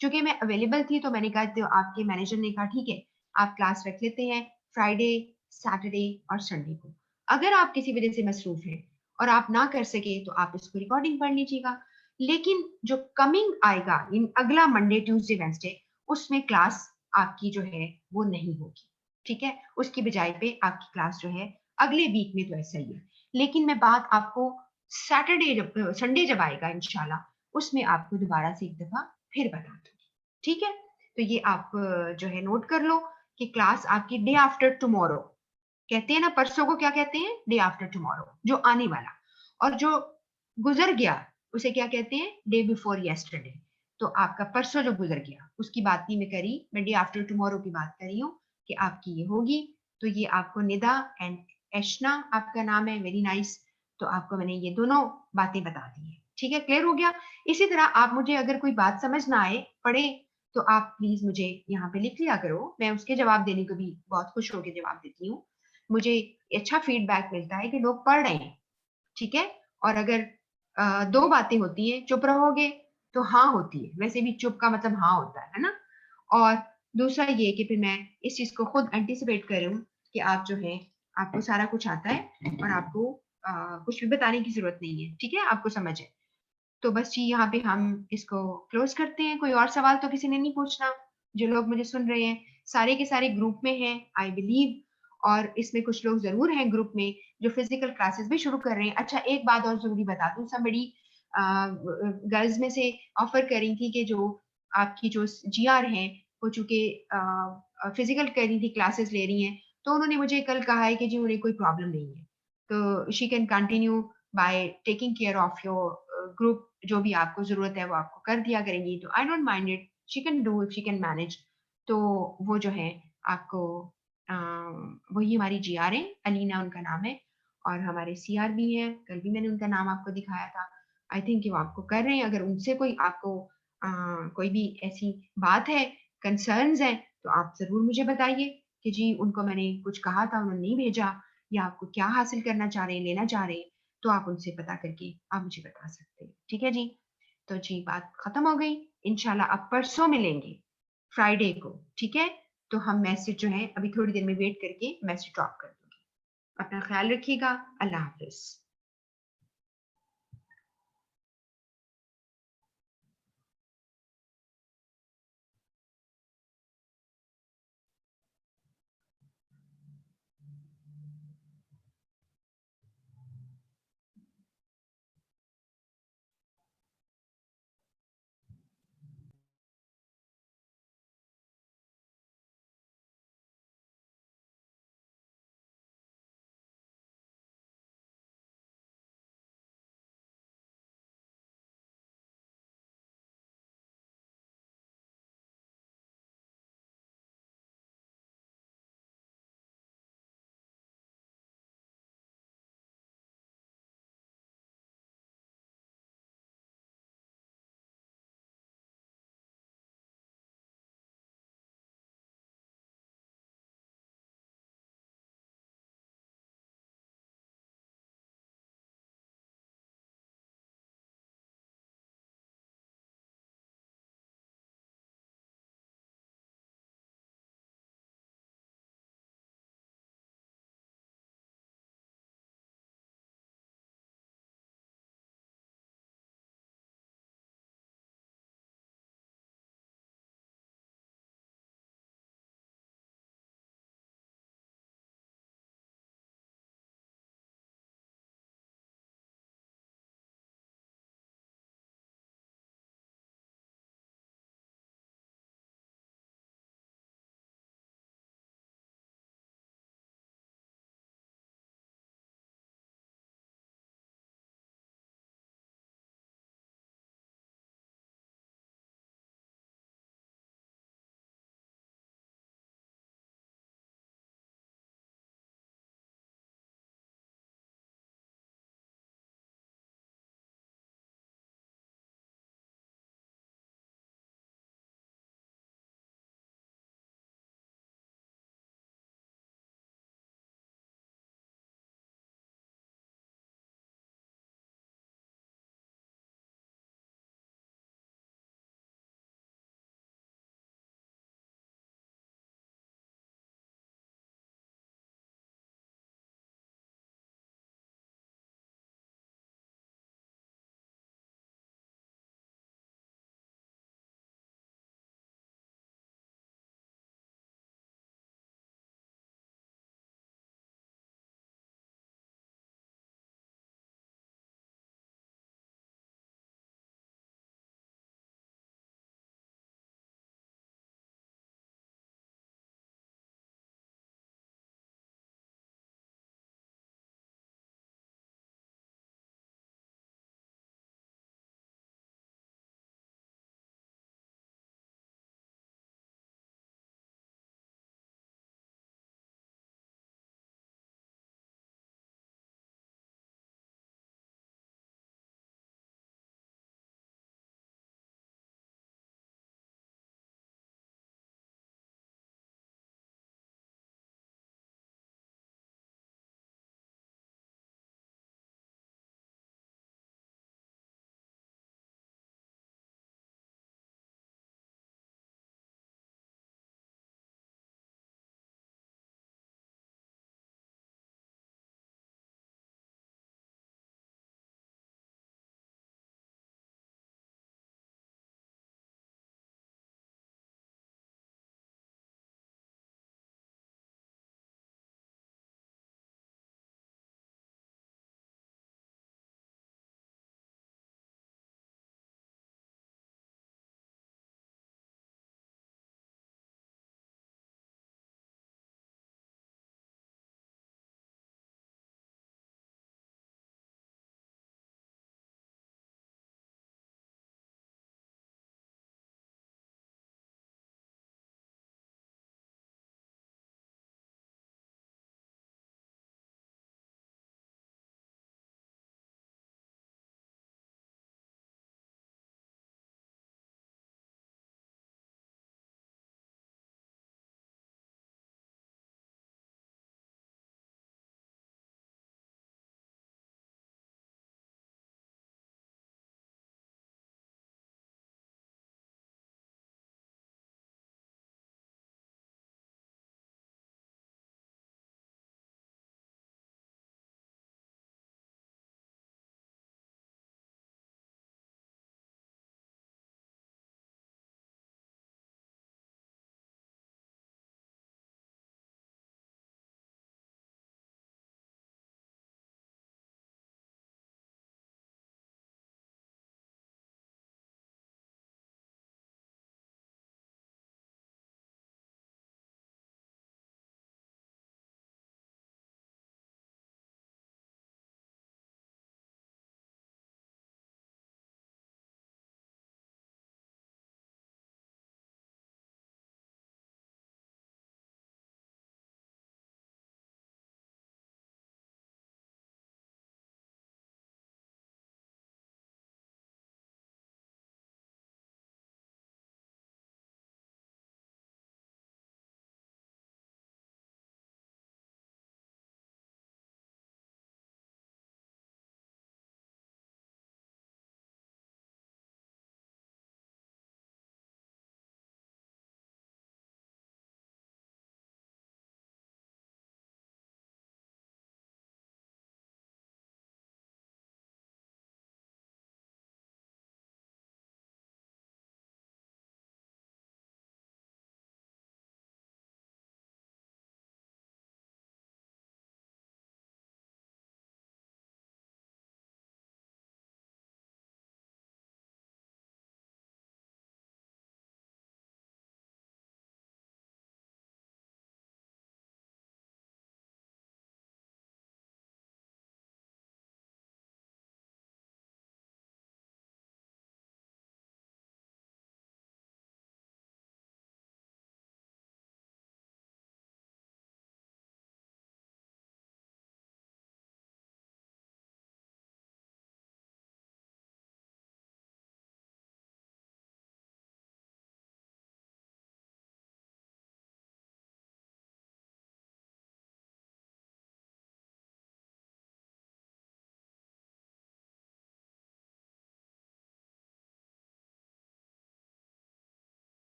चूंकि मैं अवेलेबल थी तो मैंने कहा, तो आपके मैनेजर ने कहा ठीक है आप क्लास रख लेते हैं फ्राइडे, सैटरडे और संडे को। अगर आप किसी वजह से मसरूफ हैं और आप ना कर सके तो आप इसको रिकॉर्डिंग पढ़ लीजिएगा। लेकिन जो कमिंग आएगा इन अगला मंडे ट्यूसडे वेंसडे, उसमें क्लास आपकी जो है वो नहीं होगी, ठीक है, उसकी बजाय पे आपकी क्लास जो है अगले वीक में तो ऐसा ही है, लेकिन मैं बात आपको सैटरडे जब संडे जब आएगा इंशाल्लाह उसमें आपको दोबारा से एक दफा फिर बता दूंगी। ठीक है, तो ये आप जो है नोट कर लो कि क्लास आपकी डे आफ्टर टुमारो, कहते हैं ना परसों को क्या कहते हैं, डे आफ्टर टुमारो, जो आने वाला, और जो गुजर गया उसे क्या कहते हैं, डे बिफोर यस्टरडे। तो आपका परसों जो गुजर गया उसकी बात नहीं मैं करी, मैं डे आफ्टर टुमारो की बात कर रही हूँ कि आपकी ये होगी। तो ये आपको निदा एंड एशना आपका नाम है, वेरी नाइस। तो आपको मैंने ये दोनों बातें बता दी है, ठीक है, क्लियर हो गया। इसी तरह आप मुझे अगर कोई बात समझ ना आए पढ़े तो आप प्लीज मुझे यहाँ पे लिख लिया करो, मैं उसके जवाब देने को भी बहुत खुश होकर जवाब देती हूँ। मुझे अच्छा फीडबैक मिलता है कि लोग पढ़ रहे हैं, ठीक है। और अगर दो बातें होती हैं, चुप रहोगे तो हाँ होती है, वैसे भी चुप का मतलब हाँ होता है ना। और दूसरा ये कि फिर मैं इस चीज को खुद एंटिसिपेट कर रही हूँ कि आप जो है आपको सारा कुछ आता है और आपको कुछ भी बताने की जरूरत नहीं है, ठीक है, आपको समझ है। तो बस जी यहाँ पे हम इसको क्लोज करते हैं। कोई और सवाल तो किसी ने नहीं पूछना, जो लोग मुझे सुन रहे हैं सारे के सारे ग्रुप में हैं आई बिलीव, और इसमें कुछ लोग जरूर हैं ग्रुप में जो फिजिकल क्लासेस भी शुरू कर रहे हैं। अच्छा एक बात और जरूरी बता दूं, समबड़ी गर्ल्स में से ऑफर कर रही थी कि जो आपकी जो जीआर हैं वो चूंकि फिजिकल कर रही थी क्लासेस ले रही हैं, तो उन्होंने मुझे कल कहा है कि जी उन्हें कोई प्रॉब्लम नहीं है, तो she can continue by taking care of your group, जो भी आपको जरूरत है वो आपको कर दिया करेंगी। तो I don't mind it, she can do if she can manage. तो वो जो है आपको वही हमारी जीआर है, अलीना उनका नाम है, और हमारे सीआर भी है, कल भी मैंने उनका नाम आपको दिखाया था। आई थिंक वो आपको कर रहे हैं। अगर उनसे कोई आपको कोई भी ऐसी बात है, कंसर्न्स है, तो आप जरूर मुझे बताइए कि जी उनको मैंने कुछ कहा था उन्होंने नहीं भेजा, या आपको क्या हासिल करना चाह रहे हैं, लेना चाह रहे हैं, तो आप उनसे पता करके आप मुझे बता सकते हैं, ठीक है जी। तो जी बात खत्म हो गई, इंशाल्लाह अब परसों मिलेंगे फ्राइडे को, ठीक है। तो हम मैसेज जो है अभी थोड़ी देर में वेट करके मैसेज ड्रॉप कर दूंगी। अपना ख्याल रखिएगा, अल्लाह हाफिज।